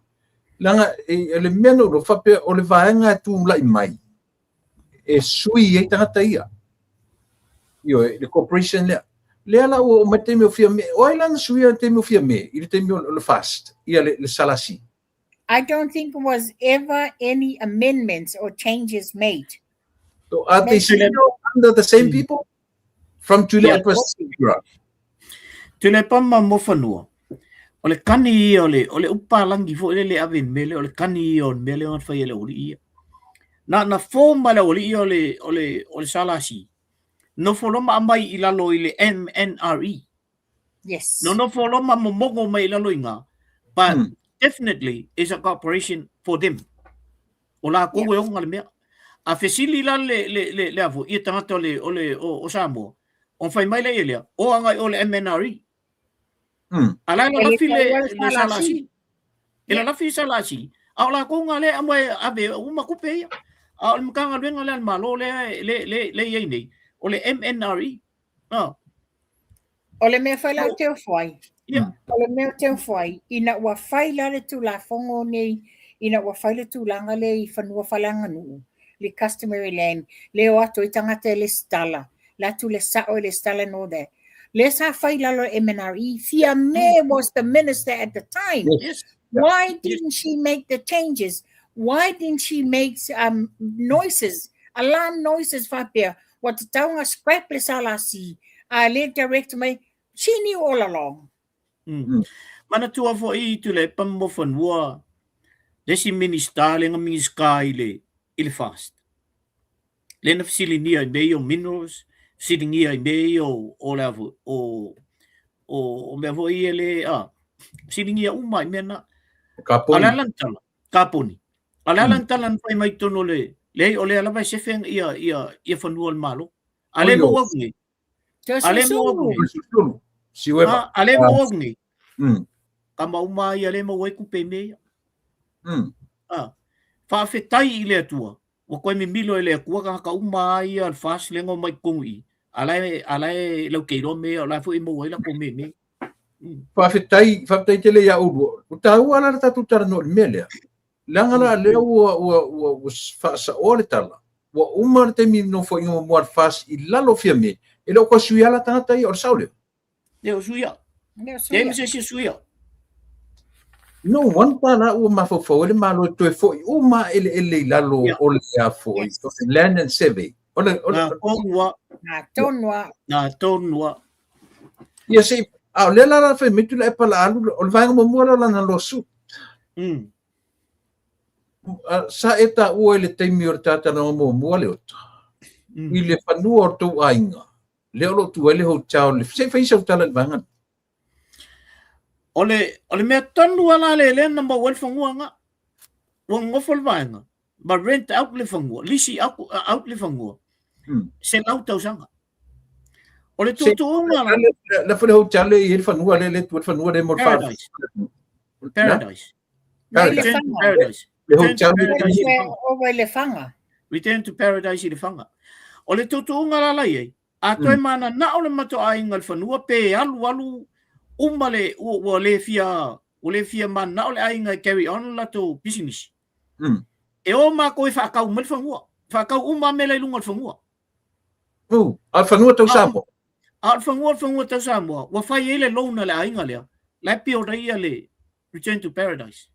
le meno lo fa pe o le vaenga tu lai mai e sui e tangata ia io le corporation le ala o matemi o fia me o ala sui o temi o fia me I temi o le fast ia le salasi I don't think there was ever any amendments or changes made. So are they still under the same people from Tule Epasira? Tule pama mo fanua. Ole kani ole upalangi fo le ave mele ole kani on mele on fa ele oli. Na forma le oli ole salasi. No foloma mai ilalo ile MNRE. Yes. No foloma mo mogo mai ilalo inga. But definitely is a corporation for them. Ola ko we on mea. A fesili la le avo I tangata ole o Samoa. On fai mai le ele o anga ole MNRE. Ala la file le salasi. Ela la file salasi. Ala ko ngale amwe ave uma kupe. Al mkanga lenga le malo le yene. Ole MNRE. Ole me fai la teo foi. Ole me teo foi. Ina wa fai la le tu la fongo nei. Ina wa fai le tu langa le I fanua falanga nu. Le customary land. Le o ato I tangata le stala. La tu le sao le stala no de. Le sa fai la lo MNRE. Fia me was the minister at the time. Yes. Why didn't she make the changes? Why didn't she make noises, alarm noises, Fabia? What the town scrap le salasi? I let direct me. She knew all along. Mana tua fo I tule pammo fanua. Desi minister le ngami sky le fast. Le na fisilia I minerals, silingia I o level o me vo I le silingia uma mena. Kaponi. Alalan talan fai mai tono le ole ala vai sefeng ia fanua malo. Ale mo wagni. Ale mo wagni. Siweba. Ale mo wagni. Kama uma ia le mo wai kupe me. Fa fetai I le atua. O koe me milo ele kua ka uma ia al fas lengo mai kongi. alai lau keiro me o la fu i mo la ko me Whawhetai te le ia uru. O tā ua ala tatu tara no le mele. Langa la leo ua whaasa o le tala. Ua umar te mi no fo ingo moar whaas I lalo fia me. E leo kwa sui ala tangata I o saule. Leo suia. Leo se suia. No wanta la ua mafofo ele malo toe fo I uma ele lalo o le a fo I. Land and Survey. Na tonua. Ia se le la fe mitu le pala alu o le vanga mo mola la na losu. Sa eta ua le taimi o tata na mo mo le ota. I le fanua o tau ainga. Le olo tu ele ho chao le se faisa o tala le vanga. Ole mea tonu ala le na wal fangua nga. Wa ngofol vanga. Ba rent out le fangua, lisi out le fangua. Se lau tau sanga. Ole tutu unga la fole ho chale I le fanua le tu fanua le mo fa. Paradise. Le ho chale o le fanga. Return to Paradise I le fanga. Ole tutu unga la lai. A toi mana na ole mato ainga le fanua pe alu umale o le fia man na ole ainga carry on la to business. E o ma ko fa ka umel fangua. Fa ka uma me le lunga fangua. Al fanua tau sapo. Al fangua tau sapo. Wa fa ele lona le ainga le. La pio ria le Return to Paradise.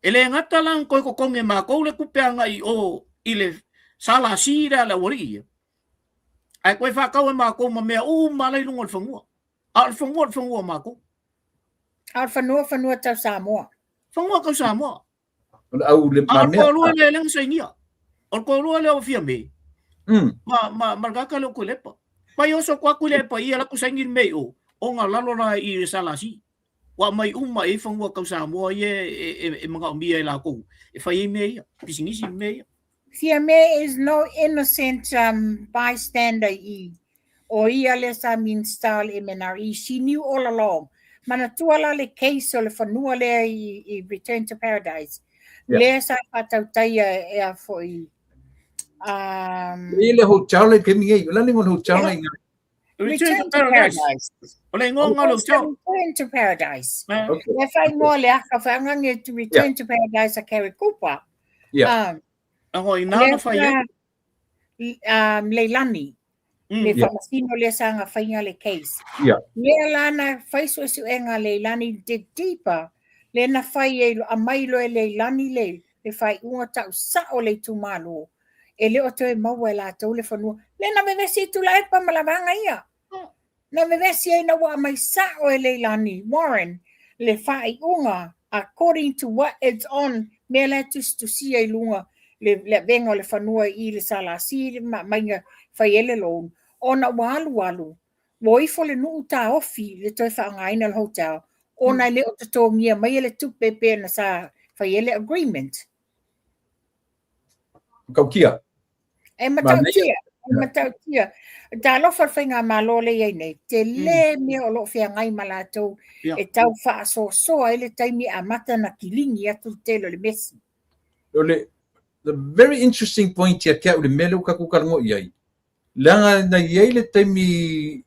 Ele ngata lang ko konge ma ko le kupeanga I o ile sala sira la wori. Ai ko fa ka ma ko ma me uma le lunga fangua. Al fangua ma ko. Al fanua tau Samoa. Fangua ka Samoa. Au le ma me. Al ko le lang sengia. Al ko le o fia me. Margaka le ko lepa. Pa yo so kwa ku lepa ia la ku sengin me o nga lalo na I sala si. Wa mai uma e fangua ka Samoa e mga umia la ko. E fa me ia. Pisingisi me ia. Fia me is no innocent bystander o ia le sa min style MNRE. She knew all along. Mana tuala le case o le fanua le I Return to Paradise. Le sa patautaya e a foi. Ile ho chale ke mi la ni ho chale. Return to Paradise. Ole ngonga lo chao. Return to Paradise. Le fai mo le aka fa ngange to Return to Paradise a Kerry Cooper. Ngo ina fa Leilani. Le famasino le sanga fainga le case. Le lana fai so enga Leilani dig deeper. Le na fai a mailo e Leilani le fai unga tau sa o le tumalo. E le o te maua la tau le fanua. Le na mevesi tu la epa malavanga ia. Na mevesi e na wa mai sa o e Leilani Warren. Le fai unga according to what it's on. Me le tu si e lunga. Le venga le fanua I le sala si mainga fai ele loan. Ona walu. Woi fo le nuu ta ofi le toi whaangaina le hotel. Ona le o te tōngia mai le tupepe na sa fai ele agreement. Kaukia. E matautia. Ta lofa whainga malo le iei nei. Te le mea o lo whia ngai malatou. E tau wha soa ele taimi a mata na kilingi atu telo le mesi. The very interesting point here kia ule mele uka kukarango iai. Langa na iai le taimi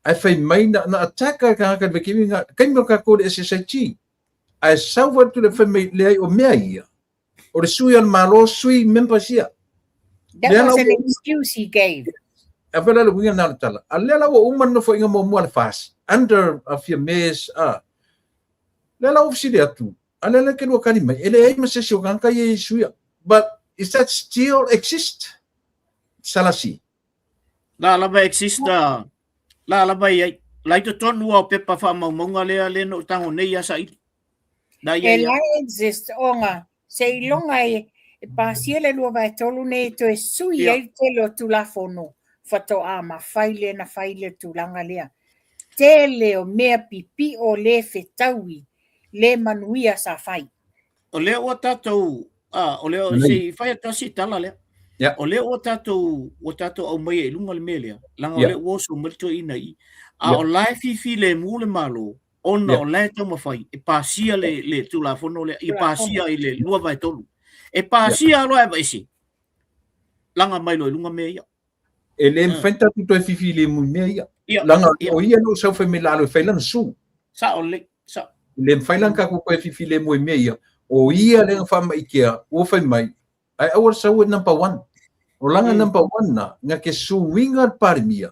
ai fai mai na ataka ka haka vekimi nga kaimi ka kore SSIG. Ai sauwa tu le fai mai le ai o mea ia. O le sui al malo sui members ia. That was an excuse he gave. Avela le winga na tala. Alela wa uman no fo inga mo mua le fast. Under a few meses Lela ofisi le atu. Alela ke lua kani mai. Ele ai masesi o kanka ia sui. But is that still exist? Salasi. La lava exist la lava ia lai to tonu o pepa fa maunga le no tango nei asa I. Da ia. La exist onga se longa e pasiele lua vai tolu nei to e sui ai telo tu la fono. Fato ama faile na faile tu langa lea. Tele o mea pipi o le fetaui le manuia sa fai. O le o tatou o leo se fai tasi tala le. O leo o tatou au mai e lunga le melea. Langa o leo o so malto ina I. O lai fifi le mule malo. Ona o lai tau mawhai. E pasia le tula fono le. E pasia I le lua vai tolu. E pasia loa e vaisi. Langa mai lo e lunga mea ia. e le mfenta tu to fifi le mu me ia Ia. langa o ia no sa fa me la lo fa lan su Sa o le sa. le mfailan ka ko fifi le mu me ia o ia le fa mai kia o fa mai ai awar sa wo number 1 o langa number 1 na nga ke su winga parmia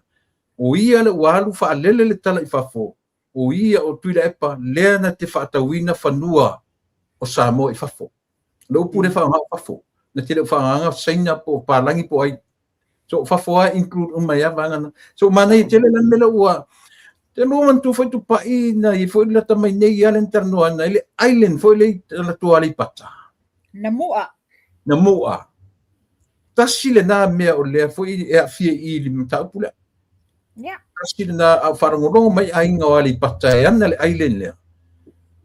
o ia le walu fa lele le tala i fa fo o ia o tuila epa le na te fa tawina fanua o sa mo i fa fo lo pure fa ma fa fo na te fa nga saina po palangi po ai so fa fo include o mai avanga so mana i tele lan mela ua te no man tu foi tu pa i na i foi la tamai nei ala interno ana ile island foi le la tu ali pata na mua tasile na me o le foi e afia i li mta pula tasile na a farango mai ai nga ali pata e ana le island le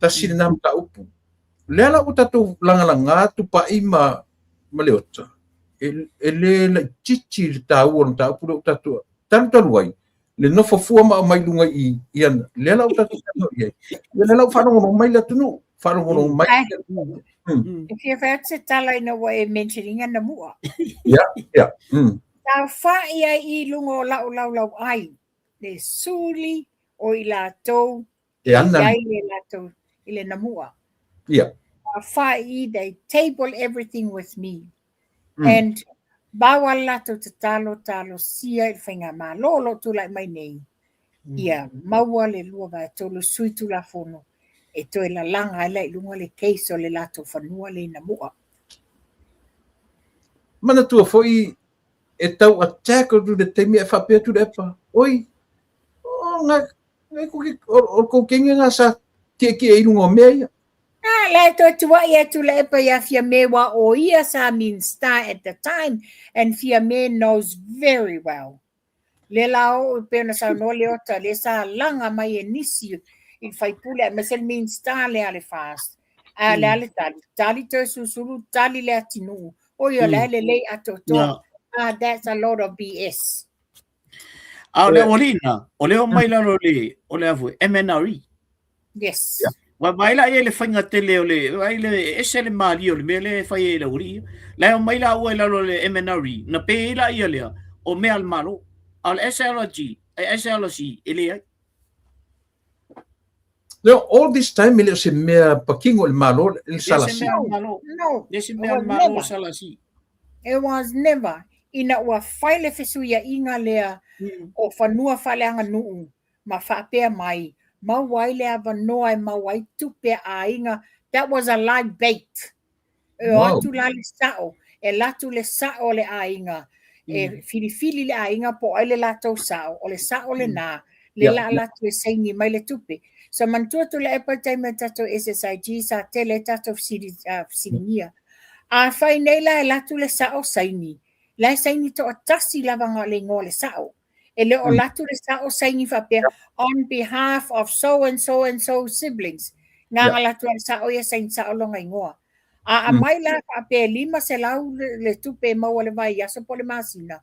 tasile na mta upu le la uta tu langa tu pa i ma maleota ele la chichi le tau o ta pula uta tu tanto luai le no fofua ma mai lunga i ian le la uta tu no ye le la farango mai la tu no farango mai If you've heard it, tala ina wa e mentioning na mua. yeah Na fa ia I lungo lau ai. Le suli o I latou. e ana Iai le latou. Ile na mua. yeah Na fa I they table everything with me. And bawa latou te talo sia I whainga ma lolo tu lai mai nei. Ia maua le lua vai tolu sui tu la fono. E toi la langa le lunga le keiso le lato fanua le na mua. mana tu foi e tau attack o de temi e fa pe tu de pa oi o nga ko kinga nga sa ke e lunga me La to tua ia tu le pa ia fia me wa o ia sa min star at the time and fia me knows very well. Le lao pe na sa no le ota le sa langa mai e nisi il fai pule ma se min star le ale fast. Le ale tali to susulu tali le atinu. O ia le atoto. That's a lot of BS. Le olina, o le o mai la o le afu MNRE. Yes. Wa mai la ele fanga tele o le ai le ese le mali o le mele fai le uri. La o mai la o le MNRE. Na pe la ia le o me al malo. Al SLG, SLC ele ai. no all this time ele se me pakingo el malo el salasi No. Ese me al malo salasi. It was never. Ina ua faile fesuia inga lea o whanua whaleanga nuu ma whapea mai. Ma waile ava noa ma wai tupe a inga. That was a live bait. E atu la le sao. E latu le sao le a inga. E fili le a inga po ai le latou sao. O le sao le nā. Le la latu e seini mai le tupe. So mantua tu le epa taima tato SSIG sa tele tato fsiringia. A whai nei la e latu le sao saini. La saini to atasi lavanga le ngō le sao. E le o latu le sao saini whapea on behalf of so and so siblings. Ngā latu le sao ia saini sao longa ingoa. A mai la whapea lima se lau le tupe maua le vai aso po le masina.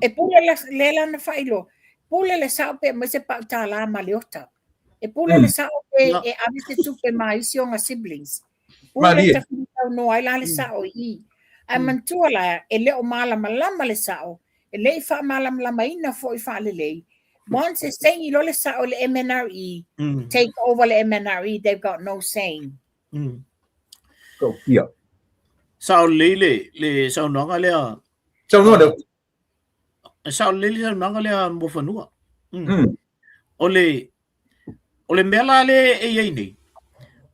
E pule le lana whailo. Pule le sao pe ma se pau tā la ma le ota. E pule le sao pe e avise tupe ma isi o ngā siblings. Pule ta whitau no ai la le sao I. Ai mantua la e leo malama lama le sao. E lei wha malama lama ina fo I wha le lei. Once e saying lo le sao le MNRE, take over le MNRE, they've got no saying. Go here. Sao le sao nonga lea. So no Sao le nonga lea mo fanua. O le mela le e ai nei.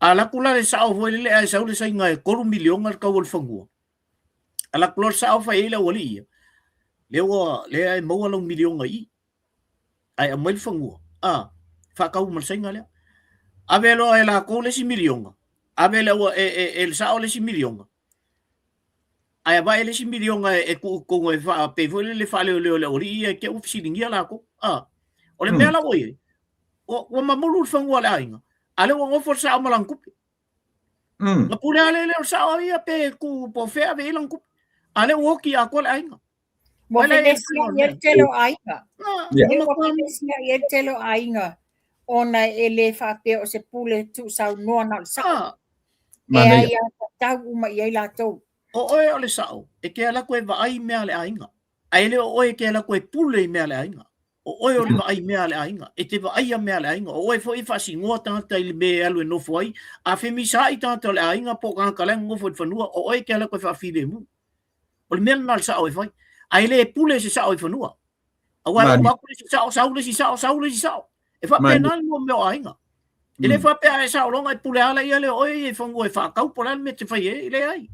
Ala kula le sao foi le ai sao le sai ngai 4 milion al kawol fangua. Ala kula sao fa ile wali. Le ai mo long milion ai. Ai a mai fangua. Fa kau mal sai ngale. Avelo e la ko le si milion. Avelo el sao le si milion. Ai ba ele si milion e ko e fa pe foi le fa le ori e ke ufsilingia la ko. O le mela oi. O mamulu fangua la inga. Ale o forsa amalang kup. Na pule ale le sa ia pe ku po fe ave lang kup. Ale o ki akol ainga. Mo Venecia yer telo ainga. Mo Venecia yer telo ainga. Ona ele fa pe o se pule tu sa no na sa. E ia tau uma ia la to. O le sao. E ke ala ko e vai me ale ainga. ai le o ke la koe pule me le ainga o le ai me le ainga e te ai me le ainga o fo fa singo tanta le me alu no foi a fe mi sa i tanta le ainga po kan kala ngo fo fanua o ke la koe fa file mu o le me na sa o foi ai le pule se sa o fanua a wa ma ko se sa le sa e fa penal mo me ainga ele fa pe ai sa longa pule ala ia le o e fango e fa kau pola me te fai e le ai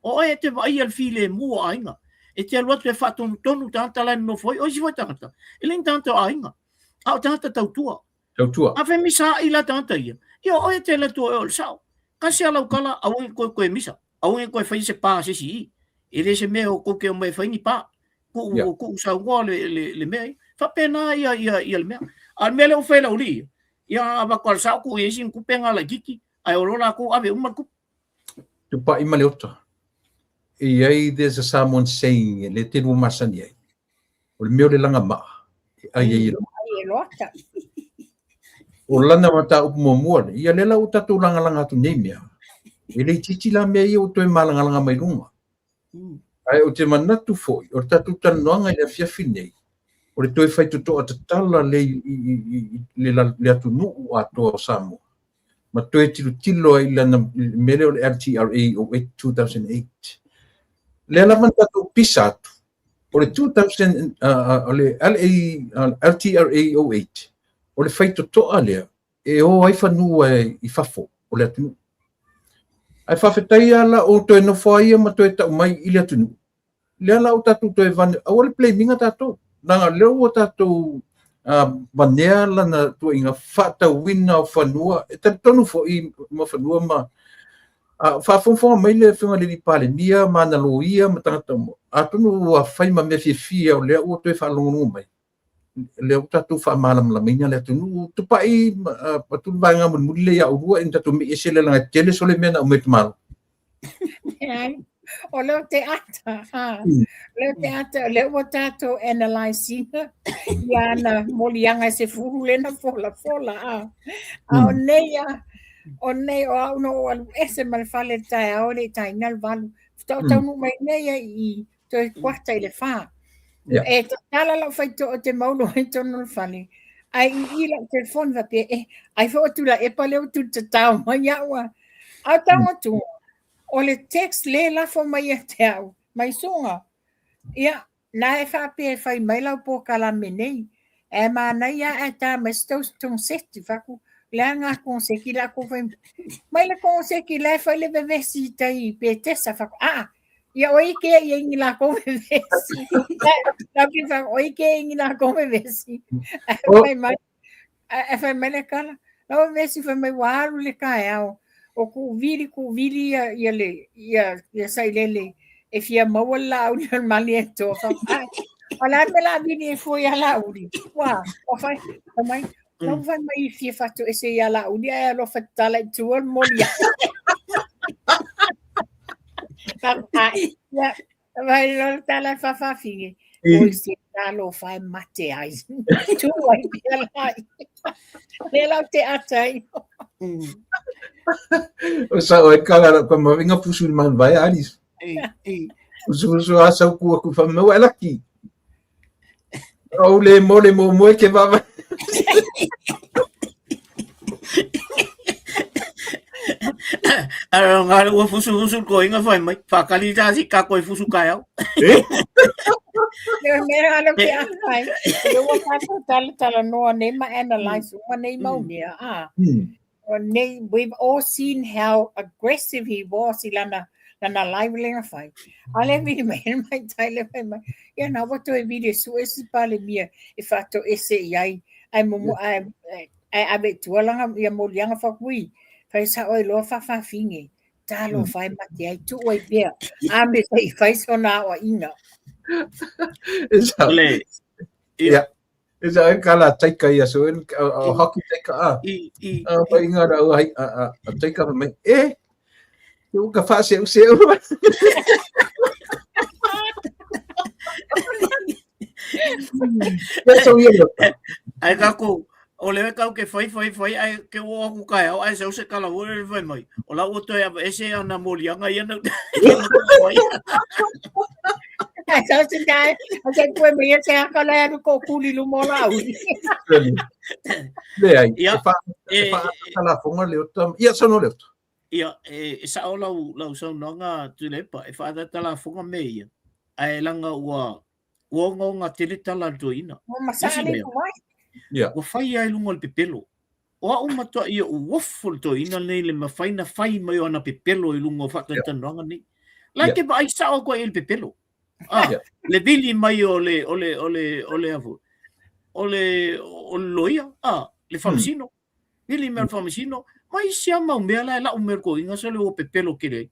o te vai al file mu ainga e te alua te fa tonu tanta la no foi o si foi tanta ele tanto ainga a tanta tautua a fe misa ila tanta ia io o te la tu o sa ka se ala kala a un ko misa a un ko fai se pa se si ele se me o ko ke me fai ni pa ku sa ngo le me fa pena ia le me al me le o fe la uli ia ba ko sa ku e sin ku penga la kiki ai o lona ku ave uma ku tu pa i maleota there's a someone saying le te ru masani ai o le meo le langa ma ai lota o lana mata upu mo ia le la utatu langa tu nei mea ele titi la mea o toi malanga mai lunga ai o te manatu foi o tatu tanonga le fia finei o le toi fai to atala le atu nu ato samu ma toi tilo ai lana mele o LTRA o 2008 le la manatu pisatu o le 2000 o le LTRA 08 o le fai to ale e o ai fanu i fafo o le atu ai fafetai ala o toi no foi ma toi ta mai i le atu le ala o tatu toi van o le play minga tatu nanga le o tatu vanea lana tu inga fata wina o fanua e tonu foi ma fanua ma fa fo mai le finga le pale nia mana loia ma tata mo atunu a fai ma me fia o le o toi fa longu mai le o tatu fa malam la minha le tunu tu pai patu vanga mun mulle ya o en tatu me ese le langa tele sole mena o met mal o le teata le o tato analyzing ya na molianga se furu le na fola o nei o no ese mal fale tai o le tai ngal valu tau no mai nei i to quarta ile fa e tala la fai to te maulo e to no fale ai i la telefon va pe ai fo tu la e pale o tu te tau mai wa a tau tu o le text le la fo mai te au mai songa ia na e fa pe fai mai la po kala menei e ma na ia e ta me sto ton seti fa ku le nga konse la ko fai mai la konse ki la fa le bebe si tai pe te sa fa ia oi ke i la ko bebe si la ki fa oi ke i la ko bebe si mai e fa mai le kala la bebe si fa mai waru le ka au o ku vili ia sai lele e fia mawala au ni mali to fa ala me la vini foi ala uri wa o fai mai no vai mai fia fatu ese ala uri e lo fatala tu al molia ya vai lo tala fa finge o si talo fai mate ai tu vai ala ela te atai o sa o kala ko mo vinga pusul man vai alis usu asa ku fa me wala ki o le mo ke va ara ngalo o fusu ko inga fai mai fa kalita si ka ko fusu kaya me ala ke ai yo wa tala no ne ma analyze ma ne mau ne we've all seen how aggressive he was ilana live fai ale vi mai tale mai ya na wato e video su esi pale mia e fatto ese ai mo ai ave tualanga ya mo lianga fa kui fa sa oi lo fa finge talo fai mate ai tu oi bia ame sai fai sona o inga yeah Esa kala taika ia so en hockey taika pa inga ra ai taika me eu ka fa se so ia ai ka ko o le ka ke foi ai ke o ku ka ai se kala o le foi mai o la o to ese ana molianga ia na Sa se dai, sa koe me se akala ya ko kuli lu mola u. Le ai, Ia, e fa tala fonga le tam. Ia sono le. Ia, sa o lau sau nonga tulepa, e whaata tala whunga me ia. Ai langa ua ngonga tele tala doina. Mo masale ko mai. Ia. Ua whai ai lunga le pepelo. Oa umatua ia uwaful doina nei le mawhaina whai mai o ana pepelo i lunga whaka tanonga nei. Lai te ba ai sa o koe il pepelo. Le vili mai o le avu. O le loia. Le whamasino. Vili mea whamasino. Mai sia mau mea lai lau mea ko inga sa le o pepelo kere.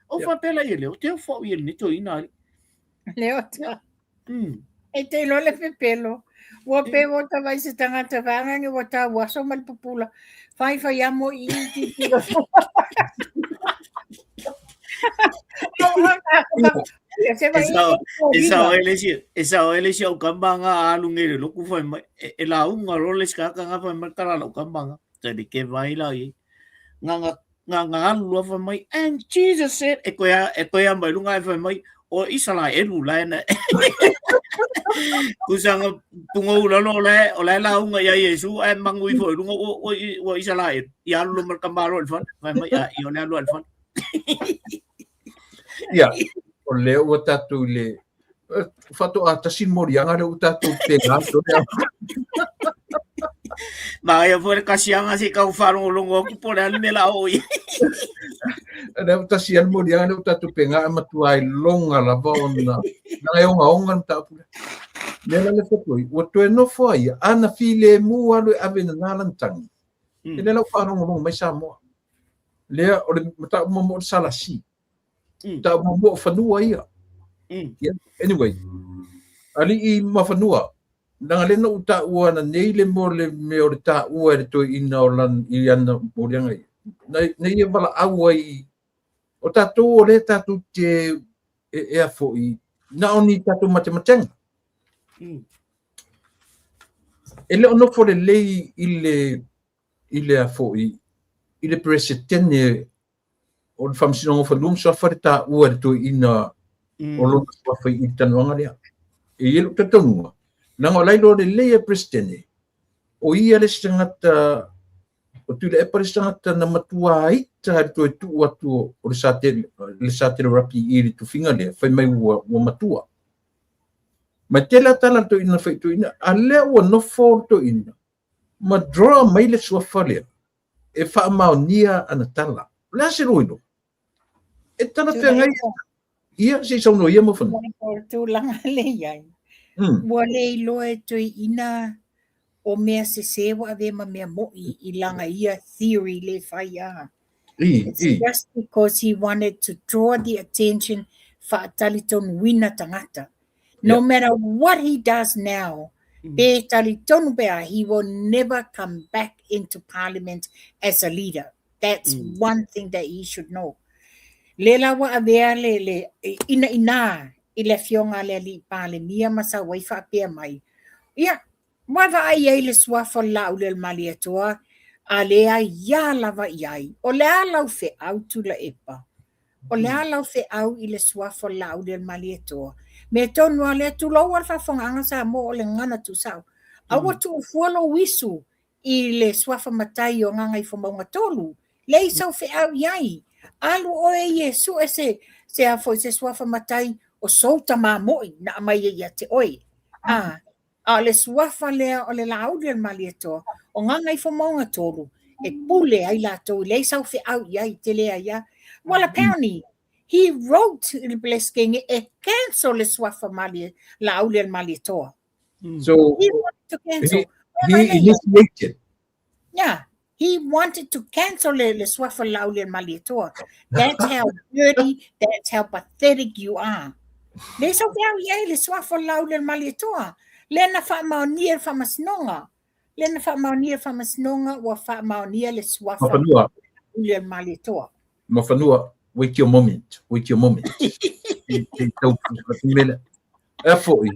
O whapela i leo. Te whau i ni to ina. Leo ta. E te lo le pepelo. Wa pe wo ta vai se tangata vanga nge wa ta waso mal pupula. Fai amo i ti ti. Esa o ele si o kambanga alu ngere loku fai mai e la unga roles ka ka fai mai kara lo kambanga tadi ke vai la i nga alu fai mai and Jesus said e koya mai lunga fai mai o isala elu la na kusanga pungo lo o la unga ya Yesu ai mangui foi lunga o isala e ya lu mar kambaro fai mai i o le alu fai Ia, o leo o tatu le fato a tasin morianga le o tatu pega ma ia foi kasianga se ka ufaro longo ku por al mela oi le o tasin morianga le o tatu pega matua i longa la bona na e onga ta pu le le fato o to no foi ana file mu alu avena nalantang le lo faro longo mai sa mo le o le mata mo salasi ta mo fanua ia anyway ali I mafanua nang le no ta ua na nei le mo le me o ta ua le to ina o lan I ana morianga nei e bala aua I o ta to le ta tu te e a foi na oni ta tu matemateng ele ono fo le lei ile a foi ile presidente o le whamsinonga whanum sa whareta ua to ina o lo sa whai I tanuanga lea. E ielu tatanua. Nanga o lailo le leia presidente. O ia le sangata, o tu le epare sangata na matua ai, ta hari to e tu atu o le sate rapi I le tu whinga lea, whai mai ua matua. Ma te la tala to ina whai to ina, a lea ua no fōr to ina. Ma draw mai le sua whalea. E wha mao nia ana tala. Lea se roino. E tana whenga ia se sauno ia mo whanu. Tu langa le iai. Mua le loe tui ina o mea se sewa ave ma mea moi I langa ia theory le whai a. It's just because he wanted to draw the attention fa taliton wina tangata. No matter what he does now, be taliton bea, he will never come back into parliament as a leader. That's one thing that he should know. Le lawa avea le ina I le fionga le li pale mia masa waifa pia mai. Ia, wava ai le swafa lau le malia toa, a le ai ia lava iai, o le alau fe au tu la epa. O le alau fe au I le swafa lau le malia toa. Me tonu a le tu lau alfa fonganga sa mo o le ngana tu sao. Awa tu ufualo wisu I le swafa matai o nganga I fomaunga tolu. Le isau fe au iai. Alu oe Yesu se a foi se swafa matai o solta mamoi na mai ia te oi. A le swafa lea o le lau le malieto o nganga I fomaunga tolu e pule ai lato le sau fe au iai te lea ia. Well apparently he wrote in blessing e cancel le swafa malie lau le malieto. So he wanted to cancel. He initiated. Yeah. He wanted to cancel le swafa lau le malieto. That's how dirty, that's how pathetic you are. Le so vau ia le swafa lau le malieto. Le na fa maonia fa masnonga. Le na fa maonia fa masnonga wa fa maonia le swafa le malieto. Mafanua, wait your moment. E foi.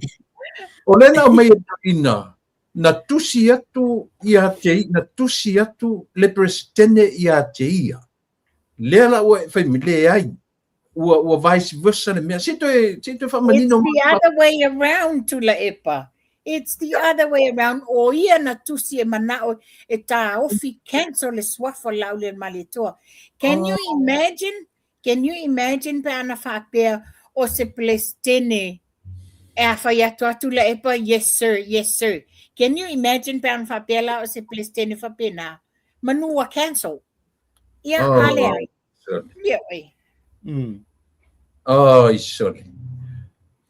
O lena mai ina na tusi atu ia te na tusi atu le presidente ia te ia. Le la o fai mile ai. ua vice versa le mea. Se toi It's whamanino. the other way around, Tula Epa. It's the other way around. O ia na tusi e manao e tā ofi cancel le swafa lau le malitoa. Can you imagine? Can you imagine pe ana whapea o se Palestine e a whai atu la Epa? Yes, sir. Yes, sir. Can you imagine pe ana whapea la o se Palestine whapena? Manua cancel. Ia ale ai. Ia ai. Ai, sorry.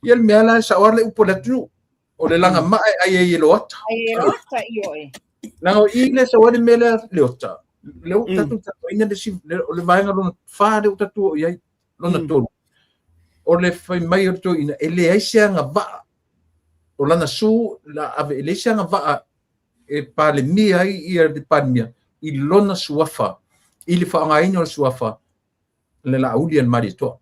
Ia le mea la sa ora le upo le tunu. O le langa mai ai e loata. Ai rata io ai. Nao i le sa ora me le leota. Le tatu tatu ina le si o le vaenga lona fa le tatu o iai lona tolu. O le fai mai o to ina ele ai se anga va. O lana su la ave ele se anga va e pa le mia ai ia de pandemia I lona suafa I le fa anga ina o suafa le la ulian mari to.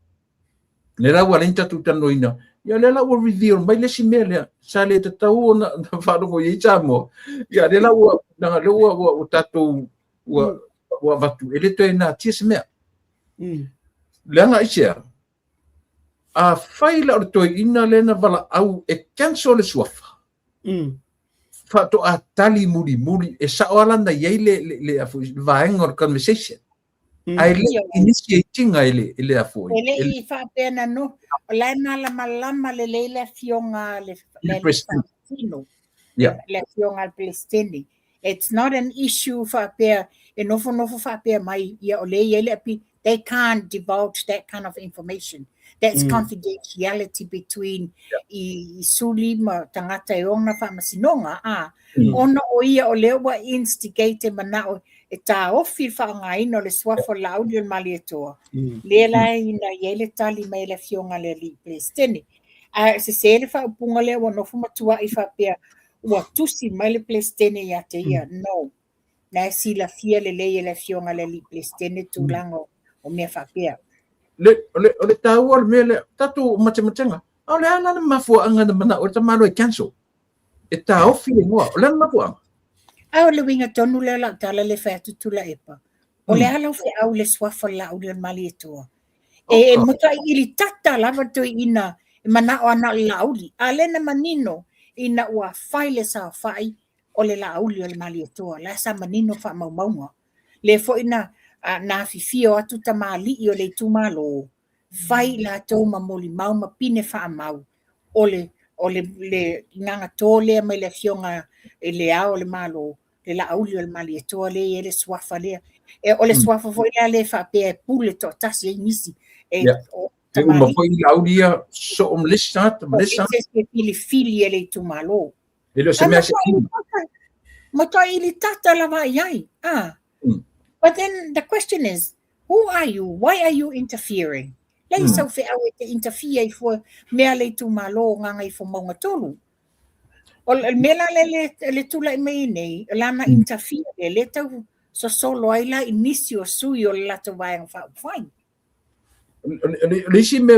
Le la wala inta tu tano ina. Ya le la o reveal mai le si mele sa le te tau na fa no i chamo. Ya le la o na le o tatu o vatu ele to na tis me. Le nga isia. A faila o to ina le na vala au e cancel le suafa. Fa to a tali muri e sa ala na ye le afu vaenga conversation. Ai le initiating ai le afu. Ele I fa pena no. La na malama le leila fionga le Palestino. Yeah. Le fionga Palestini. It's not an issue for pe e no fa pe mai ia o le ele pi. They can't divulge that kind of information. That's confidentiality between I sulima tangata e ona fa masinonga ona o ia o lewa instigate manao e tā ofi whaanga ino le swafo laudi o malietoa. Lela ina yele tali mai le fionga le li Palestine. Se sele wha upunga le wa nofu matua I whapea ua tusi mai le Palestine ia te ia. No. Na si la fia le le fionga le li Palestine tūlango o mea whapea. Le tau al me le tatu macam-macam. O le ala na mafua anga na mana o ta malo e cancel. E tā ofi le ngoa. O le mafua. Au le winga tonu le la tala le whatu tula epa. O le ala ufi au le swafa la au le mali etua. E muta ili tata lava tu ina mana o ana lauli. Ale na manino ina ua whai le sa whai o le lauli o le mali etua. La sa manino wha maumaunga. Le fo ina na fifio atu ta mali o le tumalo. Whai la tau mamoli mau ma pine wha mau. O le nganga tole mai le fionga e le ao le malo. Le la auli o le mali e toa le e le swafa le. E o le swafa foi le fa pe pule to tasi e nisi. E te uma foi la aulia so listat. Se fili e le tu malo. E lo se me ase. Mata ili tata la va yai. But then the question is, who are you? Why are you interfering? Lei sau fe au te interfere for mea le tu malo nganga I fo maunga tolu. O mela le tula I mei nei, lana interfere, le tau so solo ai la inisio sui o la tau vaiang whaing. Le si me,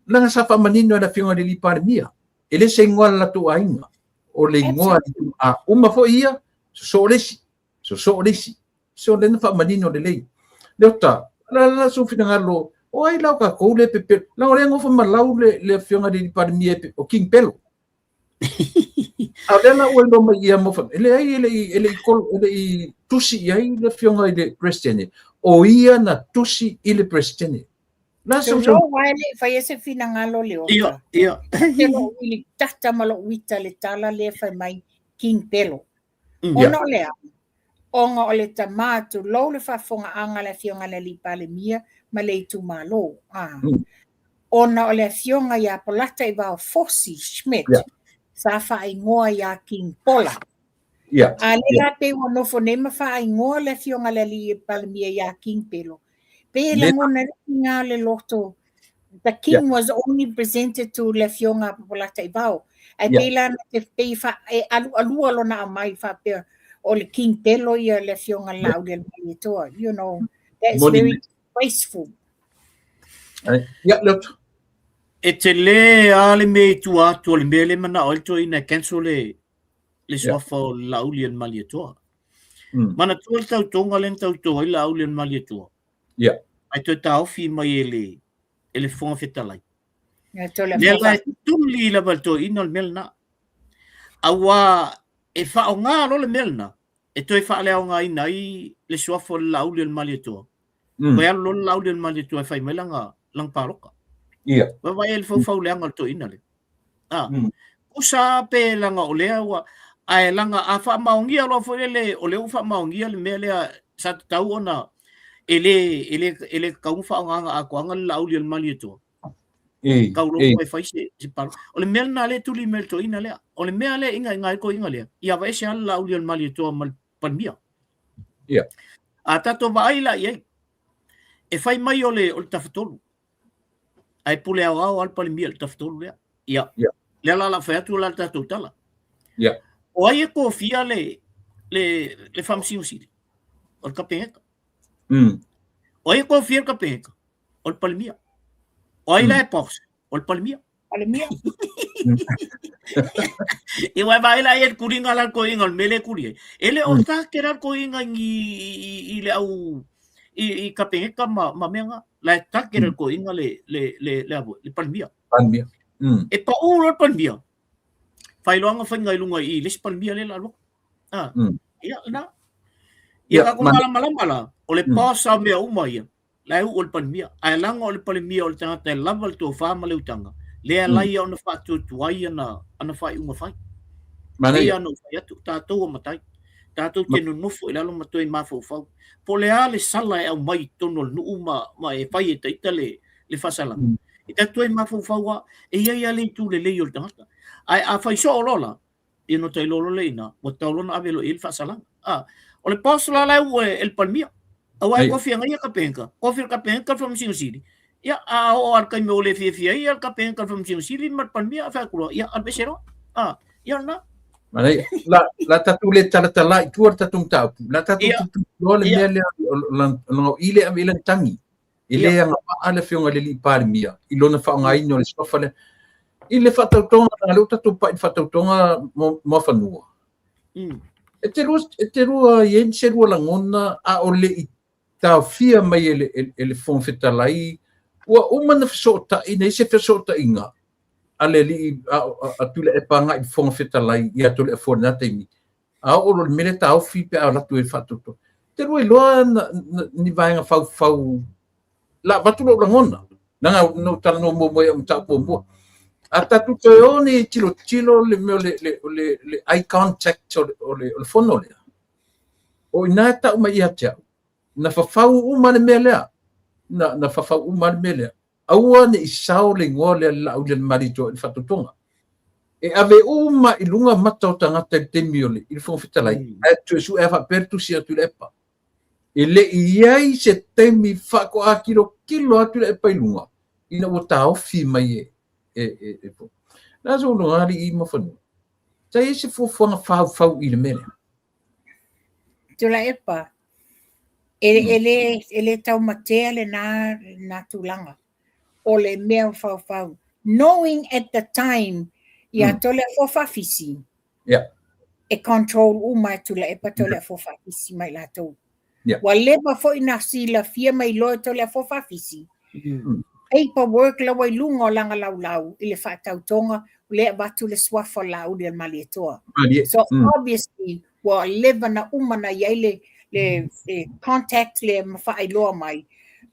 langa sa whamanino na whiunga le li parimia. E le se ngoa la tu ainga. O le ngoa a uma fo ia, so lesi. So lesi. So le na whamanino le lei. Le ota, la sufi na ngalo, o ai lau ka kou le pepe, la o le ngofa malau le whiunga le li parimia o King Pelo. Alena o no mai ia mo fa ele I tusi ai le fionga I le Christian o ia na tusi I le Christian na so wale fa ese finangalo le ota ia lo ili tata malo wita le tala le fa mai King Pelo ono le onga o le tamatu lo le fa fonga anga le fionga le li pale mia ma le tu malo ona o le fionga ia polata I va Fossi Schmidt sa whai ngoa ia King Pola. A lea pe o nofo nema whai ngoa le fionga le li palamia ia King Pelo. Pe le ngona ngā le loto. The king was only presented to le fionga pola taibao. A pe la te pe wha e alua lona a mai wha pe o le King Pelo ia le fionga lau le mai toa. You know, that's very wasteful. Look. E te le ale me tu atu le mele mana o to ina cancel le swafa o lauli an mali toa. Mana tu tau tonga len tau to I lauli an mali toa. Yeah. Ai to tau fi mai ele ele fonga fetalai. Ia tole Le fofa. la tuli la balto ina melna. Awa e whaonga lo le melna. E toi whaaleaonga ina i le suafo lau le malietua. Koe alo lau le malietua e whai melanga lang paroka. Ia. Wa el fau leanga to ina le. Usa pe langa o lea wa ai langa a wha maongia lo fo le o le wha maongia le mea lea sa tau ona ele kau whaonga a koanga lau le malietua. Kau lo mai fai se paro. O le mea na le tuli mel to ina lea. O le mea le inga ko inga lea. Ia vai se ala lau le malietua mal panmia. Ia. A tato vai la ia. E fai mai o le tafutolu. Ai pule au al palimia le tafutolu lea. Ia. Le la fai atu la tato tala. Ia. O ai e ko fia le famsiu sili. O le kapeheka. O ai e ko fia kapeheka. O le palimia. O ai la e pos. O le palimia. Palimia. E vai vai la e kuringa la ko inga mele kurie. Ele o ta kera ko inga i le au i kapeheka ma menga la ta kera ko inga le palimia. Palimia. E pa o le palimia. Fai loanga fai ngai lunga i les palimia le la lo. Ia na. Ia ka ko mala o le pasa me uma ia. La o le palimia. Ai langa o le palimia o le tanga te lava to fa ma le utanga. Le lai ona fa tu tuai ana fai uma fai. Mana ia no fai atu tatou matai. Tatou te no nofo i lalo matoi mafo fau. Po le ale sala e au mai tono nu ma e fai e taita le fasala. I tatou e mafo fau e ia le tu le o le tangata. Ai a fai so lola. I no tai lolo le ina. Wa taulona avelo il fasala. O le pasla la el palmia. Awai kofi ngai ka penka. Kofi ka penka from Singapore. Ya o ar kai me ole fia ia ka penka from Singapore mar palmia fa kulo. Ya ar besero. Ya na. Mana la tatu le tala tu ar tatu tau. La tatu lo le mele lo ile avela tangi. Ile yang ala fionga le li palmia. Ilona fa ngai no le sofale. Ile fa tau na le tatu pa fa tau mo fa nua. E te rua yen se rua langona a ole i tau fia mai ele fon fetalai ua uma na fesota ina se fesota inga ale li a tule e panga i fon fetalai ia tule e fona temi a o mele tau fi pe ala tu e fatoto te rua loa ni vai nga fau la batu lo langona nanga no tala no mo mo ta pombo ata tu ni chilo le eye contact o le fono le o ina ta uma ia tia na fafau uma le mele na fafau uma le mele aua ne isao le ngole la u le marito il fatotonga e ave uma ilunga mata o tangata te miole il fon fitalai e tu su e fa per tu sia tu lepa ele iai se temi fa ko a kilo atu le pa ilunga ina o tau fi mai na zo no ali i mo fonu sai se fo fa i le mele Tula epa. Ele tau matea le na tulanga. O le mea fau. Knowing at the time, ia tole fofa fisi. Yeah. E control uma tula epa tole fofa fisi mai la tau. Yeah. Wa leba fo ina sila fia mai loe tole fofa fisi. Paperwork la wai lunga o langa lau ile fa tau tonga le batu le swafa lau le malietoa. So obviously wa leva na uma na yaile le contact le mafa loa mai.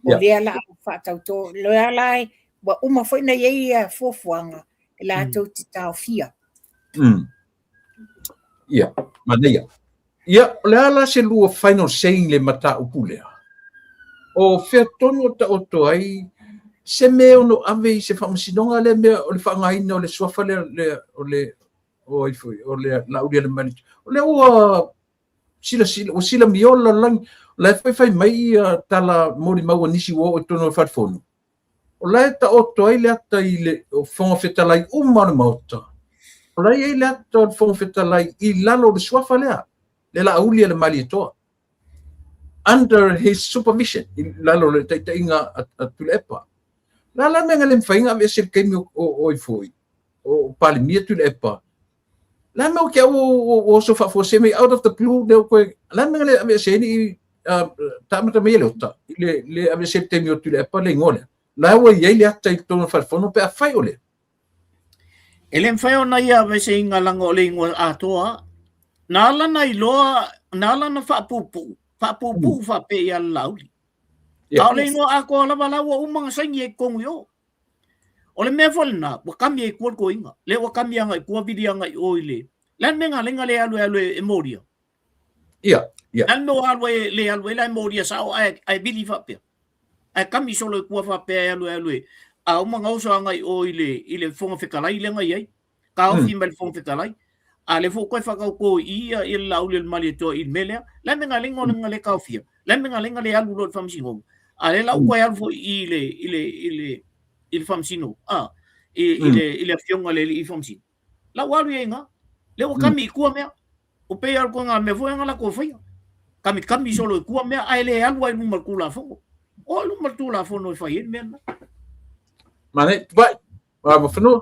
O le la fa tau to le la wa uma foi na ye fofuanga la tau tau fia. Ia, mania. Ia, le ala se lua final saying le mata upulea. O fea tonu o to ai se me ono ave se famasinonga le me o le whangaina o le suafa o le lauria le mani. O le ua sila miola lang le fai mai tala mori maua nisi wo o tono whatfonu. O le ta oto ai le ata i le whonga whetalai umana mauta. O le ai le ata o whonga whetalai i lalo le suafa lea. Le la aulia le mali toa. Under his supervision, lalo le taitainga atule epa. La menga le mfainga ave se kemi o foi. O pali mia tule epa. La me o kia o sofa for semi out of the blue de ko la menga le ave se ni tamata me le ota. Le ave se temi o tule epa le ngole. la ua iai le ata i tona whalefono pe a whai o le. Ele mwhai o na ia me se inga langa o le ingoa atoa. Nā lana i loa, nā lana whaapupu whape i ala lauli. Tau le ingoa a koa lawa lawa umanga saingi e kongu yo. O le mea whale nā, wakami e kua ko inga. Le wakami anga i kua vidi anga i oile. Lan menga lenga le alu e moria. Ia. Lan no alu e le alu e la moria sao ai vidi whapea. Ai kami solo i kua whapea alu e. A umanga oso anga i oile i le whonga whikalai lenga iai. Ka ofi mai le whonga whikalai. A le fo koe whakau ko ia i lauli le mali toa i melea. La menga lenga lenga le kaufia. La menga lenga le alu lo le whamsingo. A le lau koe alu fo i le whamsino. I le fionga le i whamsino. Lau alu e nga. Le o kami i kua mea. O pe alu ko ngā mea fo la ko whaia. Kami solo i kua mea. Ai le alu ai lumal kula fongo. O lumal tula fongo i whai mea na. Mane, vai. Wa whanua.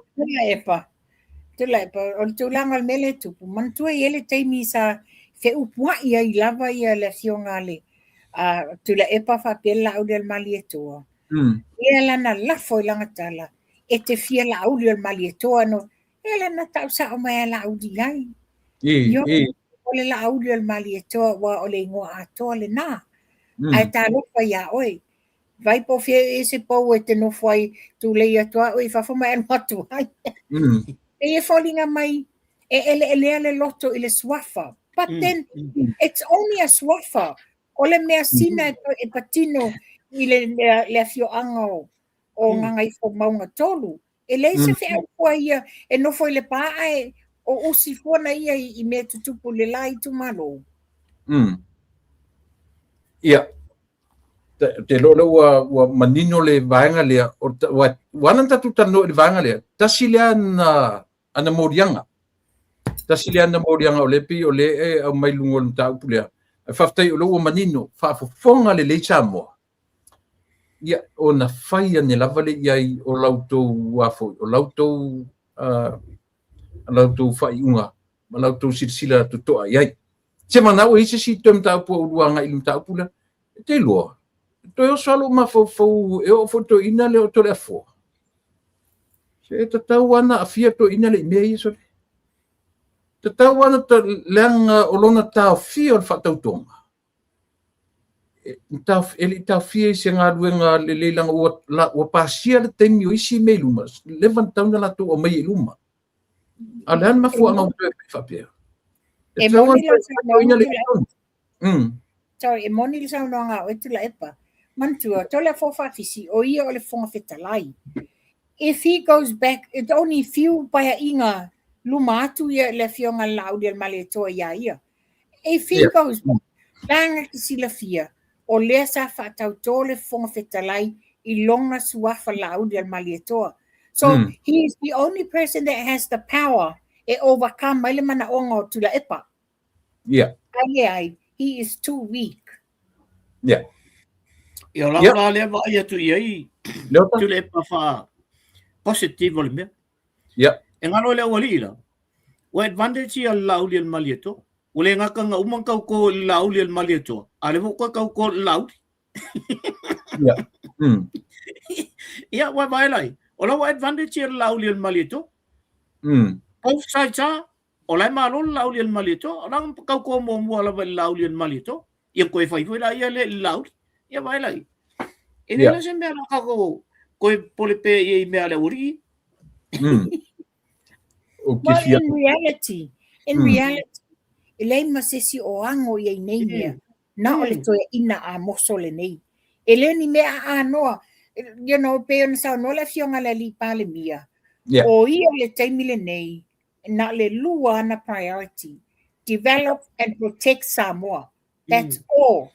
Tula epa, o le tūlanga mele tupu. Mantua i ele teimi sa fe upua ia i lava ia le fionga le. Tula epa whapela au le mali e toa. Ia lana lafo i langa tala. E te fia la au le mali e toa no. Ia lana tau sa o mai la au di ai. O le la au le mali e toa wa o le ingoa a toa le nā. Ai tā lofa ia oi. Vai po fia e se pou e te no fwai tu le ia toa oi whafuma e matu ai. E fallinga mai ele loto i le swafa. But then it's only a swafa. O le mea sina e patino i le fioanga o nganga i fo maunga tolu. E le se fe au kua ia e no foi le pae o usi fona ia i mea tutupu le lai tu malo. Ia. Te lolo wa manino le vaenga lea. Wana tatu tano le vaenga lea. Tasi lea ana morianga. Tasi lea ana morianga o lepi o le au mai lungo le tau pulea. Whaftai o loo manino. Whafofonga le lei Samoa. Ia, o na whaia ne lavale iai o lautou wafo. O lautou whai unga. Ma lautou sirsila tutoa iai. Se manau e si tuam tau po uruanga ilum tau pula. Te loa. Toi o salo ma fau e o foto ina le o tole afo. Se tatau ana afia to ina le mea iso. Tatau ana ta leanga o lona tau fia o fatau tonga. Eli tau fia se ngā ruenga le leilanga o pasia le temi o isi mei luma. Levan tauna la to o mei luma. A lean mafua ngā ue whapea. E moni la sa ina le sorry, e moni le sa ngā o tula epa. Mantua, tole fofa fisi o ia o le fonga fetalai. If he goes back, it's only few by a inga luma atu ia le fionga lau del male toa ia. If he goes back, langa ki sila fia, o lea sa whatau tole fonga fetalai I longa suafa lau del male toa. So he is the only person that has the power e overcome maile mana onga o tula epa. Yeah. He is too weak. Yeah. Ia la le va ia tu iai. Tu le pa fa positive le me. Yeah. E ngalo le walila. O advantage ia lauli al malieto. O le ngaka nga umang kau ko lauli al malieto. Ale mo kau ko lauli. Yeah. Ia wa vai lai. O la advantage ia lauli al malieto. Both sides are. O lai malo lauli al malieto. O lang kau ko mo mo la lauli al malieto. Ia ko fai foi la ia le lauli. Ia vai lai. E nela se mea naka ko koe polepe i mea le uri. Well, in reality, elei masesi o ango i nei mea. Na ole toia ina a moso le nei. Ele ni mea a noa. You know, pe on sa no le fionga le li pale mia. O i ole teimi le nei. Na le lua na priority. Develop and protect Samoa. That's all.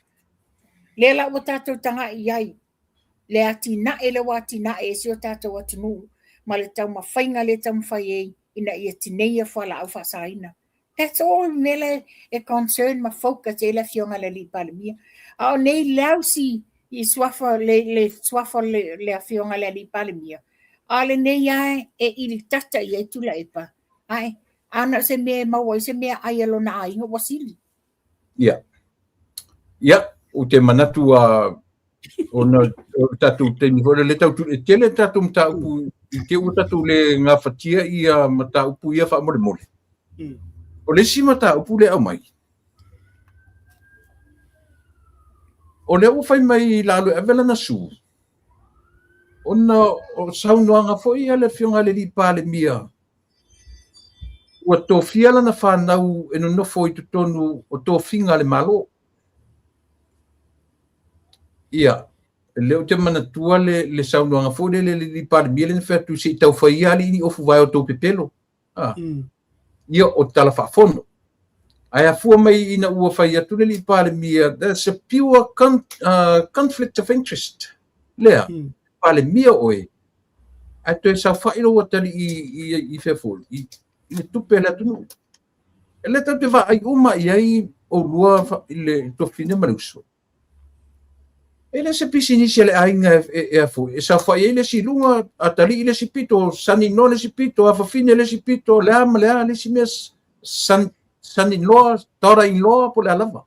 Lela o tātou tanga I ai. Le ati na ele wati na e si o tātou atunu. Ma le tau mawhainga le tau mwhai e. Ina I atinei a whala au whasaina. That's all mele e concern ma focus e la fionga le li pale mia. A o nei lausi I swafa le fionga le li pale mia. A le nei ai e ili tata I e tula epa. Ai, ana se mea maua se mea ai alona ai ho wasili. Yeah. Yeah. O te manatu Ona tatu te ni fora le tatu e tele tatu mta u ke u tatu le nga fatia ia mata upu ia fa mole mole. O le si mata upu le au mai. O le u fai mai la lo avela na su. Ona o saunoanga fo ia le fionga le li pa le mia. Ua tō fiala na whanau e no fo i tonu o tō whinga le malo. Ia, leo te mana tua le saunoanga fo le li pa le mia le whatu se i tau whaia li ni ofu vai o tō pepelo. Ia o tala whafono. Ai a fua mai ina ua whaia tu le li pa le mia, that's a pure conflict of interest. Lea, pa le mia oe. Ai toi sa whairo wa tali i whewhol. Le tupe la tunu. Le tante va ai uma i ai o lua le tofine maluso. Ele se pisi inisia le ainga e afu. E sa whai ele si lunga atali ile si pito, sani no le si pito, a fafine le si pito, le ama le a le si mes sani loa, taura in loa po le alava.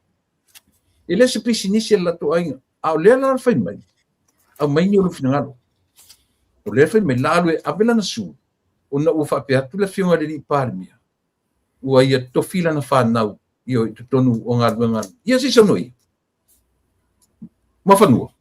Ele se pisi inisia la to ainga. Au lea la whai mai. Au mai ni o lufina ngalo. O lea whai mai la alue avela na su. Ona ua whapeatu le whiunga le li pārmia. Ua ia tofila na whanau i o tonu o ngā ruanga. Ia si sanoi. Mawhanua.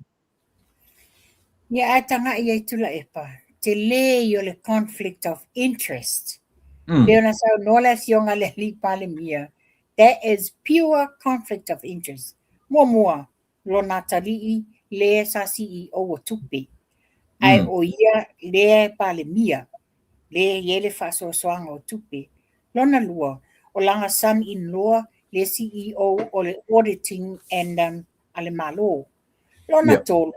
Ia atanga i tula epa. Te le i o le conflict of interest. Leo na sau nola whiunga le li pārmia. That is pure conflict of interest. Mua, lo nā talii le sa CEO o tupe. Ai o ia le pārmia. Le yele faso soanga o tupe. Lona lua, o langa son-in-law, le CEO o le auditing and ale malo. Lona tolo,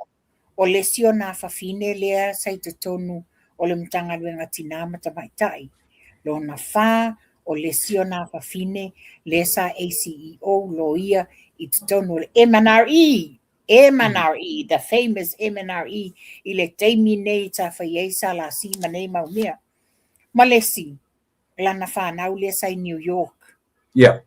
o le sio na fafine lea sai te tonu o le mtanga luenga tina matamaitai. Lona fa, o le sio na fafine le sa ACEO lo ia i te tonu le MNRE. MNRE, the famous MNRE, i le teimi nei ta whaiesa la si manei maumea. Malesi, lana whanau le sai New York. Yeah.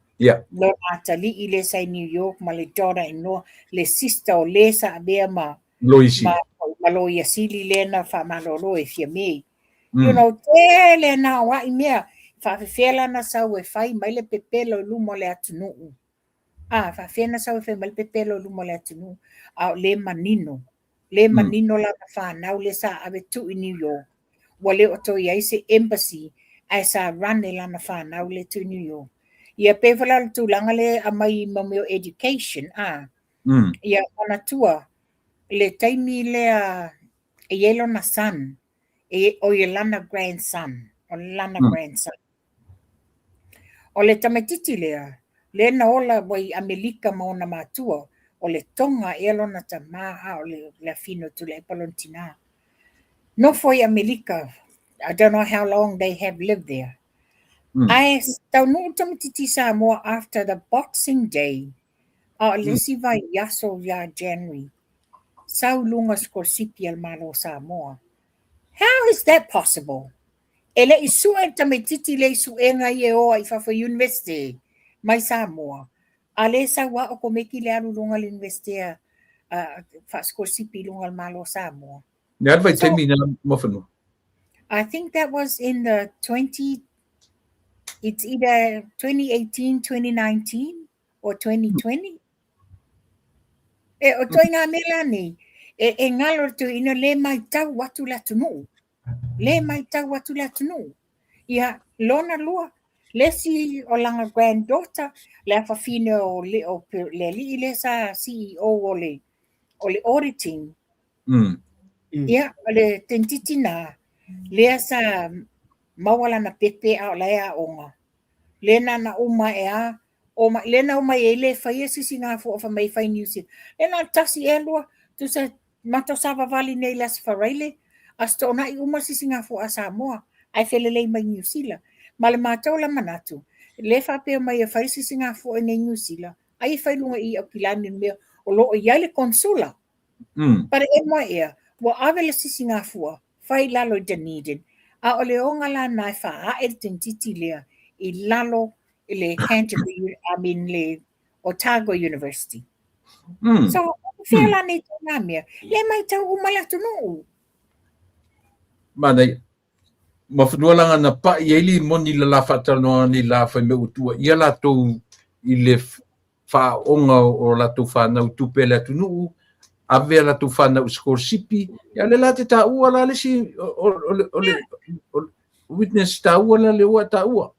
Lo atali i le sai New York, ma le daughter in law, le sister o le sa abea ma Loisi. Ma lo ia sili le na wha malolo e fia mei. You know, tele na wa i mea, whawhewhela na sau e whai mai le pepelo lumo le atunuu. Whawhewhela na sau e whai mai le pepelo lumo le atunuu. Le manino. Le manino la na whanau le sa abe tu i New York. Wale o to ia se embassy ai sa run le lana whanau le to New York. Ia pewhala tu langa le a mai mameo education. Ia ona tua le taimi le a yelo na son o ia lana grandson. O lana grandson. O le tamatiti le na ola wai Amerika maona matua o le tonga elo na tamaa o le fino tu le palontina. No foi America. I don't know how long they have lived there. I tau no tamatiti Samoa after the Boxing Day. Lesi vai yaso ya January. Sau lunga skorsipi al malo Samoa. How is that possible? Ele isu tamatiti le isu enga ye o i fa university mai Samoa. Ale sa wa o komeki le alu lunga university fa skorsipi lunga al malo Samoa. I think that was in the it's either 2018, 2019 or 2020. O toi ngā mela ni, e ngalo tu ina le mai tau watu la tunu. Le mai tau watu la tunu. Ia lona lua, le si o langa granddaughter, le awhawhine o le li le sa CEO o le auditing. Ia, le tentitina, lea sa mawala na pepe au lea onga. Lena na uma ea, lena uma e le whaia sisi ngā fua mai whai New Zealand. Lena tasi e lua, tu sa mato sawa vali nei las whareile, asto ona i uma sisi ngā fua a Samoa, ai whelelei mai New Zealand. Ma le mātou la manatu, le whapea mai e whai sisi ngā fua nei New Zealand, ai whai lunga i au kilani mea, o lo o iai le konsula. Para e moa ea, wa avele sisi ngā fua, whai lalo i Dunedin, a o le onga la nai wha a e tentiti lea i lalo i le Canterbury, le Otago University. So, Whila nei tō ngā mea. Le mai tau umala tunu. Mana mawhanua langa na pa i eili moni la la whatanoa ni la whai me utua. Ia la tau i le whaonga o la tau whanau tupe le tunu. Ave la tau whanau skorsipi. Ia le la te ta ua la le si o witness ta ua la le ua ta ua.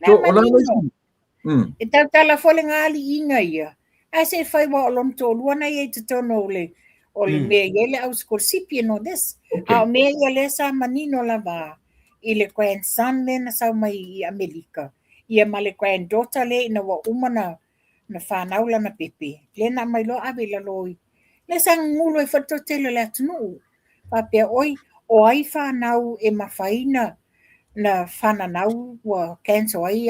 Nā manino. E tau tala whole ngā ali inga ia. A se whai wa o lom tō luana i te tono o le mea iele au skorsipi no this. A mea ia le sa manino la va. I le grandson le na sau mai i Amerika. Ia ma le granddaughter le ina wa umana na whanau la na pepe. Le na mai lo awe la loi. Le sa ngulo e whatotele le atunu. Papea oi o ai whanau e mawhaina na whananau wa cancer ai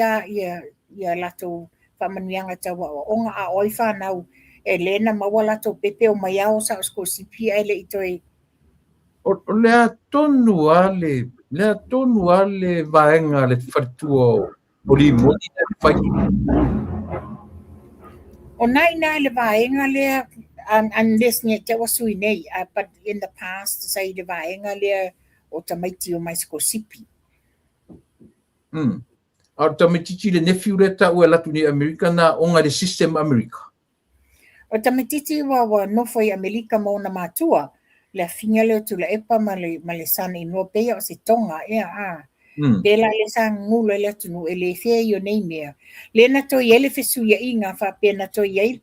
ia lato whamanianga tawa o onga a oi whanau e lena maua lato pepe o mai au sa usko sipi ai le itoi. O lea tonu ale vaenga le whartua o li moni na whai. O nai le vaenga lea unless ni te wasui nei, but in the past say le vaenga lea o tamaiti o mai usko sipi. A tamatiti le nephew le ta ua latu ni Amerika na onga le system Amerika. O tamatiti wa nofo i Amerika mo na matua. Le finga le tu la epa ma le sana i noa pea o se tonga Bela le sa ngula le tunu e le fea i o nei mea. Le na to iele fesu ia inga wha pia na to iei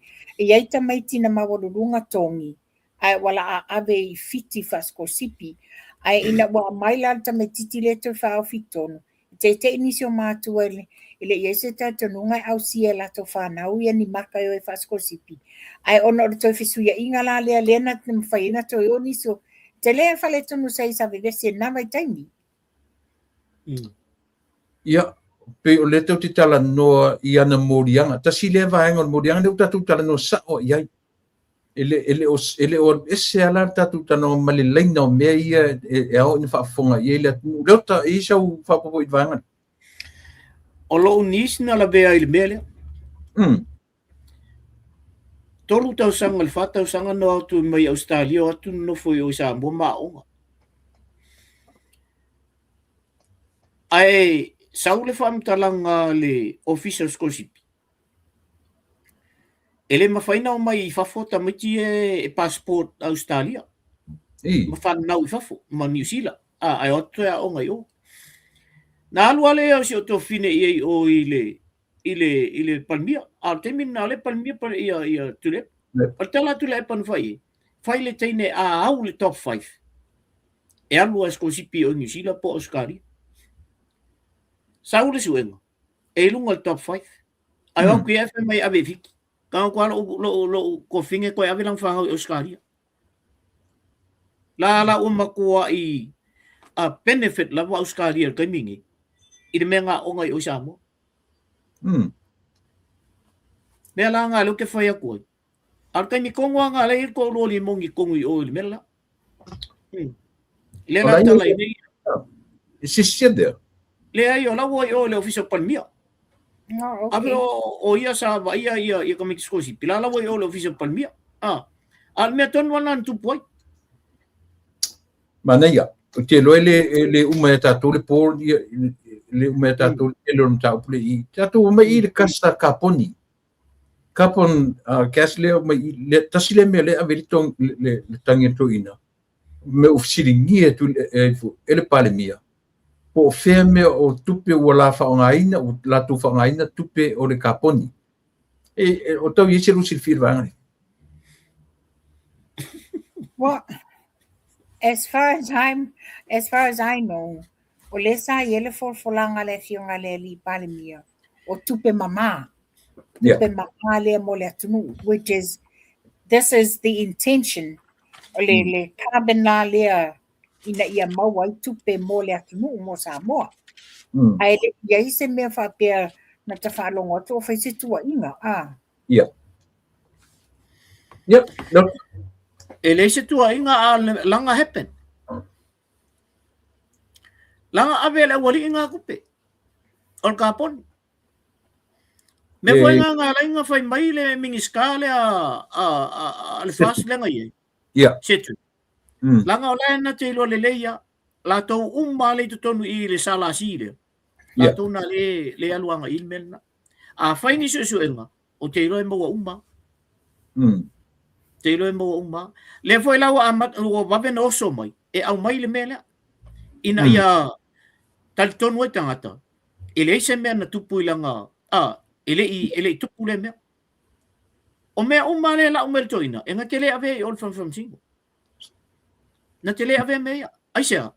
tamaiti na mawalurunga tongi. Ai wala a ave i fiti fasko sipi. Ai ina wa maila tamatiti le to wha au fitonu. Te inisi o mātua ele iei se tatanunga au sia la to whanau ia ni maka o e fasko sipi. Ai ono o toi fesu ia inga la lea lena te mwhaina to o niso. Te lea whale tonu sei sa vevese na mai taimi. Ia, pe o le tau te tala noa i ana morianga. Ta si le vaenga o morianga leu tatu tala noa sa o iai. Ele o ese ala tatu tano male leina o mea ia e au ina whaafonga i ele atu. Leo ta e isau whapopo i vaenga. O lo nisi na la bea i le mea lea. Tolu tau sanga le whatau sanga no atu mai Australia o atu no foi o isa mo maonga. Ai sau le whamtalanga le official scholarship. Ele mawhaina o mai i whafo tamiti e passport Australia. Mawhanau i whafo, ma New Zealand. Ai oto ea o ngai o. Na alu ale au si o to fine i o i le palmia. A temi na le palmia pa ia tule. O tala tule e panu whai. Whai le teine a au le top 5. E alu a skosipi o New Zealand po Australia. Sau le suenga. E lunga le top 5. Ai au ki efe mai ave fiki. Kau kwa lo ko finge ko ave lang whangau i Australia. La umakua i a benefit la wa Australia kai mingi. I de mea ngā onga i o Samoa. Mea la ngā leo ke whai a koi. Ar kai mi kongo ngā lei ko roli mongi kongo i o ili mea la. Le la tala i nei. Sisia dea. Le ai o lawa i o le official palmia. Awe o ia sa wa ia kamiki skosi. Pila lawa i o le official palmia. Al mea tonu anan tupuai. Mana ia. O te loe le umea tātou le pōr le umea tātou le loram tāu pule i. Tātou umea i le kasa kaponi. Kapon gas leo mai tasi le mea le avelitong le tangi to ina. Me ofisiri ngia tu ele pale mia. Po fea mea o tupe ua la whaongaina, o la tu whaongaina tupe o le kaponi. O tau yese rusi le whirwangani. Well, as far as I know, o le sa yele folanga le fionga le li pale mia. O tupe mama. Tupe mama le mo le atunu, which is, this is the intention. O le carbon la lea ina ia maua I tupe mo le atunu mo Samoa. Ai le ia ise mea whapea na ta whalongo atu o whaise tua inga. Yep. E le se tua inga a langa happen. Langa ave le wali inga kupe. On kapon. Me foi nga la fai mai le mingiskale a le fas le ngai. Yeah. Setu. Langa ola na te lo le leia. La to le tonu I le sala sile. La to na le aluanga ilmel na. A fai ni su enga. O te lo mo umma. Te lo mo umma. Le foi la wa amat o va ben oso mai. E au mai le mele. Ina ia tal tonu e tangata. Ele se me na tupu ilanga. Ele tupu le mea. O mea umma le la umel toina. E nga tele ave ol from singo. Na tele ave mea. Aisea.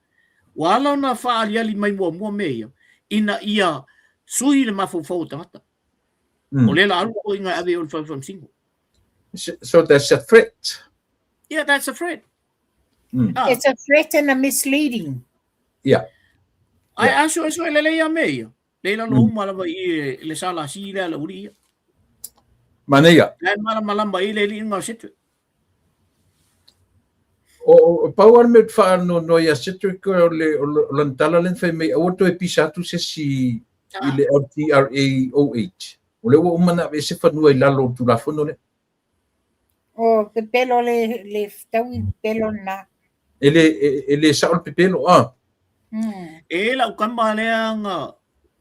Wala na faali ali mai mua mea. Ina ia sui le mafufau tangata. O le la alu o inga ave ol from singo. So that's a threat. Yeah, that's a threat. It's a threat and a misleading. Yeah. Ai aso le leia mea. Leila lo umma lava I le sala si le ala uri. Manea. Lai malamba I le inga setu. O power met fa no ia setu ko le lantala len fe me auto episatu se si ile RTRA08. O le o mana ve se fa no I lalo tu la fono le. O pepelo le tau I pelo na. Ele sa o pepelo E la ukamba le anga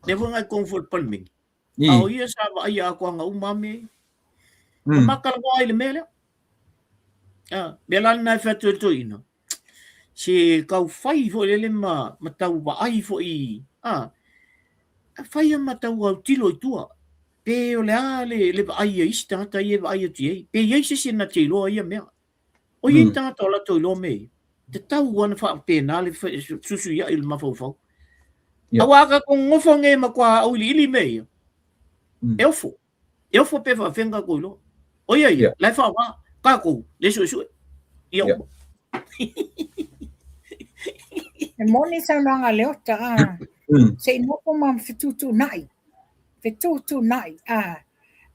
le vonga comfort palming. Au ia sa va ia ko anga umame. Makala wa ile mele. Belan na fa tu ina. Si kau fai fo le ma tau wa ai fo I. Fai ma tau au tilo I tua. Pe o le ale le ai ista ta ia ai ti. Pe ia se na tilo ia me. O ia ta to la to lo me. Te tau wana fa pe na le susu ia il mafofo. Awaka ko ngofo nge makwa au ili me. Elfo pe fa fenga ko lo. O ia lai fa wa ka ko le susu. Ia. E moni sa nanga leo ta se no ko mam fitutu nai. Fitutu nai.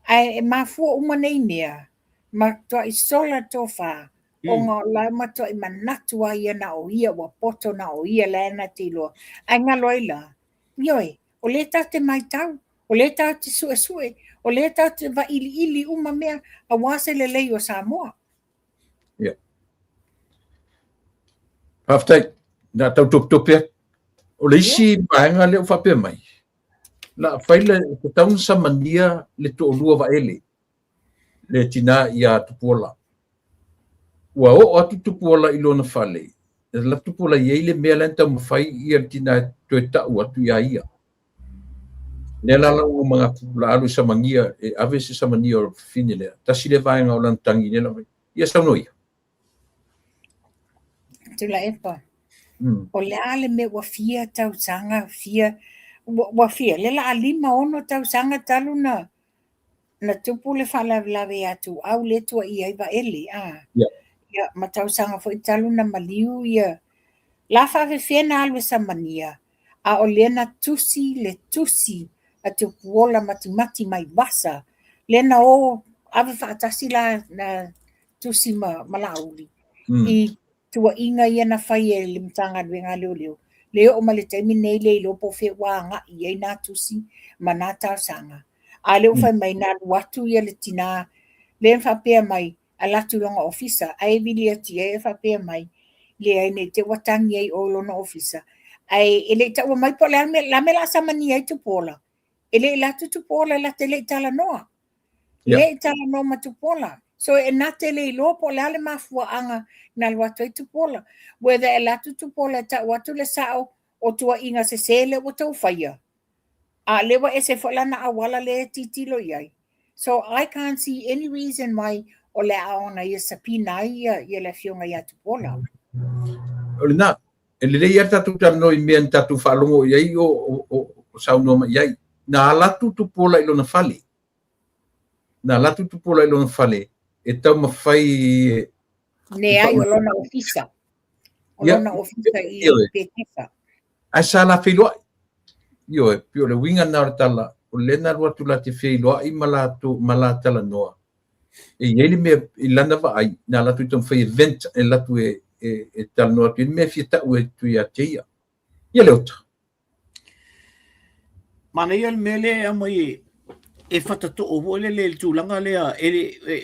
Ai mafu uma nei mea. Ma to I sola tofa. O ngā lai mato I manatua ia na o ia wa poto na o ia la na tilo. Ai ngā loila. Ioi, o le te mai tau. O le te sue. O le te va ili uma mea a wase le lei o Samoa. Yeah. Haftai, na tau tupia. O le isi baenga leo whapea mai. Na whaile te taun sa mania le to olua wa ele. Le tina ia tupola. Ua o atu tupola I lona whale. La tupola iei le mea lenta mawhai ia tina toe tau atu ia ia. Ne lala o mga pula alu sa mangia e ave se sa mangia o fine lea. Tasi le vaenga o lantangi ne la mai. Ia saunoia. Tula epa. O le ale me wafia tau sanga wafia. Le la alima ono tau sanga talu na tupu le whalawe atu au le tua ia iwa ele. Ia matau sanga fo talu na maliu ia. La whawe whiena alwe sa mania. A o lena tusi a te puola mati mai wasa. Lena o ave whaatasi la na tusi malauli. I tua inga ia na whai e limtanga ruenga leo. Leo o male taimi nei le lopo whe wanga I ei nā tusi ma nā tau sanga. A leo whai mai nā watu ia le tina. Leo whapea mai a latu longa ofisa. Ai vili ati e whapea mai. Le ai ne te watangi ei o lona ofisa. Ai ele ta mai po la me la samani ai tu pola. Ele la tu pola la tele tala noa. Le tala no ma tu pola. So e na tele lo po la le mafua anga na lo tu pola. Whether e la tu pola ta watu le sao o tua inga se sele o tau faya. A lewa e se fola na awala le titilo iai. So I can't see any reason why o le aona ia sapina ia le fionga ia tu pola. Olina, ele le ia tatu tano I mea tatu whalongo iai o saunoma iai. Na latu tupola I lona whale. Na latu tupola I lona whale. E tau mawhai... Ne ai o lona ofisa. O lona ofisa I petisa. Ai sa la whiloa. Io e pio le winga na tala. O lena rua tu la te whiloa I malatala noa. E ieli mea I lana wa ai. Na latu I tau whai event e latu e tala noa. Tu mea whieta ue tu ia teia. Ia leota. Mana ia mele a mai e whatato o ho le tūlanga lea,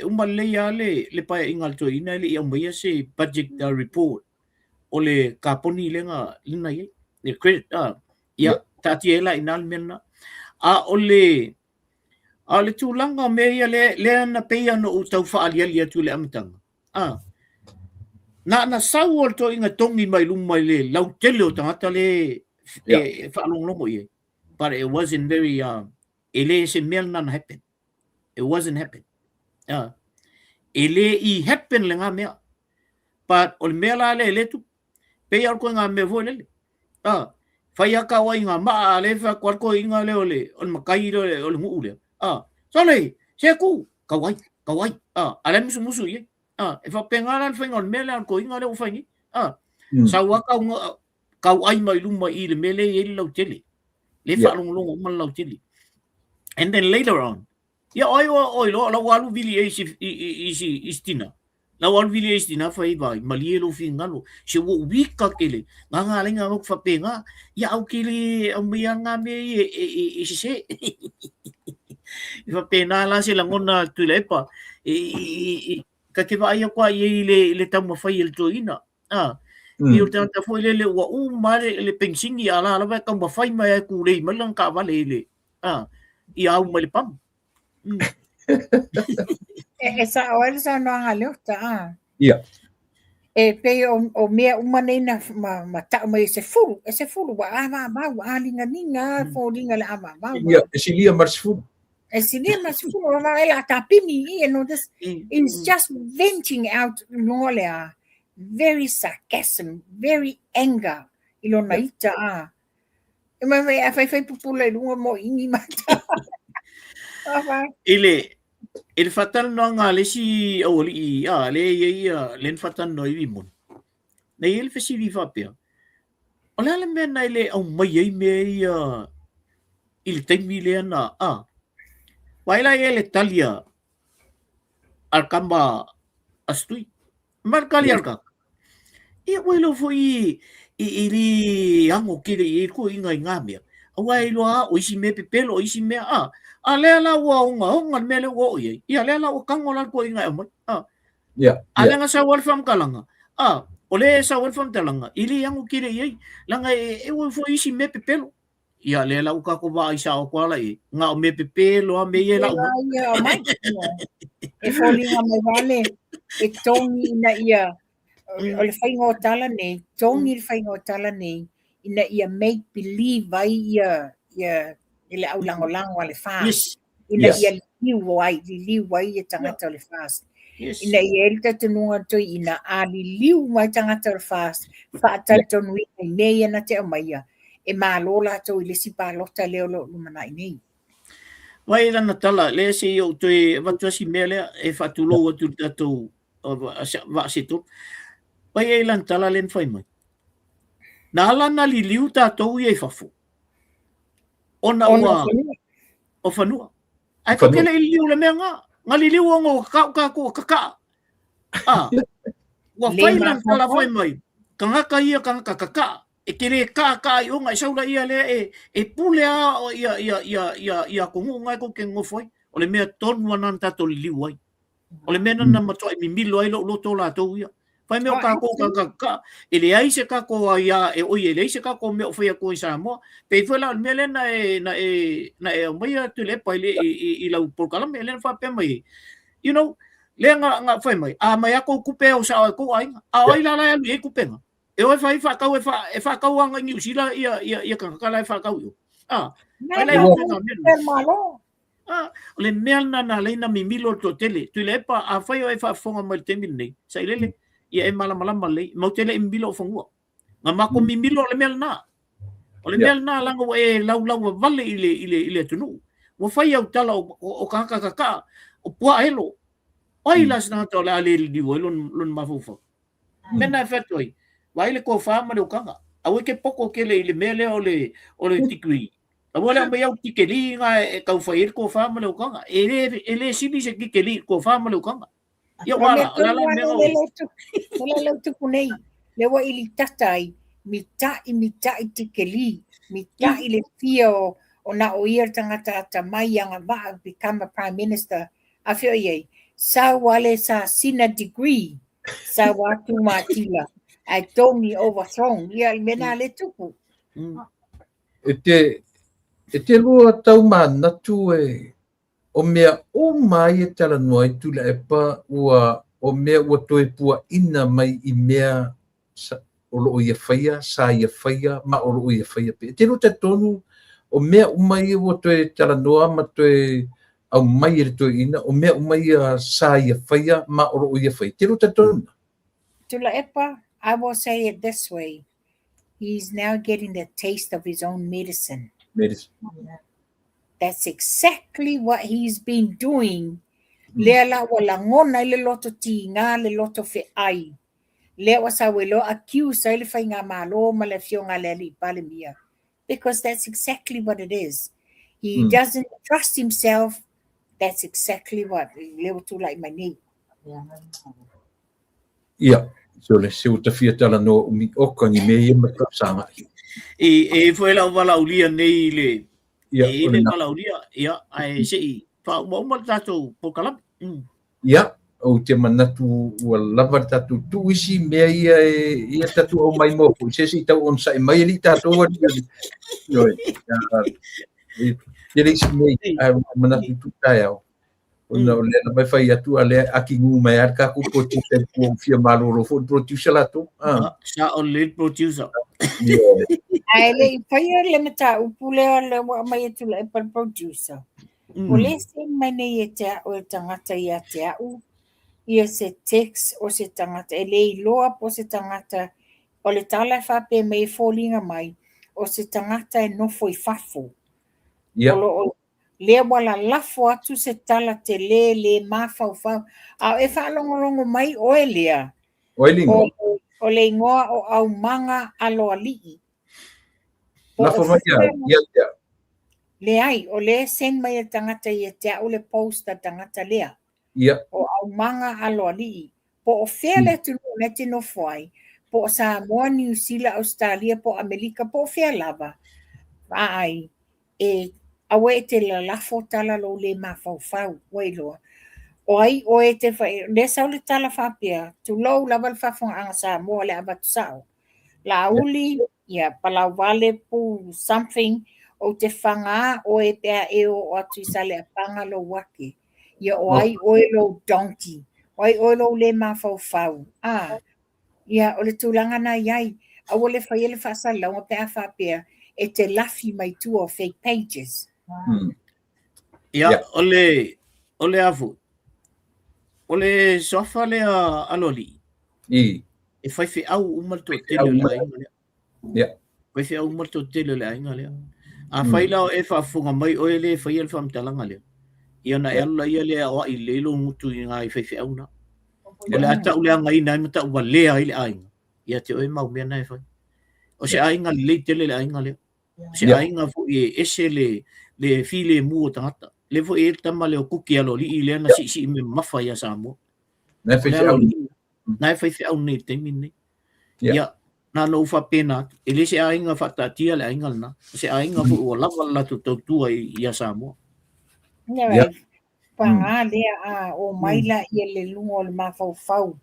uma leia le pae ingal to ina le ia mai se budget report o le kaponi lenga lina ye, le credit, ia, tati e la inal mena, o le tūlanga me ia le ana peia no u tau whaaliali atu le amatanga. Na sau o to inga tongi mai lumai le lau tele o tangata le whaalonglongo ye. But it wasn't very, ele se mea nana happen. It wasn't happen. Ele I happen le ngā mea. But o le mea la le tu, pei au koe ngā mea voi lele. Whai aka wa inga maa le wha kwarko inga le o le makai o le nguu le. Sole, se ku, kawai. Ale musu ye. E wha pengara le whainga o le mea le au koe inga le o whaingi. Sau waka kau ai mai luma I le mele I lau tele. Le whaalonglongo man lau tele. And then later on, oi lo la walu vili is tina. La walu vili is tina fa iba malielo fingalo. Se wo wika kele. Nga lenga ok fa penga. Ya au kele amianga me se. Fa pena la se la ngona tulepa. Ka ke vai kwa le tama fa il toina. I o tanta foi le wa mare le pensingi ala va ka ma fai mai ku le malang ka vale le. I au mai pam. Esa oel sa no anga leota. Ia. E pe o mea umanena ma ta mai se fulu wa ma linga ninga fo linga le ama ma. Ia, silia marsfu. E silia marsfu ma ela tapini you know this is just venting out ngolea very sarcasm, very anger ilona ita E ma me fai pupula lunga mo ingi mata. Ele fatal no nga le si oli le fatal no I mon. Na ele fesi vi fa pe. Ola le men na ele au mai me il temile na Waila ele talia alkamba astui. Markali alka. E wailo foi ili ango kile ko inga ngamia. Wailo o isi me pepelo isi me ale la wa mele wo ye. Ia le la o kangola ko inga mo. Ale nga sa wal fam kalanga. Ole sa wal fam talanga. Ili ango kile ye. Langa e wo foi isi me pepelo. Ia le la o ka ko ba isa o kwala nga o me pepelo me ye la. E folinga me vale e tongi na ia o le whaingo tala nei, tongi le whaingo tala nei, ina ia make believe ai ia le au lango le fast. Ina ia liu ai ia tangata le fast. Ina ia elta tununga toi ina liu mai tangata le fast. Whaatai tonu i nei ana te amaia. E mālola tau I le sipa lota leo lo lumana I nei. Wai lana tala, le se o toi watuasi mele e whatulo atu tatou wa seto. Wai e lana tala len whai mai. Na alana li liu tatou I e whafu. Ona ua o whanua. Ai kakele I liu le mea ngā. Ngā li liu ongo kaka. Wa whai lana tala whai mai. Kangaka ia kangaka kaka. E kere kaka I onga I saula ia le e pule o ia kongu ngai ko ke ngofoi. O le mea tonu anan tato li liu ai. O le mea nana matua I mimilo ai lo tola tau ia. Whai mea kako kaka. E le aise kako ia e oi e le aise kako mea o whai a koe sa moa. Pei whai la mea le na e mai tu le pai le I lau porkala mea le na whapea mai. You know, le nga whai mai. Mai ako kupe o sa ko ai. Ai la la e kupe nga. E oi fai whakau e whakau anga New Zealand ia kakala e whakau iu. O le mea na leina mimilo to tele. Tu le epa a whai o e whafonga mai temi nei. Sa ilele, ia e malama lei. Mau tele e mimilo o whangua. Nga mako mimilo o le mea na. O le mea na langa e lau vale I le tunu. Wa whai au tala o kakaka o pua elo. Oi las na to le ale li diwo lun mafufa. Mena e whetoi. Wai le ko whaama leo kanga. Awe ke poko ke le mele o le tikui. Awe le ame au tikeli nga e kau whair ko whaama leo kanga. E le sini se kikeli ko whaama leo kanga. Ia wala. Wala lau tuku nei. Lewa ili tatai. Mi tai tikeli. Mi tai le fia o na o ia tangata ata mai anga va become a prime minister a fio ye sa wale sa sina degree sa watu matila I don't be overthrown ia mena le tupu e te lua tau manatu o mea o mai e tala noa i tula e pa o mea ua toe pua ina mai i mea o loo ia whaia, sa ia whaia, ma o loo ia whaia pe. Te te tonu o mea umai ua toe tala noa ma toe au mai e toe ina, o mea umai sa ia whaia, ma o loo ia whaia. Te te tonu. Tula epa, I will say it this way. He's now getting the taste of his own medicine. That's exactly what he's been doing. Lela wala ngona le loto tinga le loto fe ai. Le wasa welo accuse ile fa nga malo male fionga le li palemia. Because that's exactly what it is. He doesn't trust himself. That's exactly what le to like my name. Yeah. So le se uta fia tala no umi oka ni me ia mata sanga. E foi la wala ulia nei le. Ia, E le wala ulia ia ai sei fa mo mo tato pokalap. Ia, o te manatu ua lava tatu tu isi mea ia tatu o mai mo. Se si tau on sai mai li tatu o yo. Ia isi mea manatu tu tai au. Ona le na mai fai atu ale aki ngu mai arka ku ko tu te ku fia maloro fo producer la tu. Sa on lead producer. Ai le fai le mata upule le mai tu le producer. O le se mai nei e te o tangata ia te au. Ia se text o se tangata e le loa po se tangata o le tala whape mei fōlinga mai o se tangata e nofo I fafo. O le wala lafo atu se tala te le mawhau. A e whaalongolongo mai o e lea. O le ingoa o au manga alo alii. Lafo mai ia. Le ai, o le sen mai e tangata I te au le posta tangata lea. O au manga alo alii. Po o whea le tunu ne te no whai. Po o Samoa, New Zealand, Australia, po Amerika, po o whea lava. Ai, awe te la lafo tala lo le mawhau wailoa. O ai, o e te whai, le sau le tala whapia, tu lau lava le whafonga anga Samoa le abatu sao. La uli, palau wale pu something, o te whanga o e pea o atu I sale a panga lo wake. Ia o ai oilo donkey. O ai oilo le mawhau. Ia o le tūlanga na iai. A o le whai ele whasala o pea whapea e te lafi mai tu o fake pages. Ia, o le afu. O le sofa le aloli. E whai au umalto tele le ainga lea. Ia. Whai au umalto tele le ainga lea. A whai lao e whafunga mai o ele whai ele whamtalanga lea. Ia na ela ia le o I lelo ngutu I ngai whai au na. O le ata ule ngai nai mata ua lea I le ainga. Ia te oe mau mea nai whai. O se ainga le tele le ainga lea. Se ainga fu I ese le file mu o tangata. Le fu e tama le o kuki alo li I le na si me mafa ia Samoa. Nai whai au. Nai whai au nei te mine. Ia. Na no fa pena. E le se ainga whatatia le ainga na. Se ainga fu o lava latu tautua ia Samoa. Ia panga lea o maila ia le lungo le mawhau.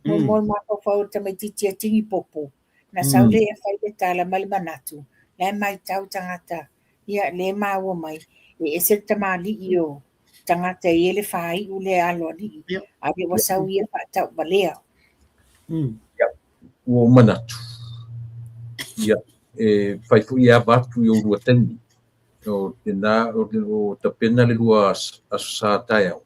Mo le mawhau ta mai titia tingi popo. Na saule e whai le tala mai manatu. Le mai tau tangata. Ia le maua mai. E se tamali I o tangata I le whai u le alo li. A le wasau ia whatau balea. Ia. O manatu. Ia. E whai fu ia vatu I o rua teni. O tena o tapena le lua asa tai au.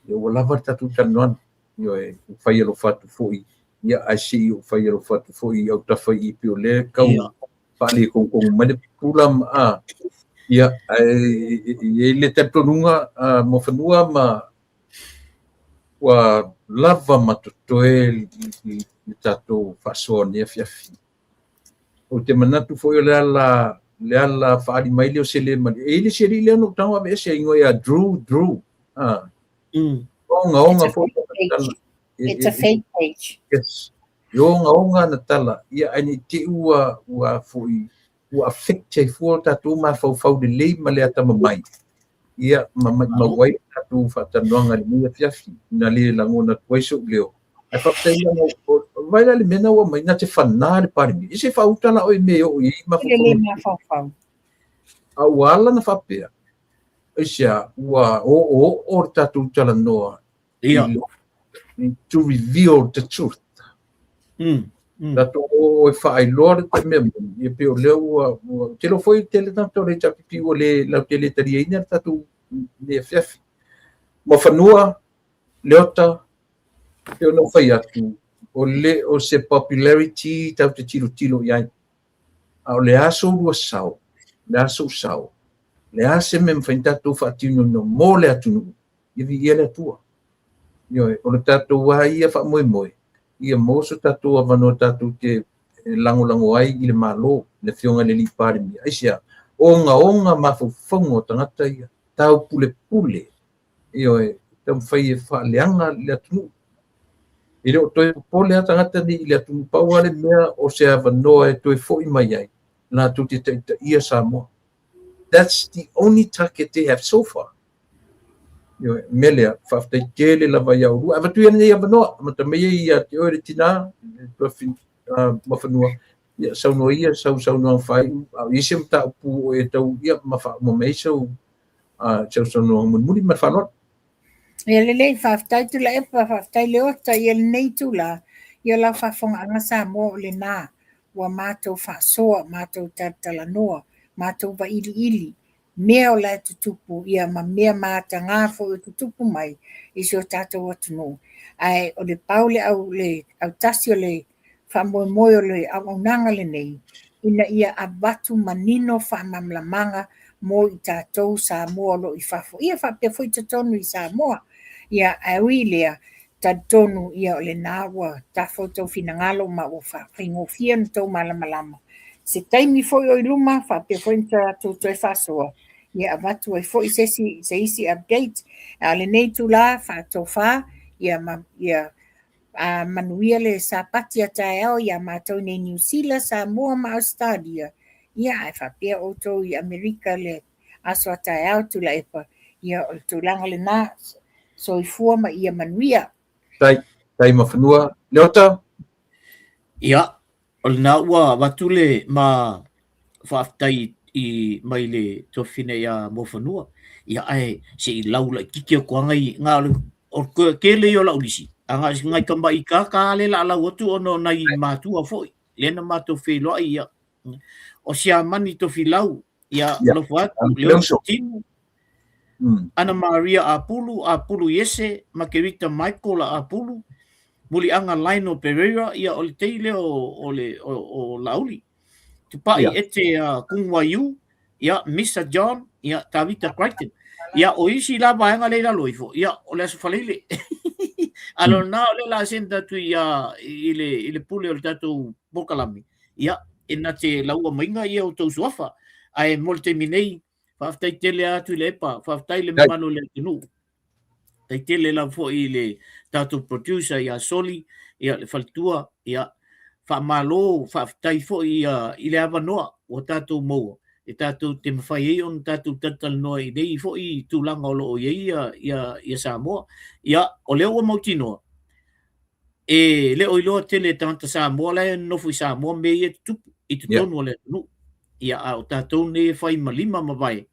Ia o lava tatu tanuan. Ia e whai alo fatu foi. Ia asi o whai alo fatu foi au tawhai I pio le kau. Whali kong mane pulam Ia e le tetonunga mo whanua ma wa lava matotoe I tato whasoa nea fiafi. O te manatu foi le ala whaari mai leo se le mani. E le se ri leo no tawa me se ingo ia Drew. Onga foi. It's a fake page. Yes. Onga na tala. Ia ani te ua foi ua affect ai fu tatu ma fau de lei ma le ata mai ia ma wai tatu fatanoanga le mia fiafi na le langona tuaiso leo ai faapetaiga vai la le mena ua mai na te fanā le parimi i se fautala o i me o i ma Ele na fau. ua ala na faapea isia ua o tatu talanoa Ia. to reveal the truth tatu o faailoa le taimea ia pe o lea ua telo foi tele tatu le tapipi ua le lau tele taliaina le tatu le fiafi ma fanua leota pe ona fai atu o se popularity tau te tilo iai a o le aso ua sao le aso sao le ase me mfaintatu faatino no mo le atunu ia le atua io o le tatu wa ia fa moe ia moso tatu avano tatu ke lango ai i le malo le fionga le lipari mi aisia onga mafufongo tangata ia tau pule io tam fai fa leanga le atunu ile o toi pole tangata ni le atunu paua le mea o se avano e toi foi mai ai na tu te ia Samoa. That's the only target they have so far. Melia faftai kele lava ia uru ava tu ia vanoa mata me ia te ore tina to fin mafanua ia sauno ia sau no fai isi mta pu e tau ia mafa mo meiso sau no mun ma falot Ele le faftai tu la e faftai le ota ia nei tu la ia la fafonga anga Samoa le na wa matou fasoa matou talanoa matou va ili mea o la tutupu ia ma mea matanga fo tutupu mai i so tatou atunu ai o le paule au tasi o le famoemoe o le auaunaga lenei ina ia avatu manino faamamlamanga mo i tatou Samoa lo i fafo ia faapea foi totonu i Samoa ia aui lea tatonu ia o le na ua tafo tou finagalo ma ua faigofia na tou malamalama se taimi foi o i luma faapea foi na tatou toe fasoa ia avatu ai foi se isi update a lenei tula faatofā ia manuia le sapati ataeao ia matou nei New Zealand Samoa ma Australia ia ae faapea outou i Amerika le aso ataeao tula epa ia o le tulaga lenā soifua ma ia manuia tai mafanua leota Ia, o le nā ua watule ma whaaftai i mai le tofine ia mofanua. Ia ai se i laula kiki o kuanga i ngā o kele i o laulisi. A ngā si ngai kamba i ka le la lau atu ono nai mātua foi. Lena mātua wheloa ia. O sia mani tofi lau. Ia lofu atu, leo tinu. Ana Maria Apulu Yese, Makerita Michael Apulu. Muli anga Lionel Pereira ia o le teile o lauli. Tupai ete Kungwayu, ia Mr. John, ia Tavita Crichton. Ia o isi la baenga leila loifo, ia o le asufalele. Alo na o le la senta tu ia ile pule o le tatu Bokalami. Ia ena te laua mainga ia o tau suafa. Ai molte minei, whaftai tele atu le epa, whaftai le mano le tunu. Tai tele la fo i le tatu producer ia Soli, ia le faltua, ia whamalo, whaftai fo i le avanoa o tatu moa. E tatu te mawhai e on tatu tatal noa i nei fo i tūlanga o loo ia Samoa. Ia o leo o mautinoa. E leo i loa tele tanta Samoa lai nofu i Samoa me i tupu i te tonu o le nu. Ia o tatu ne whai malima mawai.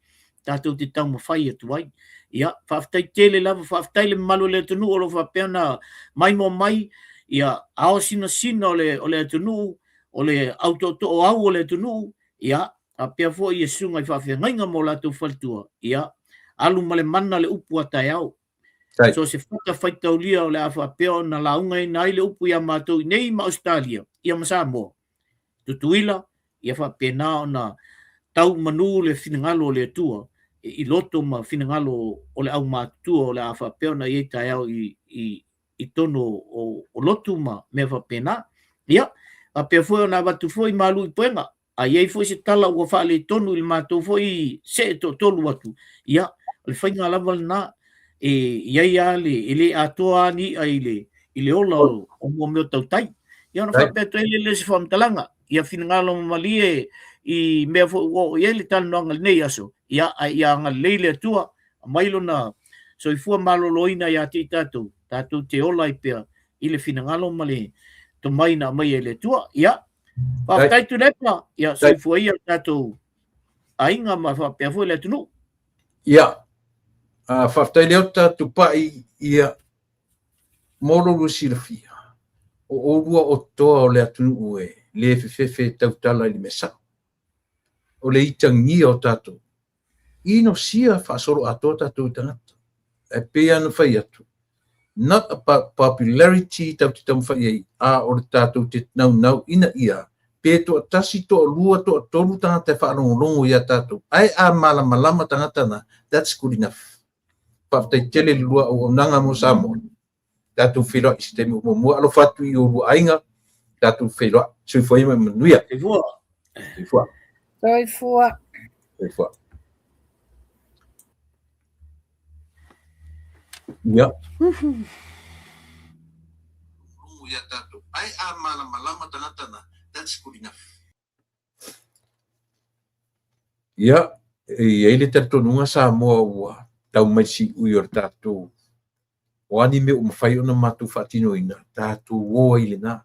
Tatu te tau mawhai atu ai. Ia, whaftai tele lava, whaftai le malu le tunu o lo whapeana mai mo mai, ia, ao sina o le tunu, o le autoto o au o le tunu, ia, a pia fo i sunga i whawhia ngainga mo la tu whaltua, ia, alu male mana le upu atai au. So se whaka whaitau lia o le a whapea na launga i nai le upu ia mātou i nei ma Australia, ia ma Samoa. Tutuila, ia whapea nā o na tau manu le whinangalo o le tua, i loto ma finangalo o le au mātua o le a whapea na i tai au i tono o lotu ma mea whapena. Ia, a pia fwoi o na watu fwoi malu i poenga. A iei fwoi se tala ua whaale i tonu i mātou fwoi se tolu atu. Ia, le whainga lawal na iei a le atoa ni a i le ola o mua meo tau tai. Ia, na whapea toi le se whamtalanga. ia finangalo malie i mea fo o ia le tanoanga nei aso ia nga leile tua mailo na so i fua maloloina ia te tatou te ola i pea i le finangalo male to mai na mai ele tua ia pa tai tu lepa ia so i fua ia tatou ainga ma fa pea fo le tunu ia whaftai leo tatou pai ia moro lusilafia o orua o toa o le atunu ue le fefefe tautala i le mesa o le itangia o tatou ino sia whaasoro ato tatou tangata e pea na whai atu not about popularity tau te tamu whai ei o le tatou te nau ina ia pe to tasi to lua to tolu tangata whaarongolongo ia tatou ai malama tangata na that's good enough whaftai tele lua o nanga mo Samoa tatou whiloa i sistemi o mua alo whatu i o lua ainga tatou whiloa sui whai mai manuia Soifua. Ya. Ya tatou ai malama tangata na that's good enough. Ya, ele tatonunga Samoa ua tau mai si uior tatou o ani me umawhai ona matu whatinoina tatou o ile na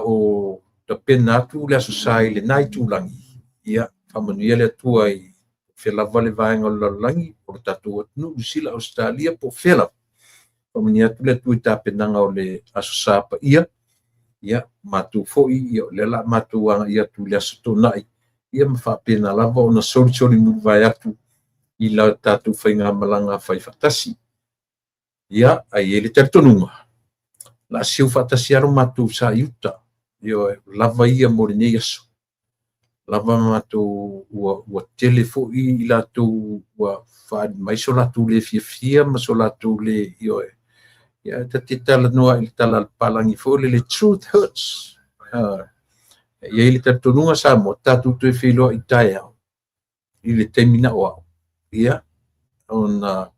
o ta pena atu le asosai le nai tūlangi ia whamanuia le atua i whelava le vaenga o lalangi o tatou atunu usila Australia po whelava whamanuia atu le atua i ta penanga o le asosapa ia matu foi ia le la matu anga ia tu le asotonai ia mawhapena lava o na sori mu vai atu i la tatou whainga malanga whai whatasi ia ai ele tertonunga la siu whatasi aro matu sa iuta io lava ia mo le nei aso lava matu ua telefo i la tu ua whaad mai so la tu le fia ma so la tu le io ia te tala noa i tala palangi fo le truth hurts ia ili tertonunga sa mo tatu tu e whiloa i tae au i le temina o au ia ona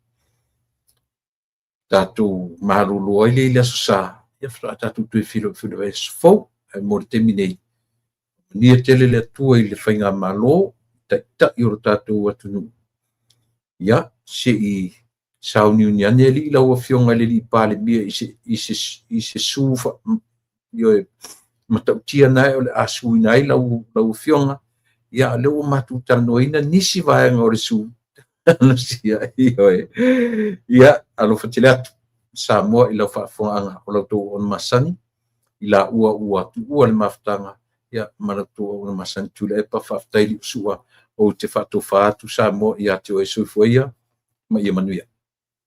tatu marulu ai le aso sa ia fra tatu tu e whiloa e sfo e mo le teminei nia tele le atua i le whainga malo ta i oro tatu atunu ia se i sauni uniane li ila ua fionga le li pale bia i se sufa io e matautia nai o le asui nai lau fionga ia le ua matu tanoina nisi vaenga o le su ia alo fatile atu Samoa ila whaafonga o lau tō on masani ila ua le maftanga ia maratu o masani tule e pa whaftaili usua o te whatofa atu Samoa ia te o e suifuia ma ia manuia